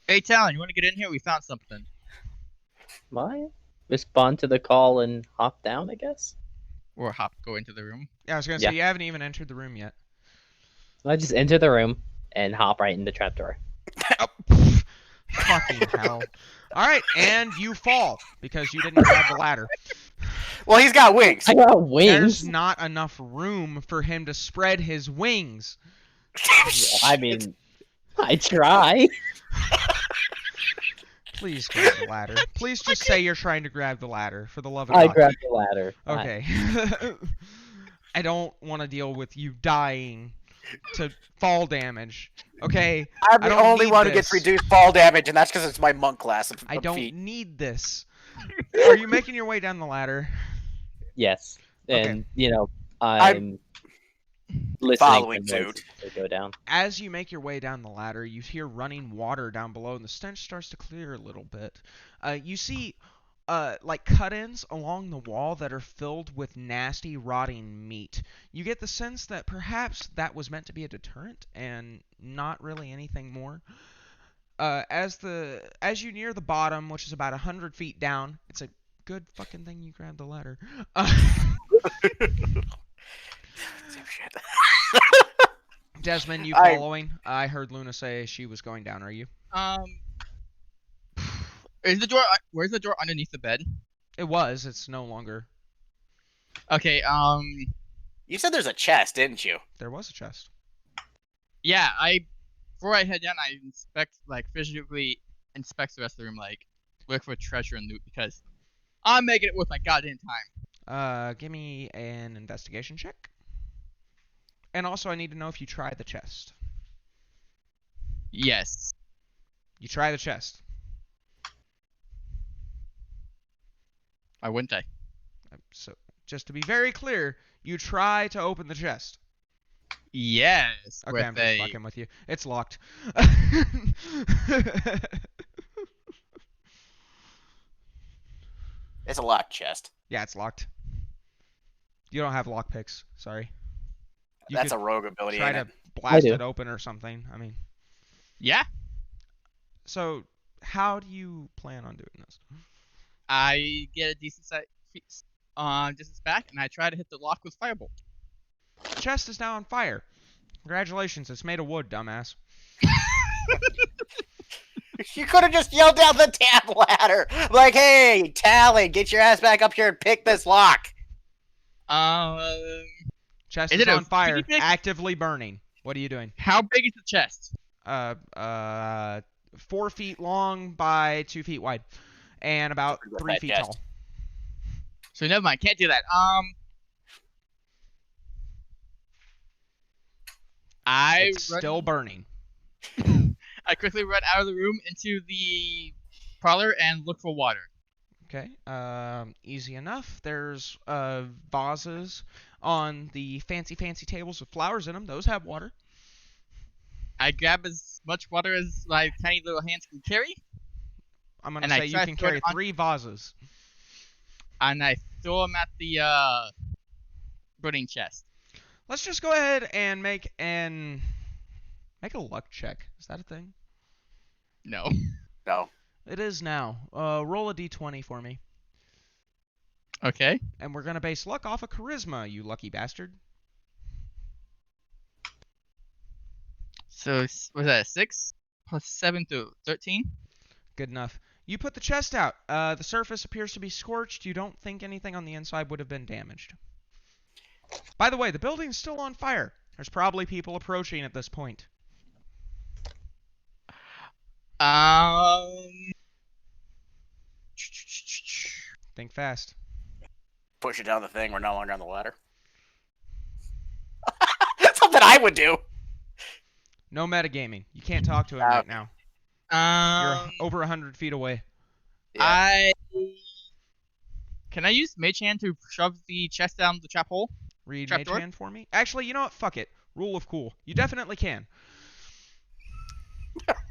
Hey, Talon, you want to get in here? We found something. Why? Respond to the call and hop down, I guess? Or go into the room. Yeah, I was gonna say you haven't even entered the room yet. I just enter the room and hop right in the trapdoor. Oh, fucking hell! All right, and you fall because you didn't grab the ladder. Well, he's got wings. I got There's wings! not enough room for him to spread his wings. I mean, I try. Please grab the ladder. Please just say you're trying to grab the ladder, for the love of I God. grabbed the ladder. Okay. I don't want to deal with you dying to fall damage. Okay? I'm I the don't only need one who gets this. reduced fall damage, and that's because it's my monk class of I don't feet. need this. Are you making your way down the ladder? Yes. Okay. And, I'm listening following for noises suit. to go down. As you make your way down the ladder, you hear running water down below, and the stench starts to clear a little bit. You see, like cut-ins along the wall that are filled with nasty, rotting meat. You get the sense that perhaps that was meant to be a deterrent, and not really anything more. As you near the bottom, which is about 100 feet down, it's a good fucking thing you grabbed the ladder. Same shit. Desmond, you I- following? I heard Luna say she was going down. Are you? Is the door? Where's the door underneath the bed? It was. It's no longer. Okay. You said there's a chest, didn't you? There was a chest. Yeah. Before I head down, I physically inspect the rest of the room, look for treasure and loot because I'm making it worth my goddamn time. Give me an investigation check. And also, I need to know if you try the chest. Yes. You try the chest. Why wouldn't I? So, just to be very clear, you try to open the chest. Yes, Okay, with I'm just a fucking with you. It's locked. It's a locked chest. Yeah, it's locked. You don't have lockpicks. Sorry. You That's could a rogue ability, try ain't to it? blast do. it open or something. I mean, yeah. so how do you plan on doing this? I get a decent size distance back, and I try to hit the lock with firebolt. The chest is now on fire. Congratulations, it's made of wood, dumbass. You could have just yelled down the damn ladder, like, "Hey, Talon, get your ass back up here and pick this lock." Chest Is is it a on fire, pretty big- actively burning. What are you doing? How big is the chest? 4 feet long by 2 feet wide, and about Pretty good 3 fat feet chest. tall. So never mind, can't do that. It's still burning. I quickly run out of the room into the parlor and look for water. Okay, easy enough. There's vases on the fancy tables with flowers in them. Those have water. I grab as much water as my tiny little hands can carry, I'm gonna And I say you try can to throw it carry on- 3 vases. and I throw them at the burning chest. Let's just go ahead and make a luck check. Is that a thing? No. No. It is now. Roll a d20 for me. Okay. And we're gonna base luck off of charisma, you lucky bastard. So was that 6 plus 7 to 13? Good enough. You put the chest out. The surface appears to be scorched. You don't think anything on the inside would have been damaged. By the way, the building's still on fire. There's probably people approaching at this point. Think fast. Push it down the thing. We're no longer on the ladder. Something I would do. No metagaming. You can't talk to him right now. You're over 100 feet away. Yeah. Can I use Mage Hand to shove the chest down the trap hole? Read Mage Trapdoor? Hand for me. Actually, you know what? Fuck it. Rule of cool. You definitely can.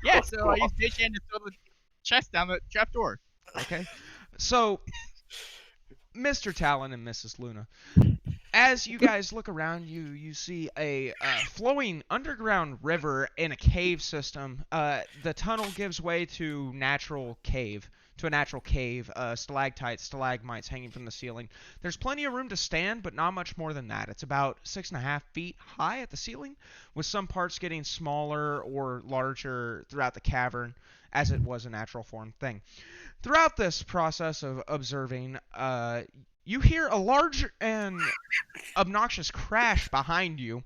Yeah, so I use Mage Hand to throw the chest down the trapdoor. Okay. So, Mr. Talon and Mrs. Luna, as you guys look around you see a flowing underground river in a cave system. The tunnel gives way to a natural cave, stalactites, stalagmites hanging from the ceiling. There's plenty of room to stand, but not much more than that. It's about 6.5 feet high at the ceiling, with some parts getting smaller or larger throughout the cavern, as it was a natural form thing. Throughout this process of observing, you hear a large and obnoxious crash behind you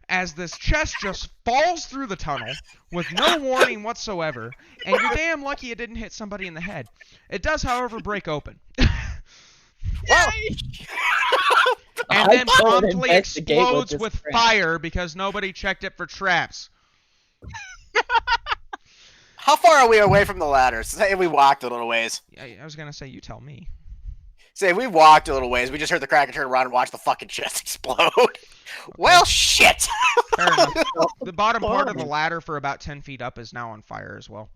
as this chest just falls through the tunnel with no warning whatsoever, and you're damn lucky it didn't hit somebody in the head. It does, however, break open. Well, And then I'd go and promptly investigate what explodes this with crap- fire because nobody checked it for traps. how far are we away from the ladder? Say we walked a little ways. I was gonna say, you tell me. Say we walked a little ways. We just heard the crack and turned around and watched the fucking chest explode. Well, shit. Fair enough. The bottom part of the ladder for about 10 feet up is now on fire as well.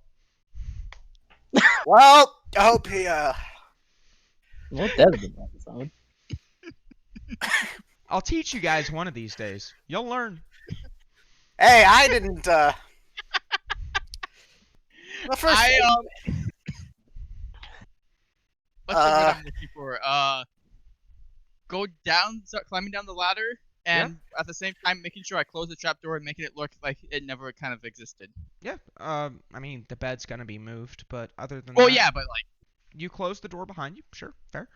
Well, I hope he What does the episode? I'll teach you guys one of these days. You'll learn. Hey, I didn't. The first. What's the word I'm looking for? Go down, start climbing down the ladder, and at the same time making sure I close the trapdoor and making it look like it never kind of existed. Yeah. I mean, the bed's gonna be moved, but other than Oh that, yeah, but like you close the door behind you. Sure, fair.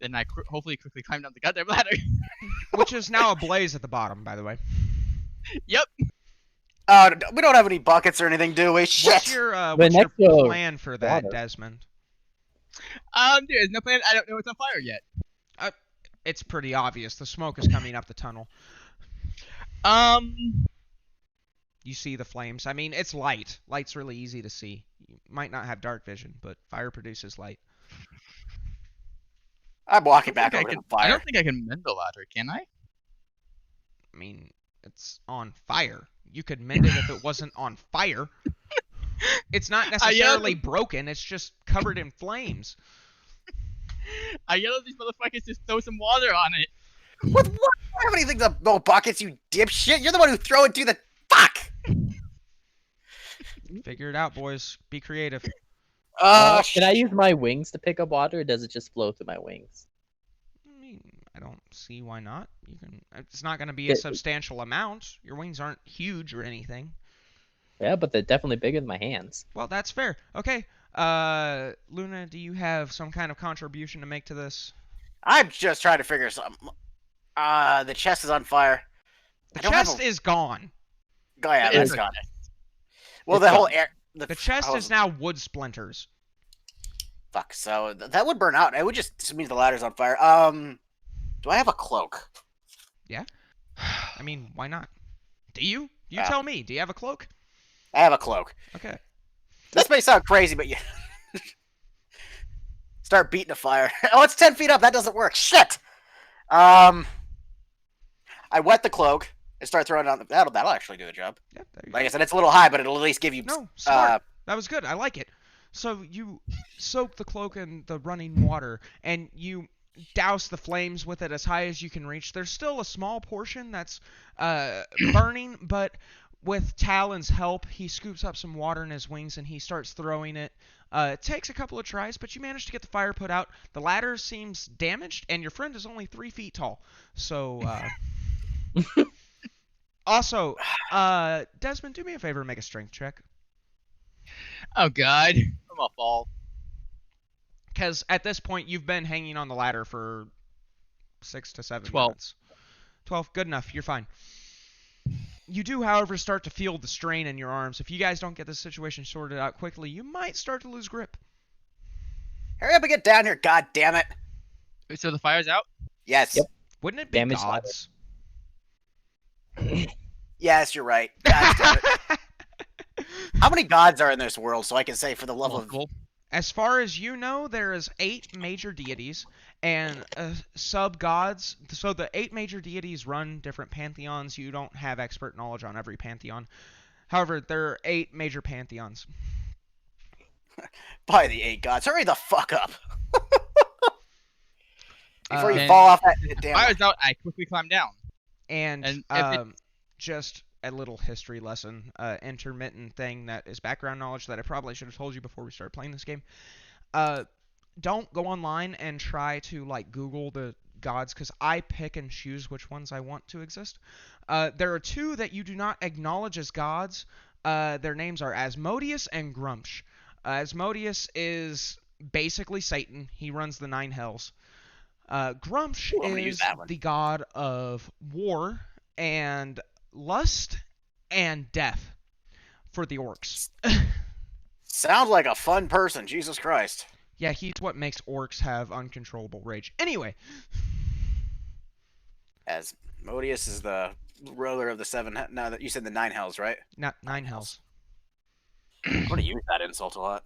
then I hopefully quickly climb down the goddamn ladder. Which is now ablaze at the bottom, by the way. Yep. We don't have any buckets or anything, do we? Shit. What's your But next to plan for that, water. Desmond? There's no plan. I don't know it's on fire yet. It's pretty obvious. The smoke is coming up the tunnel. You see the flames. I mean, it's light. Light's really easy to see. You might not have dark vision, but fire produces light. I'm walking back I over to the I fire. don't think I can mend the ladder, can I? I mean, it's on fire. You could mend it if it wasn't on fire. It's not necessarily broken. It's just covered in flames. I yell at these motherfuckers to throw some water on it. What? I don't have anything to no buckets, you dipshit. You're the one who throw it to the fuck. Figure it out, boys. Be creative. Can I use my wings to pick up water, or does it just flow through my wings? I mean, I don't see why not. You can. It's not going to be a substantial amount. Your wings aren't huge or anything. Yeah, but they're definitely bigger than my hands. Well, that's fair. Okay. Luna, do you have some kind of contribution to make to this? I'm just trying to figure something. The chest is on fire. The chest is gone. Oh yeah, that's gone. Well, It's the whole gone. air. The chest is now wood splinters. Fuck. So that would burn out. It would just mean the ladder's on fire. Do I have a cloak? Yeah. I mean, why not? Do you? You tell me. Do you have a cloak? I have a cloak. Okay. This may sound crazy, but you start beating a fire. Oh, it's 10 feet up. That doesn't work. Shit. I wet the cloak and start throwing it on the. That'll actually do the job. Yeah, there you Like go. I said, it's a little high, but it'll at least give you. No, smart. That was good. I like it. So you soak the cloak in the running water, and you douse the flames with it as high as you can reach. There's still a small portion that's burning, but with Talon's help, he scoops up some water in his wings and he starts throwing it. It takes a couple of tries, but you manage to get the fire put out. The ladder seems damaged, and your friend is only 3 feet tall. So, also, Desmond, do me a favor and make a strength check. Oh god, I'm gonna fall. Because at this point, you've been hanging on the ladder for 6 to 7 12. minutes. 12, good enough. You're fine. You do, however, start to feel the strain in your arms. If you guys don't get this situation sorted out quickly, you might start to lose grip. Hurry up and get down here, god damn it. So the fire's out? Yes. Yep. Wouldn't it be Damage gods? Yes, you're right. God damn it. How many gods are in this world so I can say for the love of. Multiple. As far as you know, there is 8 major deities and sub-gods. So the 8 major deities run different pantheons. You don't have expert knowledge on every pantheon. However, there are 8 major pantheons. By the 8 gods. Hurry the fuck up. Before you And fall off that damn. Fire's out, I quickly climb down. And And if it's- just a little history lesson, intermittent thing that is background knowledge that I probably should have told you before we started playing this game. Don't go online and try to like Google the gods, because I pick and choose which ones I want to exist. There are 2 that you do not acknowledge as gods. Their names are Asmodeus and Grumsh. Asmodeus is basically Satan. He runs the 9 hells. Grumsh Ooh, I'm gonna use is that one. the god of war and lust and death for the orcs. Sounds like a fun person, Jesus Christ. Yeah, he's what makes orcs have uncontrollable rage. Anyway, Asmodeus is the ruler of the 7. No, you said the 9 hells, right? not 9 hells. I'm gonna use that insult a lot.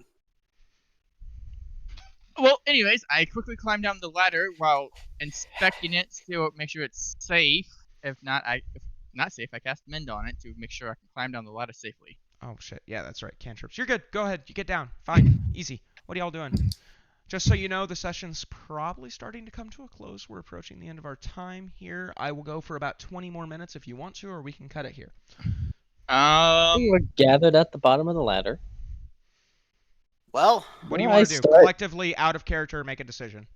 Well, anyways, I quickly climb down the ladder while inspecting it to make sure it's safe. If not safe, I cast Mend on it to make sure I can climb down the ladder safely. Oh shit, yeah, that's right, cantrips. You're good. Go ahead, you get down. Fine, easy. What are y'all doing? Just so you know, the session's probably starting to come to a close. We're approaching the end of our time here. I will go for about 20 more minutes if you want to, or we can cut it here. We're gathered at the bottom of the ladder. Well, What do you Well, want to I do? start- Collectively, out of character, make a decision.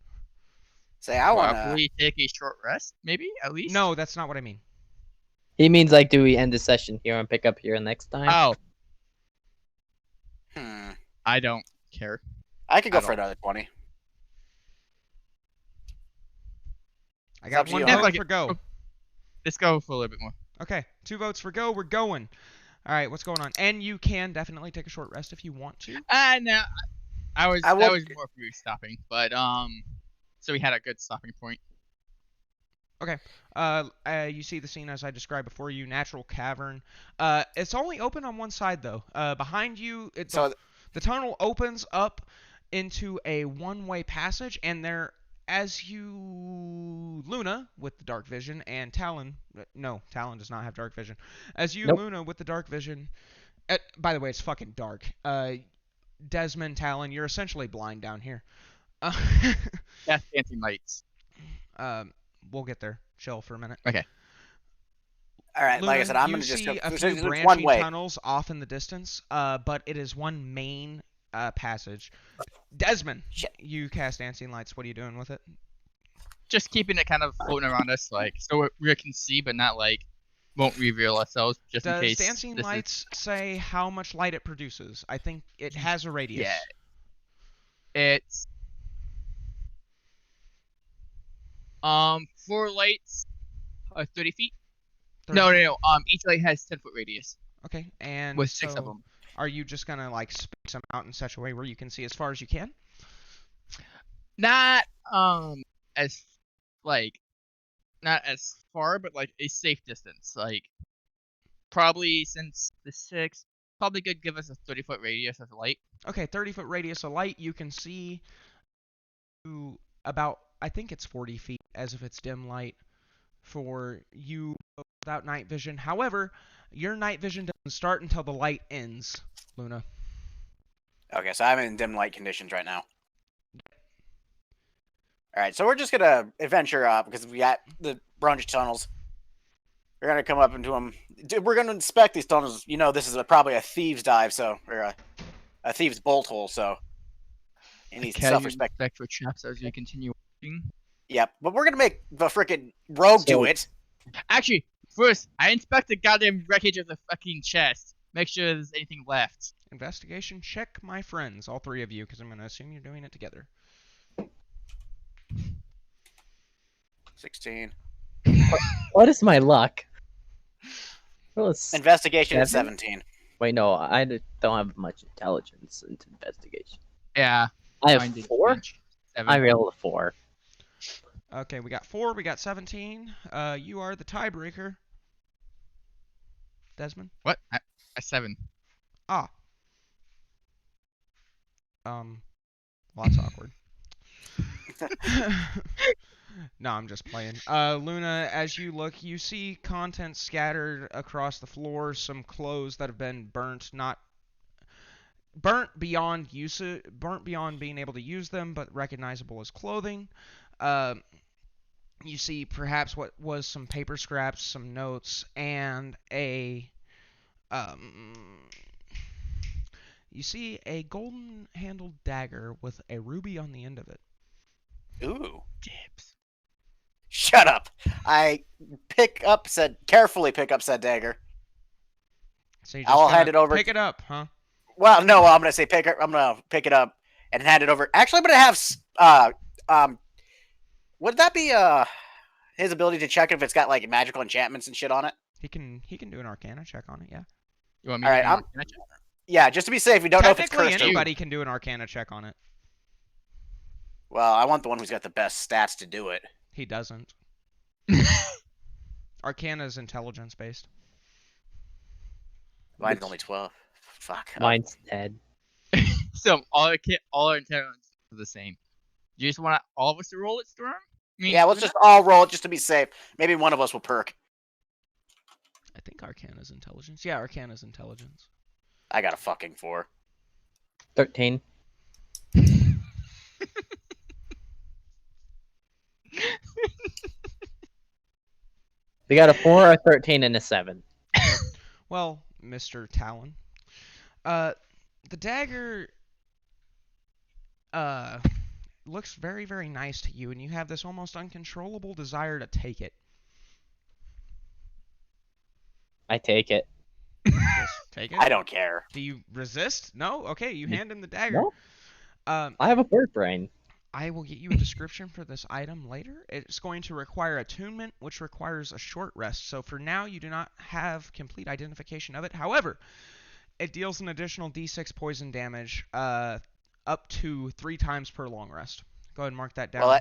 say I wanna. Probably take a short rest, maybe at least. No, that's not what I mean. He means like, do we end the session here and pick up here next time? Oh, I I don't care. could go I for don't- another 20. I It's got up to 1 you. vote Like for it- go. Let's go for a little bit more. Okay, 2 votes for go. We're going. All right, what's going on? And you can definitely take a short rest if you want to. No, that was more for you stopping, but so we had a good stopping point. You see the scene as I described before you, natural cavern. It's only open on one side though. Behind you, So the tunnel opens up into a one-way passage, and there, as you Luna with the dark vision and Talon, no, Talon does not have dark vision. As you Nope. Luna with the dark vision, by the way, it's fucking dark. Desmond, Talon, you're essentially blind down here. Cast dancing lights. We'll get there. Chill for a minute. Okay. All right, like I said, I'm you gonna just go. see a It's few one branching way. tunnels off in the distance, but it is one main passage. Desmond, Shit. you cast dancing lights. What are you doing with it? Just keeping it kind of floating around us, like so we can see, but not like won't reveal ourselves, just in Does case. dancing this lights say how much light it produces? I think it has a radius. Yeah. It's 4 lights are 30 feet. 30 No. Each light has 10-foot radius Okay, and with so 6 of them. are you just gonna like space them out in such a way where you can see as far as you can? Not as like not as far, but like a safe distance. Like probably since the 6 probably could give us a 30-foot radius of light. Okay, 30-foot radius of light. You can see to about, I think it's 40 feet, as if it's dim light for you without night vision. However, your night vision doesn't start until the light ends, Luna. Okay, so I'm in dim light conditions right now. All right, so we're just gonna adventure up because we got the branch tunnels. We're gonna come up into them. We're gonna inspect these tunnels. You know, this is probably a thieves' dive, or a thieves' bolt hole. So, any self-respect. Respect for traps as we continue walking. Yep, but we're gonna make the frickin' rogue do it. Actually, first I inspect the goddamn wreckage of the fucking chest. Make sure there's anything left. Investigation check, my friends, all 3 of you, because I'm going to assume you're doing it together. 16. What is my luck? Investigation is 7? 17. Wait, no, I don't have much intelligence into investigation. Yeah. I mine have did 4? change. 7. I rolled a 4. Okay, we got 4, we got 17. You are the tiebreaker. Desmond? What? A 7. Ah. Well, that's awkward. No, I'm just playing. Luna, as you look, you see contents scattered across the floor, some clothes that have been burnt beyond being able to use them, but recognizable as clothing. You see perhaps what was some paper scraps, some notes, and you see a golden-handled dagger with a ruby on the end of it. Ooh. Dibs. Shut up. I carefully pick up said dagger. So you I will just hand it over. Pick it up, huh? Well, no, I'm gonna say I'm gonna pick it up and hand it over. Actually, I'm gonna have would that be his ability to check if it's got like magical enchantments and shit on it? He can do an Arcana check on it, yeah. You want me All to right, do an Arcana check? Yeah, just to be safe, we don't know if it's Technically, cursed or. anybody can do an Arcana check on it. Well, I want the one who's got the best stats to do it. He doesn't. Arcana is intelligence based. Mine's only 12. Fuck. Mine's 10. So all our intelligence are the same. You just want all of us to roll it, Storm? Yeah, let's just all roll it just to be safe. Maybe one of us will perk. I think Arcana is intelligence. Yeah, Arcana is intelligence. I got a fucking 4. 13. We got a 4, a 13, and a 7. Well, Mr. Talon, the dagger looks very, very nice to you, and you have this almost uncontrollable desire to take it. I take it. Just take it. I don't care. Do you resist? No? Okay, you hand him the dagger. No, I I have a bird brain. will get you a description for this item later. It's going to require attunement, which requires a short rest. So for now, you do not have complete identification of it. However, it deals an additional d6 poison damage up to 3 times per long rest. Go ahead and mark that down. Well,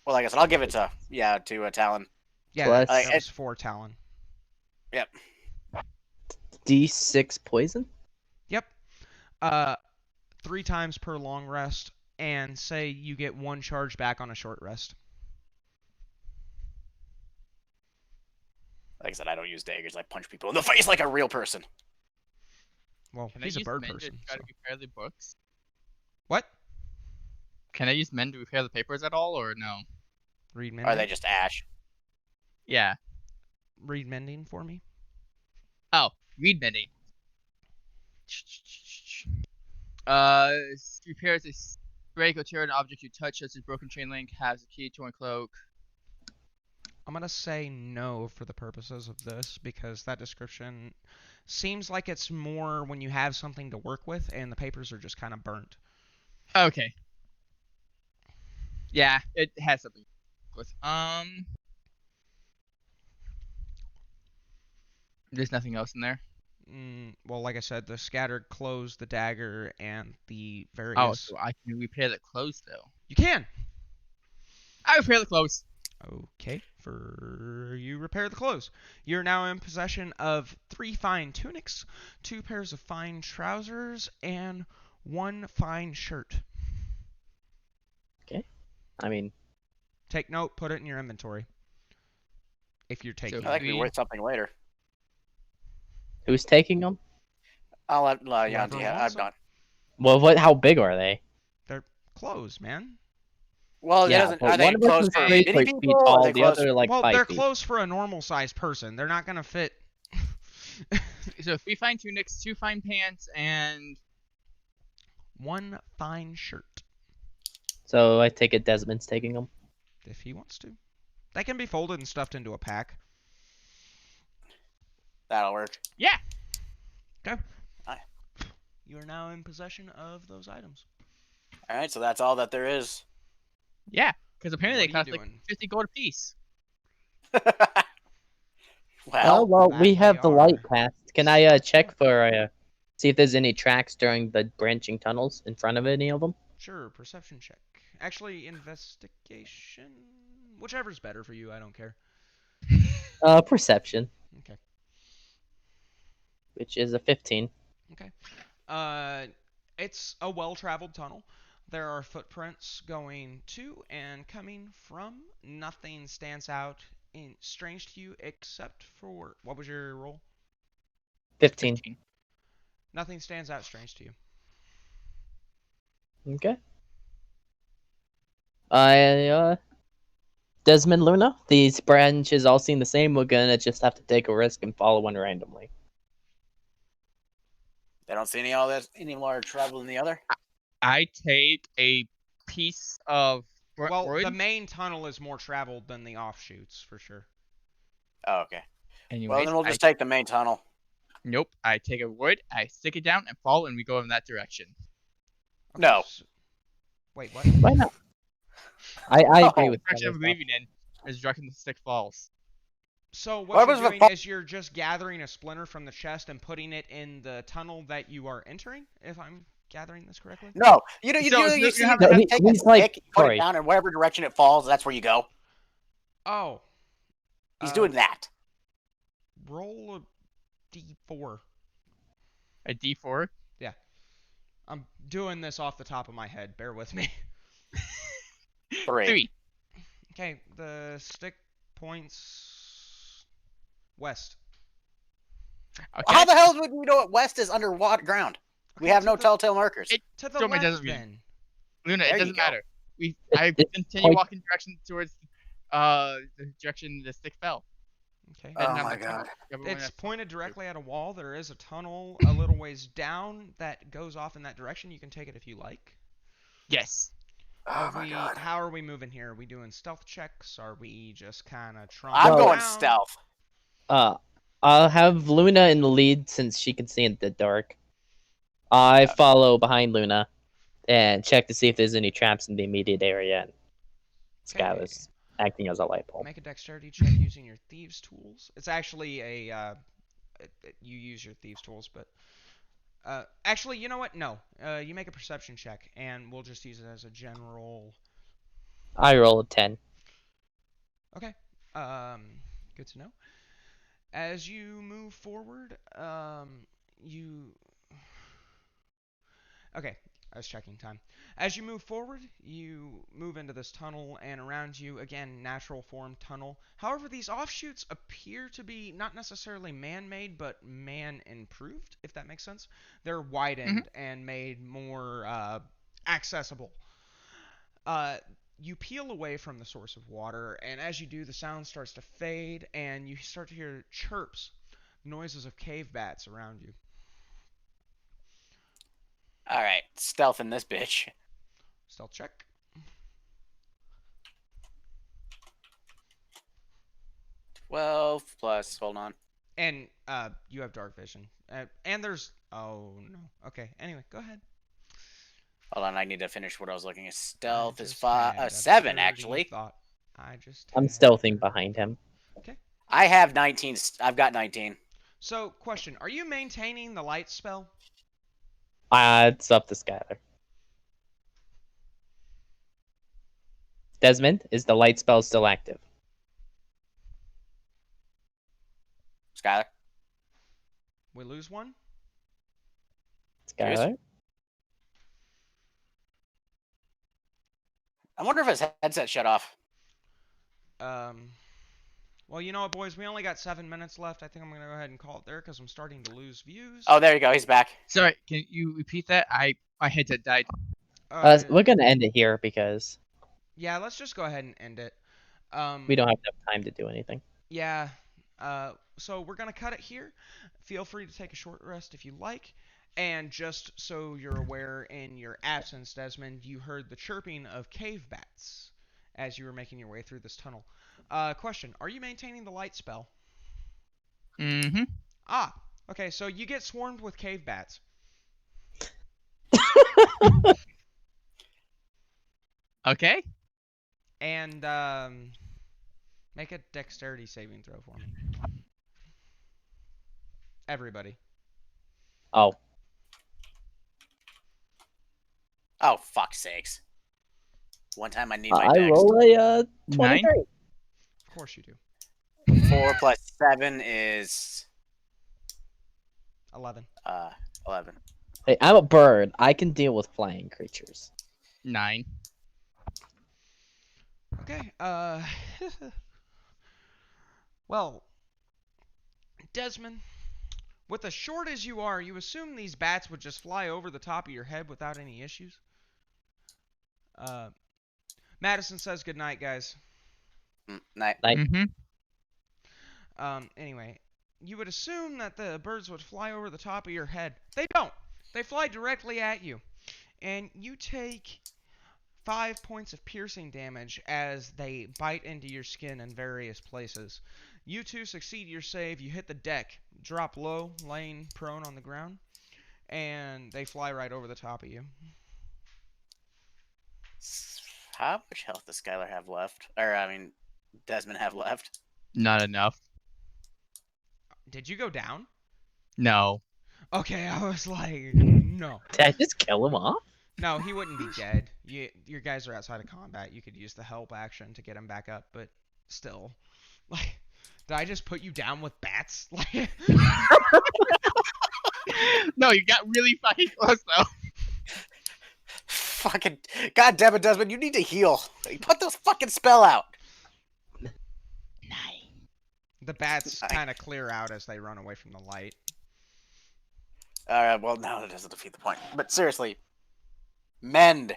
like I said, I'll give it to Talon. Yeah, Plus- that was for Talon. Yep. D6 poison? Yep. 3 times per long rest. and say you get 1 charge back on a short rest. Like I said, I don't use daggers. I punch people in the face like a real person. Well, Can he's I a use bird men person. to try So. to repair the books? What? Can I use men to repair the papers at all, or no? Read Or mending? are they just ash? Yeah. Read mending for me. Oh, read mending. Repairs a break or tear an object you touch, such as broken chain link, has a key, torn cloak. I'm gonna say no for the purposes of this because that description seems like it's more when you have something to work with and the papers are just kind of burnt. Okay. Yeah, it has something with there's nothing else in there. Well, like I said, the scattered clothes, the dagger, and the Oh, various. so I can repair the clothes though. You can. I repair the clothes. Okay, for you repair the clothes. You're now in possession of 3 fine tunics, 2 pairs of fine trousers, and 1 fine shirt. I mean, Take note, put it in your inventory. If you're taking That could be Three. worth something later. who's taking them? I'll let Whoever Yanti. I'm wants done. Well, what? How big are they? They're clothes, man. Well, it Yeah, doesn't. but Are they one of us clothes is for three mini feet people? Or are tall, they the clothes? other like Well, 5 they're feet. clothes for a normal sized person. They're not gonna fit. So 3 fine tunics, 2 fine pants, and 1 fine shirt, So I take it Desmond's taking them. if he wants to. They can be folded and stuffed into a pack. That'll work. yeah. Okay. Aye. You are now in possession of those items. All right, so that's all that there is. Yeah, because apparently What they are you cost like doing? 50 gold a piece. Well, that we have they the light are. path. Can I check for see if there's any tracks during the branching tunnels in front of any of them? Sure, perception check. Actually, investigation. Whichever's better for you, I don't care. Perception, Okay. which is a 15. Okay. It's a well-traveled tunnel. There are footprints going to and coming from. Nothing stands out in strange to you except for what was your roll? 15. Nothing stands out strange to you. Okay. Desmond, Luna, these branches all seem the same. We're gonna just have to take a risk and follow one randomly. They don't see any more travel than the other. I take a piece of Well, wood. the main tunnel is more traveled than the offshoots, for sure. Oh, okay. Anyways, Well, then we'll just take the main tunnel. Nope. I take a wood, I stick it down, and follow, and we go in that direction. Okay, No. Wait, what? Why not? I agree with The direction I'm that. believing in is the direction the stick falls. So what What you're was the doing is you're just gathering a splinter from the chest and putting it in the tunnel that you are entering, if I'm gathering this correctly? No, you So see, you have- you No, take a he's like- stick, put sorry. it down, and whatever direction it falls, that's where you go. Oh. He's doing that. Roll a d4. A D4. I'm doing this off the top of my head. Bear with me. 3. Okay, the stick points west. Okay. How the hell would we know what west is underwater ground? We Okay, have to no the- telltale markers. To the Show me left, doesn't mean- then. Luna, There it you doesn't go. matter. I It's continue point- walking direction towards the direction the stick fell. Okay. Oh Heading down my the tunnel. God. Everyone It's has- pointed directly at a wall. There is a tunnel a little ways down that goes off in that direction. You can take it if you like. Yes. Oh my God. How are we moving here? Are we doing stealth checks? Are we just kind of trying? I'm going around? stealth. I'll have Luna in the lead since she can see in the dark. I follow behind Luna and check to see if there's any traps in the immediate area. And Sky Okay. was acting as a light bulb. Make a dexterity check using your thieves' tools. It's actually you use your thieves' tools, but actually, you know what? No, you make a perception check, and we'll just use it as a general. I roll a 10. Okay. Good to know. As you move forward, you. Okay, as checking time. As you move forward, you move into this tunnel, and around you, again, natural form tunnel. However, these offshoots appear to be not necessarily man-made, but man-improved, if that makes sense. They're widened and made more accessible. You peel away from the source of water, and as you do, the sound starts to fade, and you start to hear chirps, noises of cave bats around you. All right, stealth in this bitch. Stealth check. 12 plus. Hold on. And you have dark vision. And there's... Oh, no. Okay, anyway, go ahead. Hold on, I need to finish what I was looking at. I Stealth is just had 7, absurdity actually. thought. I just I'm had stealthing behind him. Okay. I have 19. I've got 19. So, question. Are you maintaining the light spell? It's up to Skylar. Desmond, is the light spell still active? Skylar? We lose one? Skylar? I wonder if his headset shut off. Well, you know what, boys? We only got 7 minutes left. I think I'm going to go ahead and call it there because I'm starting to lose views. Oh, there you go. He's back. Sorry, can you repeat that? My headset died. We're gonna end it here because Yeah, let's just go ahead and end it. we don't have enough time to do anything. Yeah. So we're going to cut it here. Feel free to take a short rest if you like. And just so you're aware, in your absence, Desmond, you heard the chirping of cave bats as you were making your way through this tunnel. Question, are you maintaining the light spell? Mm-hmm. Ah, okay, so you get swarmed with cave bats. Okay. And, make a dexterity saving throw for me. Everybody. Oh. Oh, fuck's sakes. One time I need my I dex. roll a 23. 9? Of course you do. 4 plus 7 is 11. 11. Hey, I'm a bird. I can deal with flying creatures. 9. Okay, well, Desmond, with as short as you are, you assume these bats would just fly over the top of your head without any issues? Madison says good night, guys. Night. Mm-hmm. Anyway, you would assume that the birds would fly over the top of your head. They don't. They fly directly at you. And you take 5 points of piercing damage as they bite into your skin in various places. You two succeed your save. You hit the deck, drop low, laying prone on the ground, and they fly right over the top of you. How much health does Skylar have left? Or, I mean, Desmond have left? Not enough. Did you go down? No. Okay, I was like, no. Did I just kill him off? No, he wouldn't be dead. Your guys are outside of combat. You could use the help action to get him back up, but still. Like, did I just put you down with bats? Like, No, you got really fucking close though. Fucking... God damn it, Desmond, you need to heal. Put this fucking spell out. the bats kind of clear out as they run away from the light. Alright, well, now that doesn't defeat the point. But seriously, mend.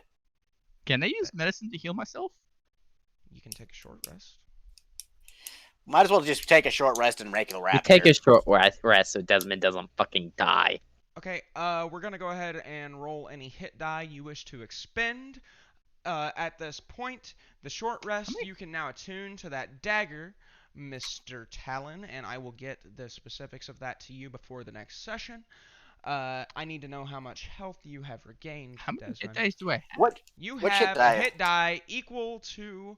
Can I use medicine to heal myself? You can take a short rest. Might as well just take a short rest and regular We rapid. take a short rest so Desmond doesn't fucking die. Okay, we're gonna go ahead and roll any hit die you wish to expend. At this point, the short rest, you can now attune to that dagger, Mr. Talon, and I will get the specifics of that to you before the next session. I need to know how much health you have regained, How many hit Desmond. dice do I have? What? You Which have hit die? a hit die equal to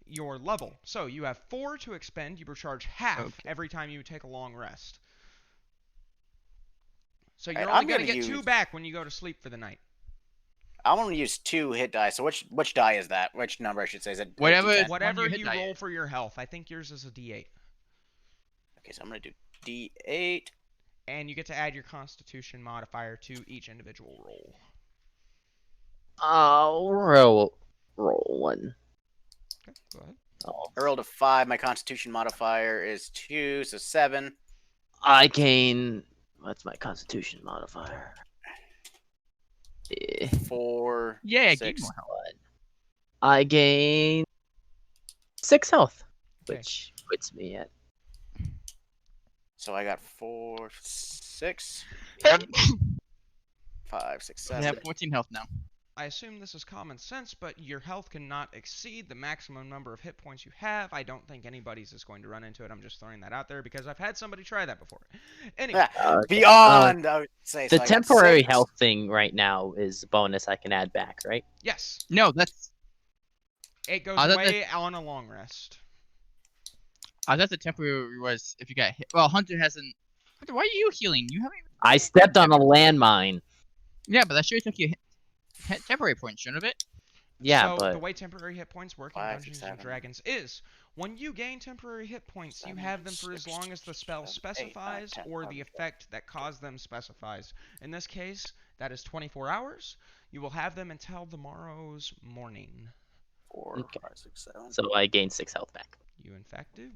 your level. So you have 4 to expend. You recharge half every time you take a long rest. So you're Alright, only I'm going to gonna get 2 use- back when you go to sleep for the night. I'm gonna use 2 hit die. So which die is that? Which number I should say? Is it Whatever- D10? One Whatever your hit you die roll is. for your health. I think yours is a D8. Okay, so I'm gonna do D8. And you get to add your constitution modifier to each individual roll. I'll roll one. Okay, go ahead. Oh. I rolled a 5. My Constitution modifier is 2, so 7. I gain. What's my Constitution modifier? 4. Yeah, gain 6. more health. I gain 6 health, Okay. which puts me at. So I got 4, 6, 5, 6, 7. Yeah, 14 health now. I assume this is common sense, but your health cannot exceed the maximum number of hit points you have. I don't think anybody's is going to run into it. I'm just throwing that out there because I've had somebody try that before. Anyway, Beyond, I would say. The so I got temporary 6. health thing right now is a bonus I can add back, right? yes, No, that's. it goes I thought away on a long rest. I thought the temporary was if you got hit. Well, Hunter hasn't. Hunter, why are you healing? You haven't. I stepped on a landmine. Yeah, but that sure took you temporary points, shouldn't it? Yeah, so but the way temporary hit points work in 5, Dungeons 6, and 7. Dragons is when you gain temporary hit points, you 7, have them for as 6, long as the spell 7, 8, 9, specifies 10, or 11, the 12. effect that caused them specifies. In this case, that is 24 hours. You will have them until the morrow's morning. 4, Okay. 5, 6, 7. so I gain 6 health back, You in fact do.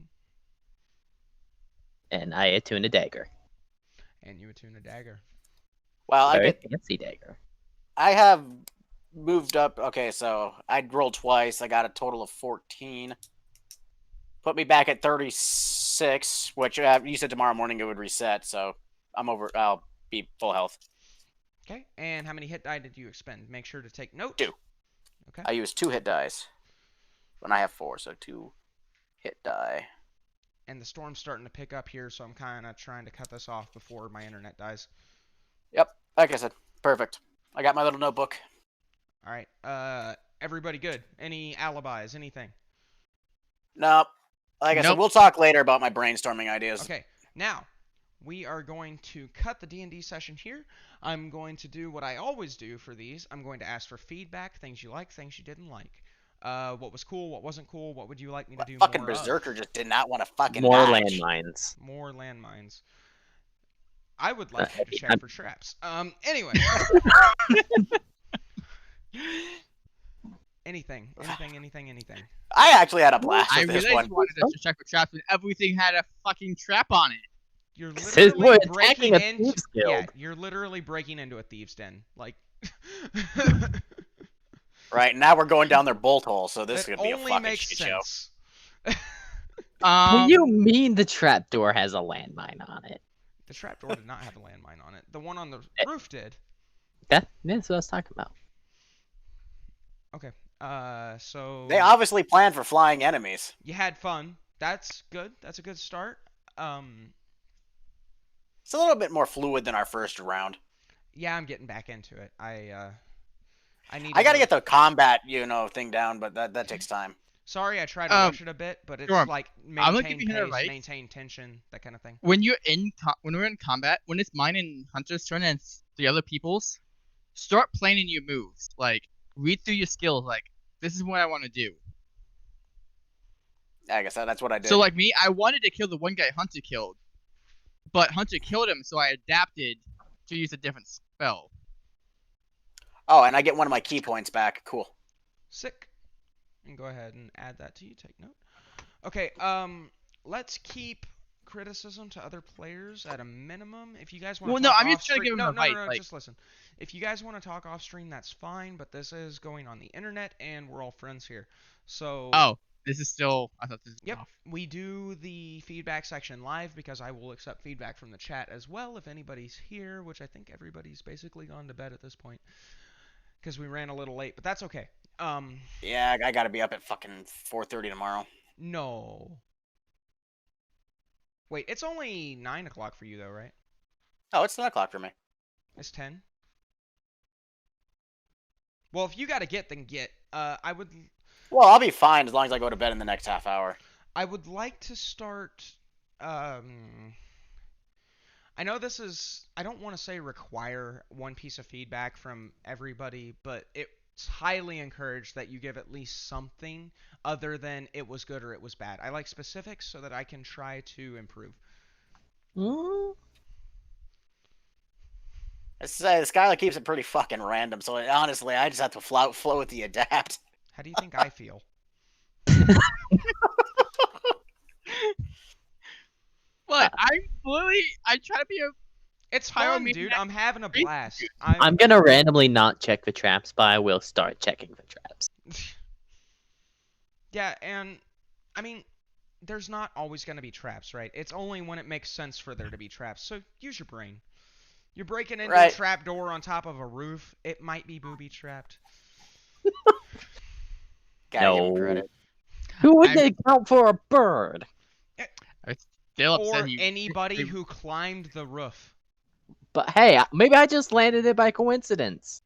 and I attune a dagger. And you attune a dagger. Well, Very fancy dagger. I have moved up. Okay, so I rolled twice. I got a total of 14. Put me back at 36, which you said tomorrow morning it would reset, so I'm over. I'll be full health. Okay, and how many hit die did you expend? Make sure to take note. 2. Okay. I used 2 hit dice when I have 4, so 2 hit die. And the storm's starting to pick up here, so I'm kind of trying to cut this off before my internet dies. Yep, like I said, perfect. I got my little notebook. All right. Everybody good? Any alibis? Anything? Nope. Like I said, Nope. we'll talk later about my brainstorming ideas. Okay. Now, we are going to cut the D&D session here. I'm going to do what I always do for these. I'm going to ask for feedback, things you like, things you didn't like. What was cool, what wasn't cool, what would you like me to do Fucking more berserker of? just did not want to fucking More dodge. landmines. More landmines. I would like you to I'm- check for traps. Anyway. anything. I actually had a blast I with this realized one. you wanted us to check for traps when everything had a fucking trap on it. You're Says literally we're breaking attacking a into thieves guild. yeah, you're literally breaking into a thieves' den. Like Right, now we're going down their bolt hole, so this is that going to be a only fucking makes shit show. sense. What do you mean the trapdoor has a landmine on it? The trapdoor did not have a landmine on it. The one on the roof did. That's what I was talking about. Okay. So They obviously planned for flying enemies. you had fun. That's good. That's a good start. It's a little bit more fluid than our first round. Yeah, I'm getting back into it. I need. I got to get the combat, thing down, but that takes time. Sorry, I tried to rush it a bit, but it's sure. like I'm gonna maintain give you that pace, right. maintain tension, that kind of thing. When you're when we're in combat, when it's mine and Hunter's turn and it's the other people's, start planning your moves. Like read through your skills. Like this is what I want to do. I guess that's what I did. So like me, I wanted to kill the one guy Hunter killed, but Hunter killed him, so I adapted to use a different spell. Oh, and I get one of my key points back. Cool. Sick. And go ahead and add that to you. Take note. Okay. Let's keep criticism to other players at a minimum. If you guys want to Well, no, talk I'm just off trying to stream, give him advice, no, like- just listen. If you guys want to talk off stream, that's fine. But this is going on the internet, and we're all friends here. So. Oh, this is still. I thought this was Yep, off. we do the feedback section live because I will accept feedback from the chat as well if anybody's here, which I think everybody's basically gone to bed at this point because we ran a little late, but that's okay. Yeah, I got to be up at fucking 4:30 tomorrow. No. Wait, it's only 9 o'clock for you though, right? Oh, it's 10 o'clock for me. It's 10? Well, if you gotta get, then get. Well, I'll be fine as long as I go to bed in the next half hour. I would like to start. I know this is. I don't want to say require one piece of feedback from everybody, but it's highly encouraged that you give at least something other than it was good or it was bad. I like specifics so that I can try to improve. I say Skylar keeps it pretty fucking random. So honestly, I just have to flow with the adapt. How do you think I feel? But I try to be a It's fun, Pyromaniac dude. I'm having a crazy blast. dude. I'm gonna randomly not check the traps, but I will start checking the traps. Yeah, and I mean, there's not always going to be traps, right? It's only when it makes sense for there to be traps. So use your brain. You're breaking into a Right. trap door on top of a roof. It might be booby trapped. Gotta give him No. credit. Who would I'm- they count for a bird? Still upset Or you. anybody who climbed the roof. But hey, maybe I just landed it by coincidence.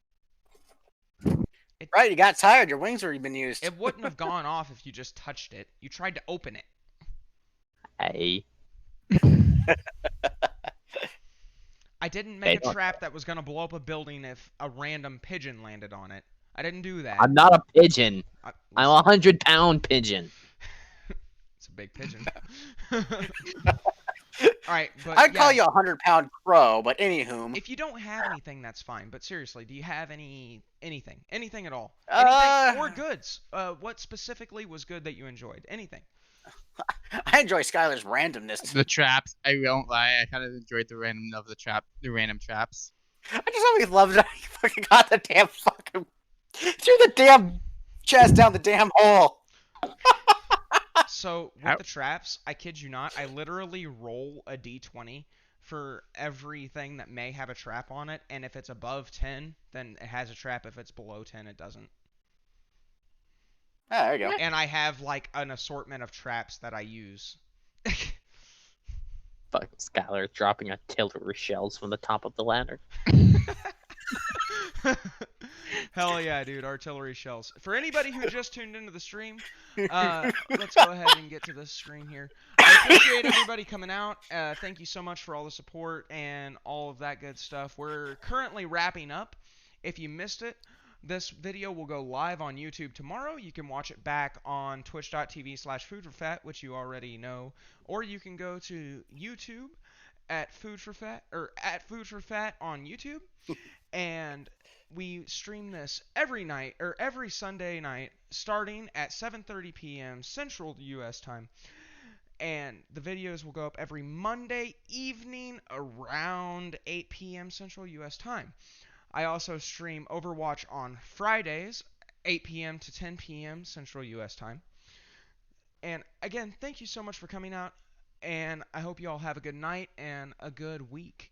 Right, you got tired. Your wings were been used. It wouldn't have gone off if you just touched it. You tried to open it. Hey. I didn't Hey, make a don't- trap that was going to blow up a building if a random pigeon landed on it. I didn't do that. I'm not a pigeon. I'm a Listen, 100-pound pigeon. it's a big pigeon. Alright, but I'd call yeah, you a 100-pound crow, but anywho. if you don't have anything, that's fine. But seriously, do you have anything at all? Uh, Anything or goods? What specifically was good that you enjoyed? Anything? I enjoy Skylar's randomness. The traps. I won't lie. I kind of enjoyed the random of the random traps. I just always loved that he fucking got the damn fucking threw the damn chest down the damn hole. So with the traps, I kid you not, I literally roll a d20 for everything that may have a trap on it, and if it's above 10, then it has a trap. If it's below 10, it doesn't. Ah, there you go. And I have like an assortment of traps that I use. Fuck, Skylar dropping artillery shells from the top of the ladder. Hell yeah, dude, artillery shells. For anybody who just tuned into the stream, let's go ahead and get to this screen here. I appreciate everybody coming out. Thank you so much for all the support and all of that good stuff. We're currently wrapping up. If you missed it, this video will go live on YouTube tomorrow. You can watch it back on twitch.tv/foodforfat, which you already know, or you can go to YouTube at Food for Fat or at Food for Fat on YouTube, and we stream this every night or every Sunday night starting at 7:30 p.m. Central US time. And the videos will go up every Monday evening around 8 p.m. Central US time. I also stream Overwatch on Fridays, 8 p.m. to 10 p.m. Central US time. And again, thank you so much for coming out, and I hope you all have a good night and a good week.